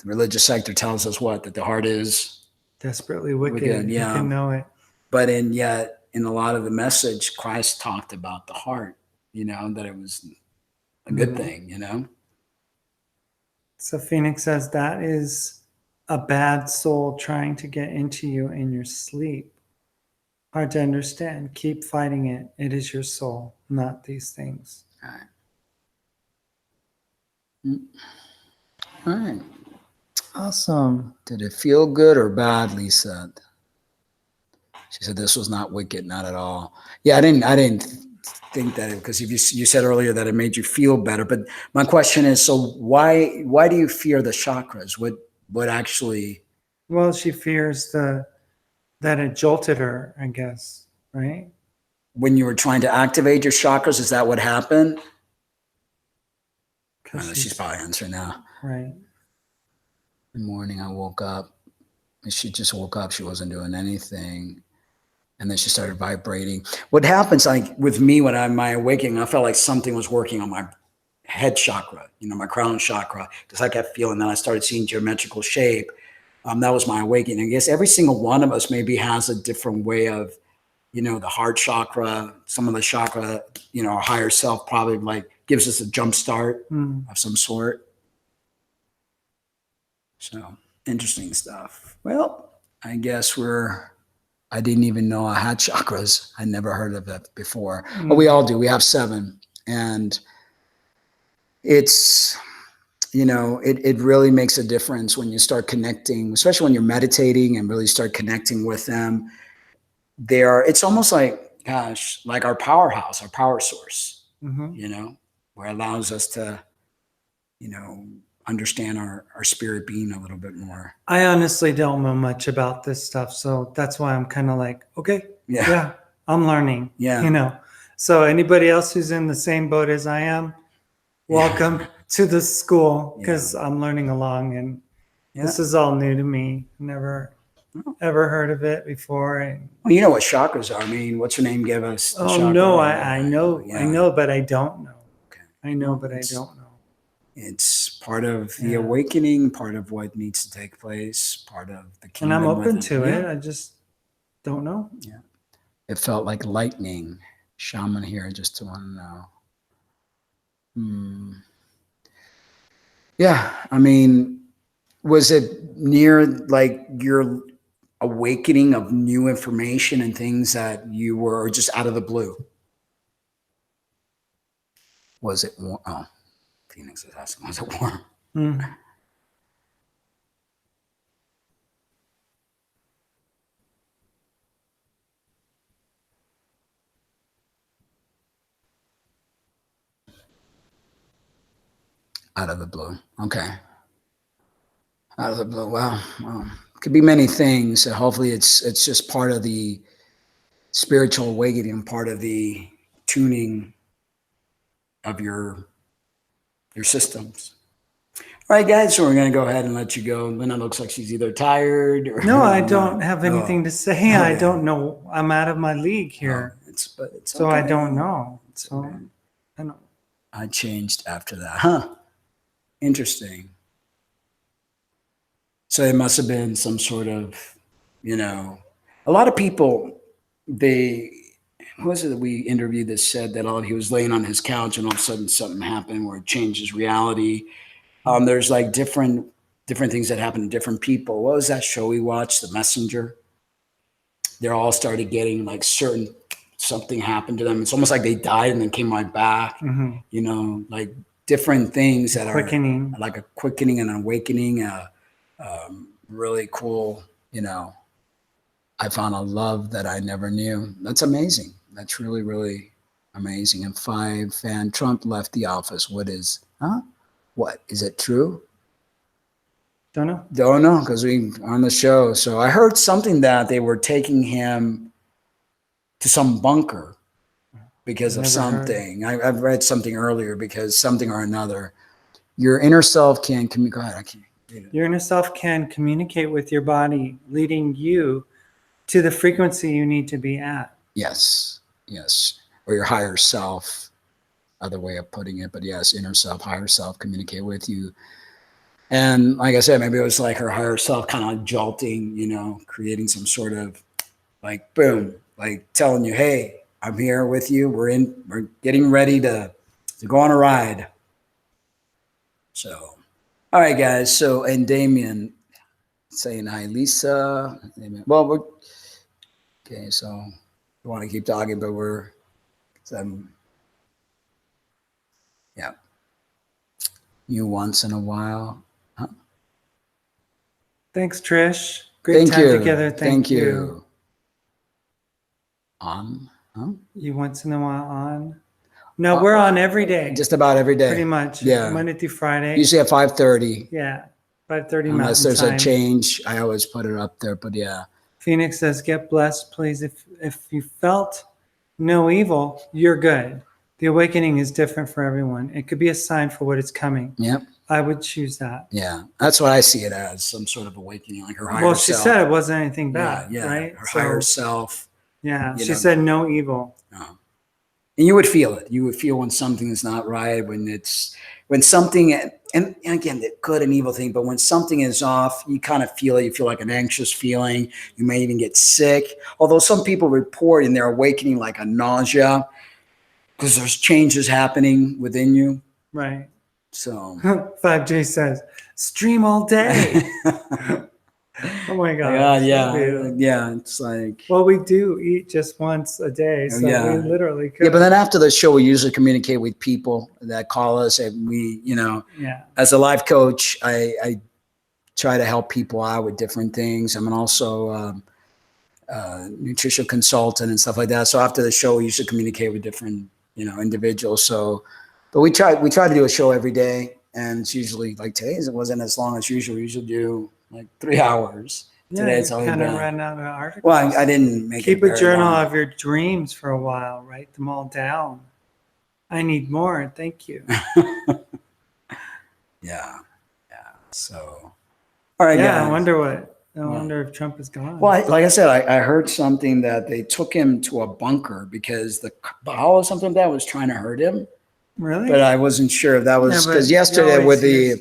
religious sector tells us that the heart is desperately wicked. Yeah. You can know it. But yet in a lot of the message, Christ talked about the heart, that it was a good thing, So Phoenix says that is a bad soul trying to get into you in your sleep. Hard to understand. Keep fighting it. It is your soul, not these things. All right. All right. Awesome. Did it feel good or bad, Lisa? She said this was not wicked, not at all. Yeah, I didn't think that, because you said earlier that it made you feel better. But my question is, so why do you fear the chakras? What actually? Well, she fears that it jolted her, I guess, right? When you were trying to activate your chakras, is that what happened? She's probably answering now. Right. In the morning, I woke up. And she just woke up. She wasn't doing anything. And then she started vibrating. What happens, like with me, when my awakening, I felt like something was working on my head chakra, my crown chakra, because I kept feeling that. I started seeing geometrical shape. That was my awakening. I guess every single one of us maybe has a different way of, the heart chakra, some of the chakra, our higher self probably like gives us a jump start of some sort. So interesting stuff. Well, I guess I didn't even know I had chakras. I never heard of it before. But we all do. We have 7. And it's, it really makes a difference when you start connecting, especially when you're meditating and really start connecting with them. It's almost like, gosh, like our powerhouse, our power source, where it allows us to, understand our spirit being a little bit more. I honestly don't know much about this stuff. So that's why I'm kind of like, okay, yeah, I'm learning, So anybody else who's in the same boat as I am, welcome to the school, because I'm learning along, and this is all new to me. Never ever heard of it before. And, well, you know what chakras are. I mean, what's her name gave us the chakra? No, I know, but I don't know. Okay. I know, but I don't know. It's part of the awakening, part of what needs to take place, part of the kingdom. And I'm open to it. I just don't know. Yeah. It felt like lightning. Shaman here, just to want to know. Yeah. I mean, was it near like your awakening of new information and things that you were just out of the blue? Was it warm? Oh, Phoenix is asking, was it warm? Out of the blue. Okay. Out of the blue. Wow. Could be many things. So hopefully it's just part of the spiritual awakening, part of the tuning of your systems. All right, guys. So we're going to go ahead and let you go. Lena looks like she's either tired or. No, I don't have anything to say. I don't know. I'm out of my league here. But it's so okay. I don't know. So okay. I don't. I changed after that. Huh. Interesting. So it must have been some sort of, a lot of people, who was it that we interviewed that said that he was laying on his couch and all of a sudden something happened where it changed his reality. There's like different things that happen to different people. What was that show we watched, The Messenger? They all started getting like something happened to them. It's almost like they died and then came right back, like different things that are like a quickening and an awakening, really cool, I found a love that I never knew. That's amazing. That's really, really amazing. And 5, and Trump left the office. What is it true? Don't know. Don't know, because we on the show. So I heard something that they were taking him to some bunker because of something. I've read something earlier because something or another. Your inner self can communicate. Go ahead, I can't read it. Your inner self can communicate with your body, leading you to the frequency you need to be at. Yes. Or your higher self, other way of putting it. But yes, inner self, higher self communicate with you. And like I said, maybe it was like her higher self kind of jolting, creating some sort of like boom, like telling you, hey, I'm here with you. We're getting ready to go on a ride. So, all right, guys. So, and Damien saying hi, Lisa. Well, okay. So we want to keep talking, but you once in a while. Huh? Thanks, Trish. Great time together. Thank you. On? Huh? You once in a while on? No, we're on every day. Just about every day. Pretty much. Yeah. Monday through Friday. Usually at 5:30. Yeah. 5:30 Unless Mountain there's time. a change, I always put it up there. But yeah. Phoenix says, get blessed, please. If you felt no evil, you're good. The awakening is different for everyone. It could be a sign for what is coming. Yep. I would choose that. Yeah. That's what I see it as, some sort of awakening, like her higher self. Well, she said it wasn't anything bad, yeah, right? Her higher self. Yeah. She said no evil. No. And you would feel it. You would feel when something is not right, when something, and again, the good and evil thing, but when something is off, you kind of feel it. You feel like an anxious feeling. You may even get sick. Although some people report in their awakening like a nausea because there's changes happening within you. Right. So 5J says, stream all day. Oh my God. yeah. It's like, Well, we do eat just once a day, so Yeah. we literally could. yeah, but then after the show, we usually communicate with people that call us, and we, Yeah. as a life coach, I try to help people out with different things. I'm also nutritional consultant and stuff like that. So after the show, we usually communicate with different, individuals. So, but we try to do a show every day, and it's usually like today's. It wasn't as long as usual. We usually do like 3 hours. Yeah, Today it's you only kind of been- ran out of articles. Well, I didn't make Keep it a very journal long. of your dreams for a while. Write them all down. I need more. Thank you. Yeah. So, all right, Yeah, guys. I wonder if Trump is gone. Well, like I said, I heard something that they took him to a bunker because the cabal or something like that was trying to hurt him. Really? But I wasn't sure if that was Yeah, but because you yesterday always with hear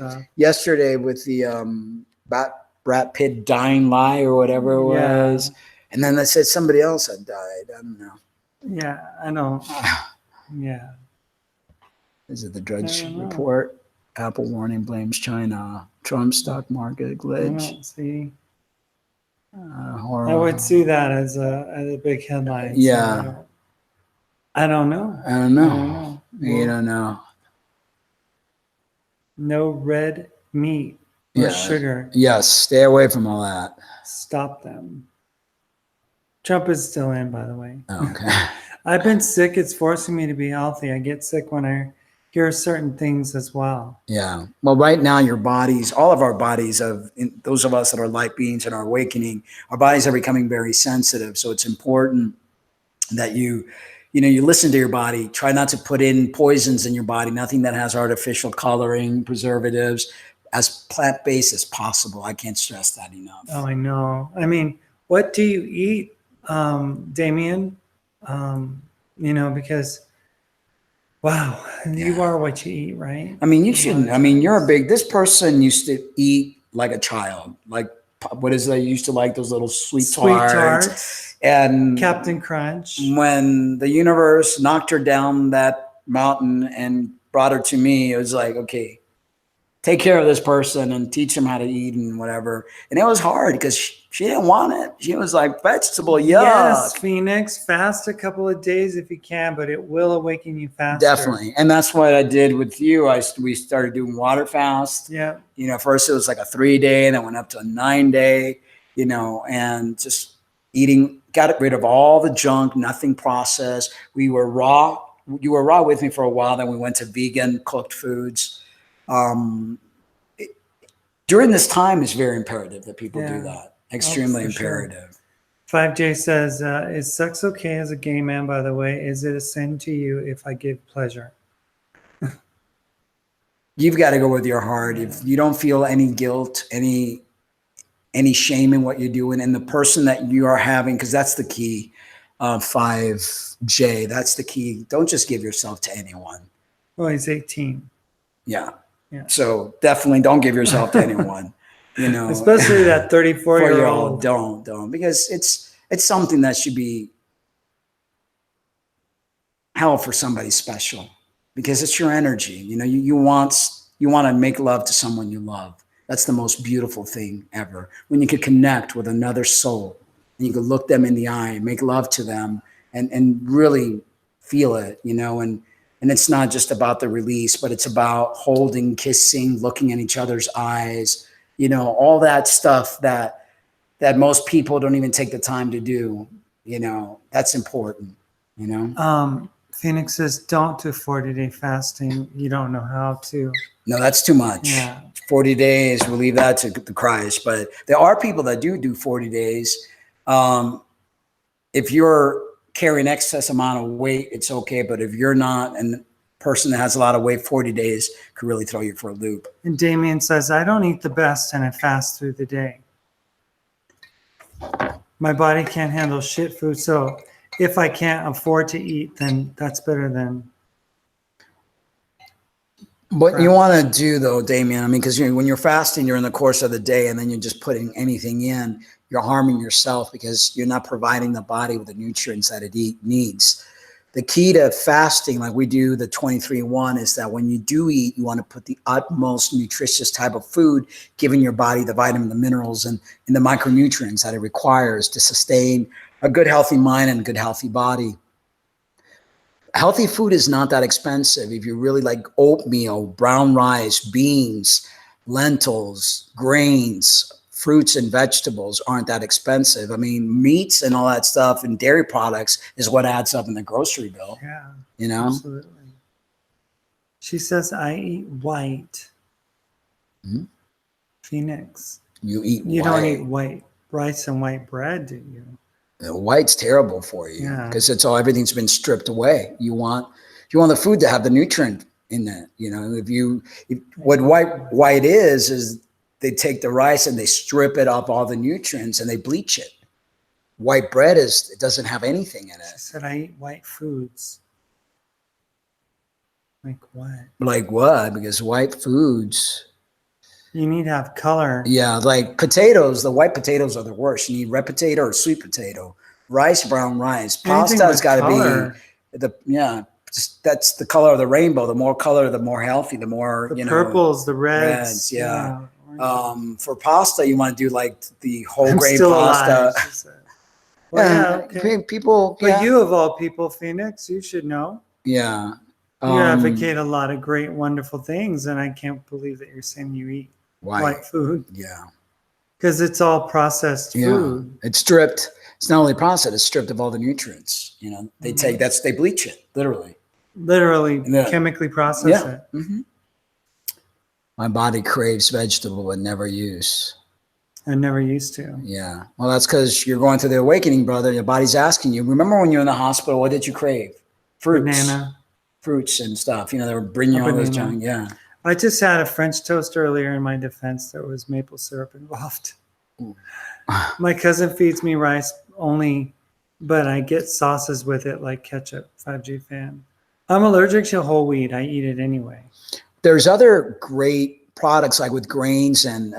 the Brad Pitt dying lie or whatever it Yeah. was, and then they said somebody else had died. I don't know. Yeah, I know. Yeah. Is it the Drudge I don't know. report? Apple warning blames China. Trump stock market I glitch. don't see. Horror. I would see that as a big headline. so Yeah. I don't know. I don't know. You don't know. No red meat or Yeah. sugar. Yes, stay away from all that. Stop them. Trump is still in, by the way. Okay. I've been sick. It's forcing me to be healthy. I get sick when I hear certain things as well. Yeah. Well, right now, your bodies, all of our bodies, those of us that are light beings and are awakening, our bodies are becoming very sensitive. So it's important that you listen to your body. Try not to put in poisons in your body. Nothing that has artificial coloring, preservatives, as plant-based as possible. I can't stress that enough. Oh, I know. I mean, what do you eat, Damien? Because, wow, you are what you eat, right? I mean, you shouldn't. I mean, this person used to eat like a child. Like, what is they used to like those little sweet tarts. And Captain Crunch. When the universe knocked her down that mountain and brought her to me, it was like, okay, take care of this person and teach them how to eat and whatever. And it was hard because she didn't want it. She was like, vegetable, yuck. Yes, Phoenix, fast a couple of days if you can, but it will awaken you faster. Definitely. And that's what I did with you. We started doing water fast. Yeah. First it was like a 3-day, and then went up to a 9-day, and just eating, got rid of all the junk, nothing processed. We were raw. You were raw with me for a while. Then we went to vegan cooked foods. During this time, it's very imperative that people do that. Extremely imperative. Sure. 5J says, is sex okay as a gay man, by the way? Is it a sin to you if I give pleasure? You've got to go with your heart. If you don't feel any guilt, any shame in what you're doing, and the person that you are having, because that's the key, 5J, that's the key. Don't just give yourself to anyone. Well, he's 18. Yeah. Yeah. So definitely don't give yourself to anyone. Especially that 34-year-old. Don't, because it's something that should be held for somebody special, because it's your energy. You want to make love to someone you love. That's the most beautiful thing ever. When you could connect with another soul and you could look them in the eye and make love to them and really feel it, and it's not just about the release, but it's about holding, kissing, looking in each other's eyes, all that stuff that most people don't even take the time to do. That's important, Phoenix says, don't do 40-day fasting. You don't know how to. No, that's too much. Yeah. 40 days, we'll leave that to the Christ. But there are people that do 40 days. If you're carrying excess amount of weight, it's okay. But if you're not, and the person that has a lot of weight, 40 days could really throw you for a loop. And Damien says, I don't eat the best and I fast through the day. My body can't handle shit food. So if I can't afford to eat, then that's better than. What you want to do though, Damien, I mean, because when you're fasting, you're in the course of the day and then you're just putting anything in, you're harming yourself because you're not providing the body with the nutrients that it needs. The key to fasting, like we do the 23-1, is that when you do eat, you want to put the utmost nutritious type of food, giving your body the vitamin, the minerals, and the micronutrients that it requires to sustain a good, healthy mind and a good, healthy body. Healthy food is not that expensive. If you really like oatmeal, brown rice, beans, lentils, grains, fruits and vegetables aren't that expensive. I mean, meats and all that stuff and dairy products is what adds up in the grocery bill. Yeah, you know? absolutely. She says, I eat white. Mm-hmm. Phoenix. You eat You white. don't eat white rice and white bread, do you? White's terrible for you because it's all, everything's been stripped away. You want the food to have the nutrient in it. You know, what white is they take the rice and they strip it of all the nutrients and they bleach it. White bread it doesn't have anything in it. She said, I eat white foods. Like what? Like what? Because white foods. You need to have color. Yeah, like potatoes. The white potatoes are the worst. You need red potato or sweet potato. Rice, brown rice. Pasta's got to be that's the color of the rainbow. The more color, the more healthy. The more the purples, the reds. Yeah. For pasta, you want to do like the whole grain still pasta. Alive, well, okay. People. But you of all people, Phoenix, you should know. Yeah. You advocate a lot of great, wonderful things, and I can't believe that you're saying you eat white food. Yeah. Because it's all processed food. It's stripped. It's not only processed, it's stripped of all the nutrients. You know, they they bleach it, literally. Chemically process it. Mm-hmm. My body craves vegetable but never use. I never used to. Yeah. Well, that's because you're going through the awakening, brother. Your body's asking you. Remember when you're in the hospital, what did you crave? Fruits. Banana. Fruits and stuff. You know, they were bringing you all this junk. Yeah. I just had a French toast earlier in my defense. There was maple syrup involved. My cousin feeds me rice only, but I get sauces with it like ketchup. 5G fan. I'm allergic to whole wheat. I eat it anyway. There's other great products like with grains and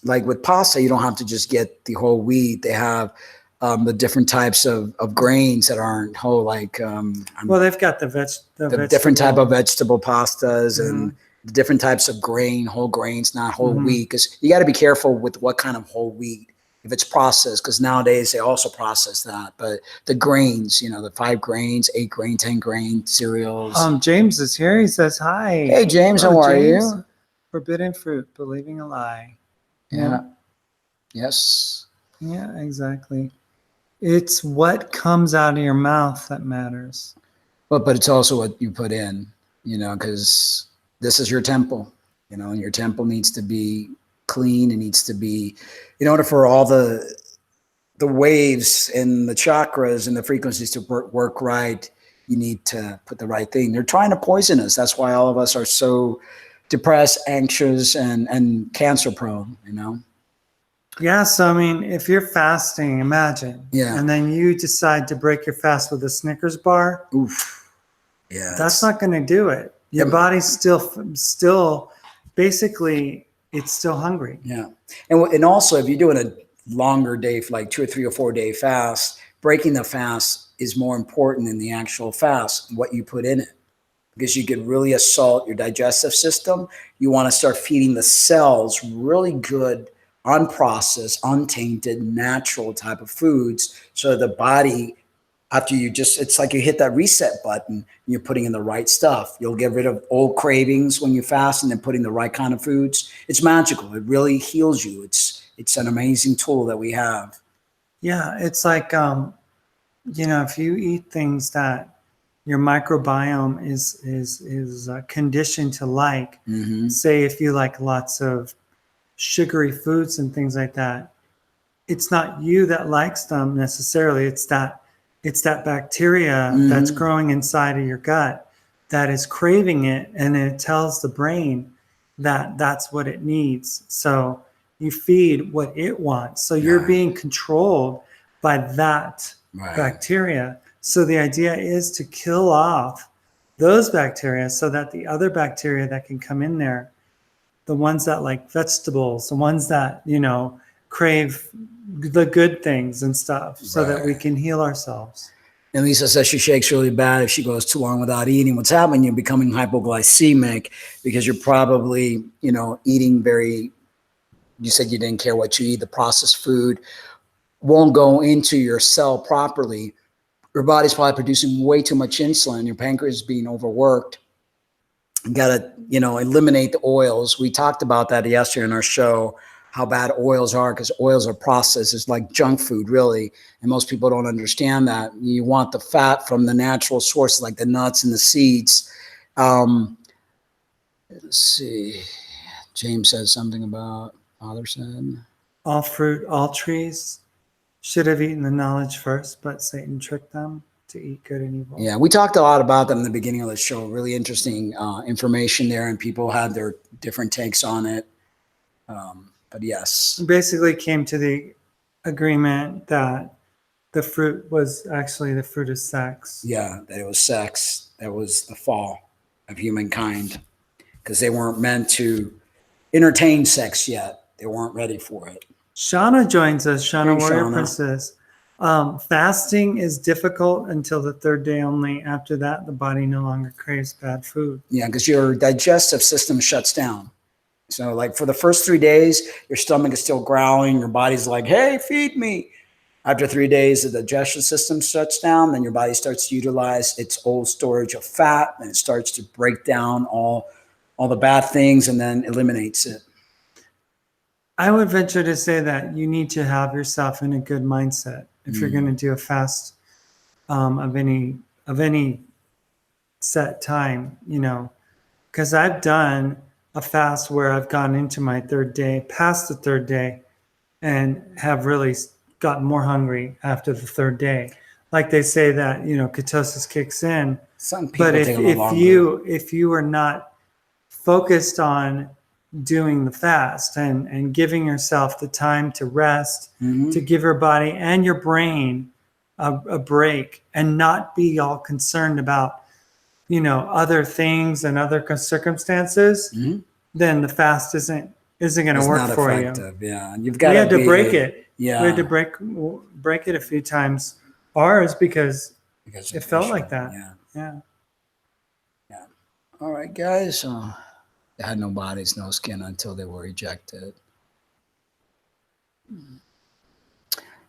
like with pasta, you don't have to just get the whole wheat. They have the different types of grains that aren't whole, like well, they've got the different type of vegetable pastas and the different types of grain, whole grains, not whole wheat, because you got to be careful with what kind of whole wheat if it's processed, because nowadays they also process that. But the grains, you know, the 5 grains, 8 grain, 10 grain cereals. James is here. He says hi. Hey James, how are you? Forbidden fruit, believing a lie. Yeah. Yes. Yeah, exactly. It's what comes out of your mouth that matters. But it's also what you put in, you know, because this is your temple, you know, and your temple needs to be clean. It needs to be, in order for all the waves and the chakras and the frequencies to work right, you need to put the right thing. They're trying to poison us. That's why all of us are so depressed, anxious, and cancer prone, you know? Yeah, so I mean, if you're fasting, imagine. Yeah. And then you decide to break your fast with a Snickers bar. Oof. Yeah. That's not going to do it. Your body's still basically, it's still hungry. Yeah. And also, if you're doing a longer day, for like 2 or 3 or 4 day fast, breaking the fast is more important than the actual fast, what you put in it. Because you could really assault your digestive system. You want to start feeding the cells really good, unprocessed, untainted, natural type of foods, so the body, after it's like you hit that reset button and you're putting in the right stuff. You'll get rid of old cravings when you fast and then putting the right kind of foods. It's magical. It really heals you. It's an amazing tool that we have. Yeah, it's like, you know, if you eat things that your microbiome is conditioned to like, say if you like lots of sugary foods and things like that, it's not you that likes them necessarily. It's that bacteria that's growing inside of your gut that is craving it, and it tells the brain that that's what it needs. So you feed what it wants. So you're being controlled by that Right. bacteria. So the idea is to kill off those bacteria so that the other bacteria that can come in there, the ones that like vegetables, the ones that, you know, crave the good things and stuff, so that we Right. can heal ourselves. And Lisa says she shakes really bad if she goes too long without eating. What's happening? You're becoming hypoglycemic because you're probably, you know, eating very, you said you didn't care what you eat. The processed food won't go into your cell properly. Your body's probably producing way too much insulin. Your pancreas is being overworked. You got to, you know, eliminate the oils. We talked about that yesterday in our show, how bad oils are, because oils are processed. It's like junk food, really. And most people don't understand that. You want the fat from the natural sources, like the nuts and the seeds. Let's see. James said something about, Father said. All fruit, all trees should have eaten the knowledge first, but Satan tricked them to eat good and evil. Yeah, we talked a lot about that in the beginning of the show. Really interesting information there, and people had their different takes on it. But yes. Basically came to the agreement that the fruit was actually the fruit of sex. Yeah, that it was sex. That was the fall of humankind, because they weren't meant to entertain sex yet. They weren't ready for it. Shauna joins us. Shauna, Hey, Warrior Shauna. Princess. Fasting is difficult until the third day only. After that, the body no longer craves bad food. Yeah, because your digestive system shuts down. So like for the first 3 days, your stomach is still growling. Your body's like, hey, feed me. After 3 days, the digestion system shuts down. Then your body starts to utilize its old storage of fat, and it starts to break down all the bad things and then eliminates it. I would venture to say that you need to have yourself in a good mindset if you're going to do a fast of any set time, you know, because I've done a fast where I've gone into my third day, past the third day, and have really gotten more hungry after the third day. Like they say that, you know, ketosis kicks in. Some people But take a little longer. if you are not focused on doing the fast and giving yourself the time to rest, to give your body and your brain a break, and not be all concerned about, you know, other things and other circumstances, then the fast isn't going to work for you. Yeah, you've got. We had to break it. Yeah, we had to break it a few times. Ours because it felt like that. Yeah. All right, guys. They had no bodies, no skin until they were ejected. All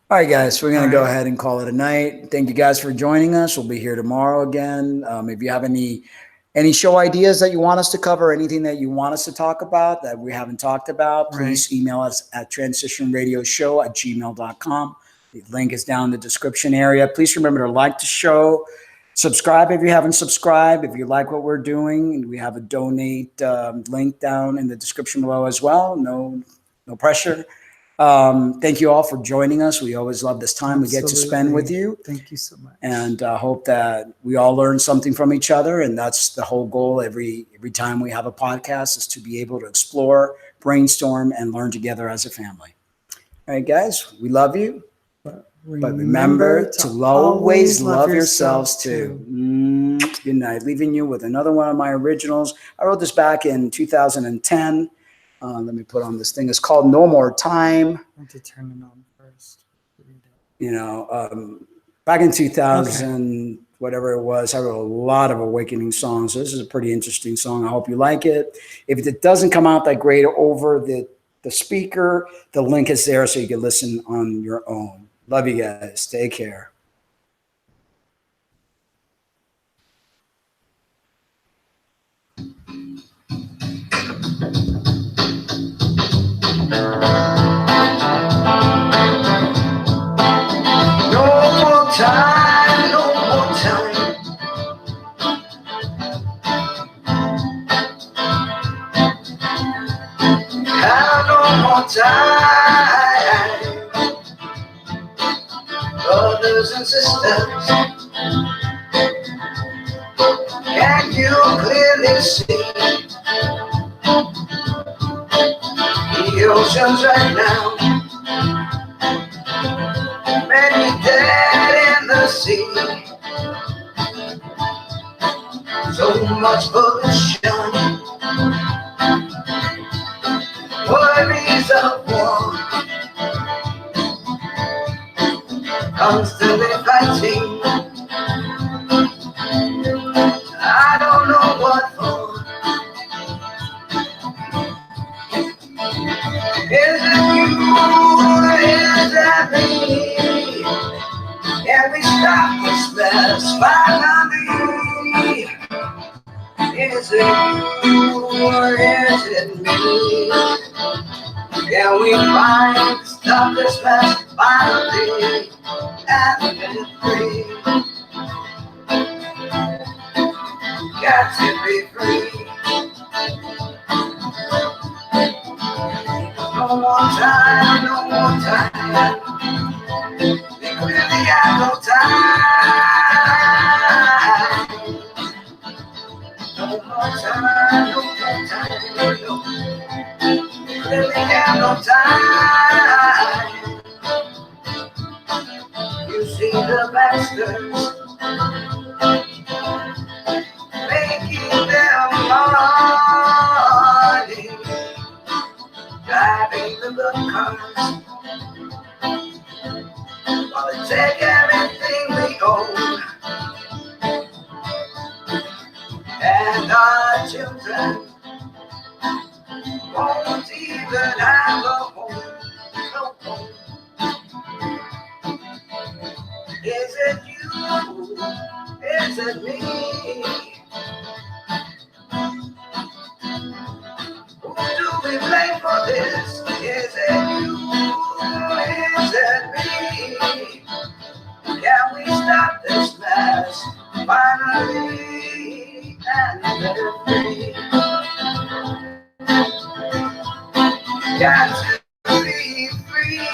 right, guys, we're going to go ahead and call it a night. Thank you guys for joining us. We'll be here tomorrow again. If you have any show ideas that you want us to cover, anything that you want us to talk about that we haven't talked about, please email us at transitionradioshow@gmail.com. The link is down in the description area. Please remember to like the show. Subscribe if you haven't subscribed. If you like what we're doing, we have a donate link down in the description below as well. No pressure. Thank you all for joining us. We always love this time we get to spend with you. Thank you so much. And hope that we all learn something from each other. And that's the whole goal every time we have a podcast, is to be able to explore, brainstorm, and learn together as a family. All right, guys, we love you. But remember to always love yourselves too. Good night. Leaving you with another one of my originals. I wrote this back in 2010. Let me put on this thing. It's called No More Time. I have to turn it on first. You know, back in 2000, whatever it was, I wrote a lot of awakening songs. So this is a pretty interesting song. I hope you like it. If it doesn't come out that great over the speaker, the link is there so you can listen on your own. Love you guys. Take care. No more time, no more time. Have no more time. Brothers and sisters, can you clearly see the oceans right now? Many dead in So much pollution, worries of war, constantly fighting. I don't know what for. Is it you or is it me? Can we stop this mess finally? Is it you or is it me? Can we find stop this mess finally and get free? Got to be free. No more time, no more time. We clearly have no time. No more time, no more time. No. We clearly have no time. You see the bastards making their money, driving the good cars, while they take everything we own, and our children won't even have a home. No home. Is it you? Is it me? Who do we blame for this? Is it you? Is it me? Can we stop this mess finally and let it free? Got to be free.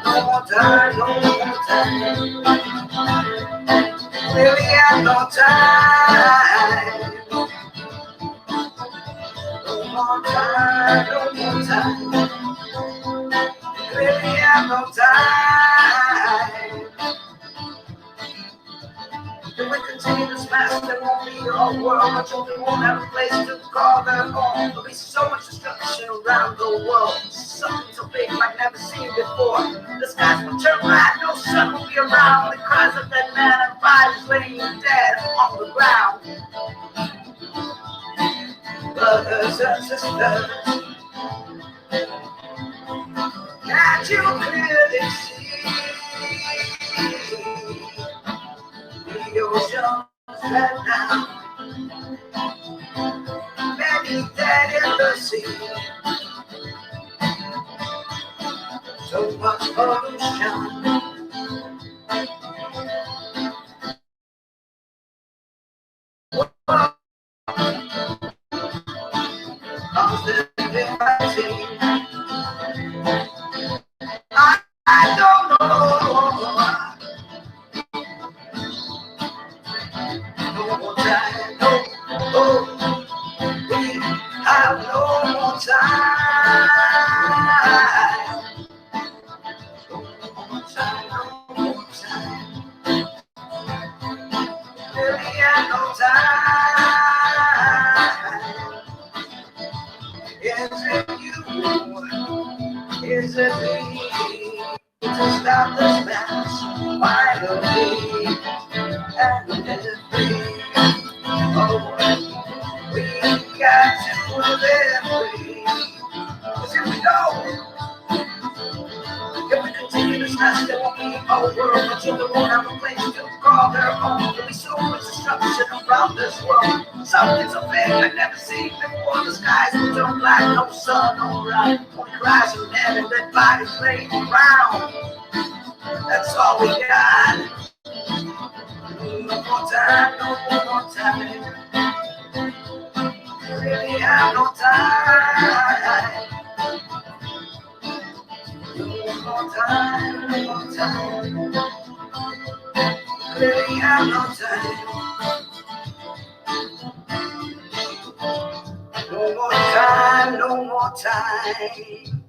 No more time, no more time. Really have no time. No more time, no more time. Really have no time. If we continue this mess, there won't be a whole world. Our children won't have a place to call their home. There'll be so much destruction around the world. Something so big like never seen before. The skies will turn black, no sun will be around. The cries of that man and bodies laying dead on the ground. Brothers and sisters, can't you clearly see the ocean's red now? Many dead in the sea. So much pollution. Constantly fighting. I don't know. No more time, no, oh, we have no more time. No more time, no more time. Really have no time. Is it you? Is it me? To stop this mess finally and let it free. Oh, we got to live free. 'Cause if we don't, if we continue this mess, there won't be a whole world. Our children won't have a place to call their home. There'll be so much destruction around this world. Something so big I've never seen before. The skies will turn black, no sun, no light. Only cries of men and dead bodies laying around. That's all we got. No more time, no more time. We really have no time. No more time, no more time. We really have no time. No more time, no more time.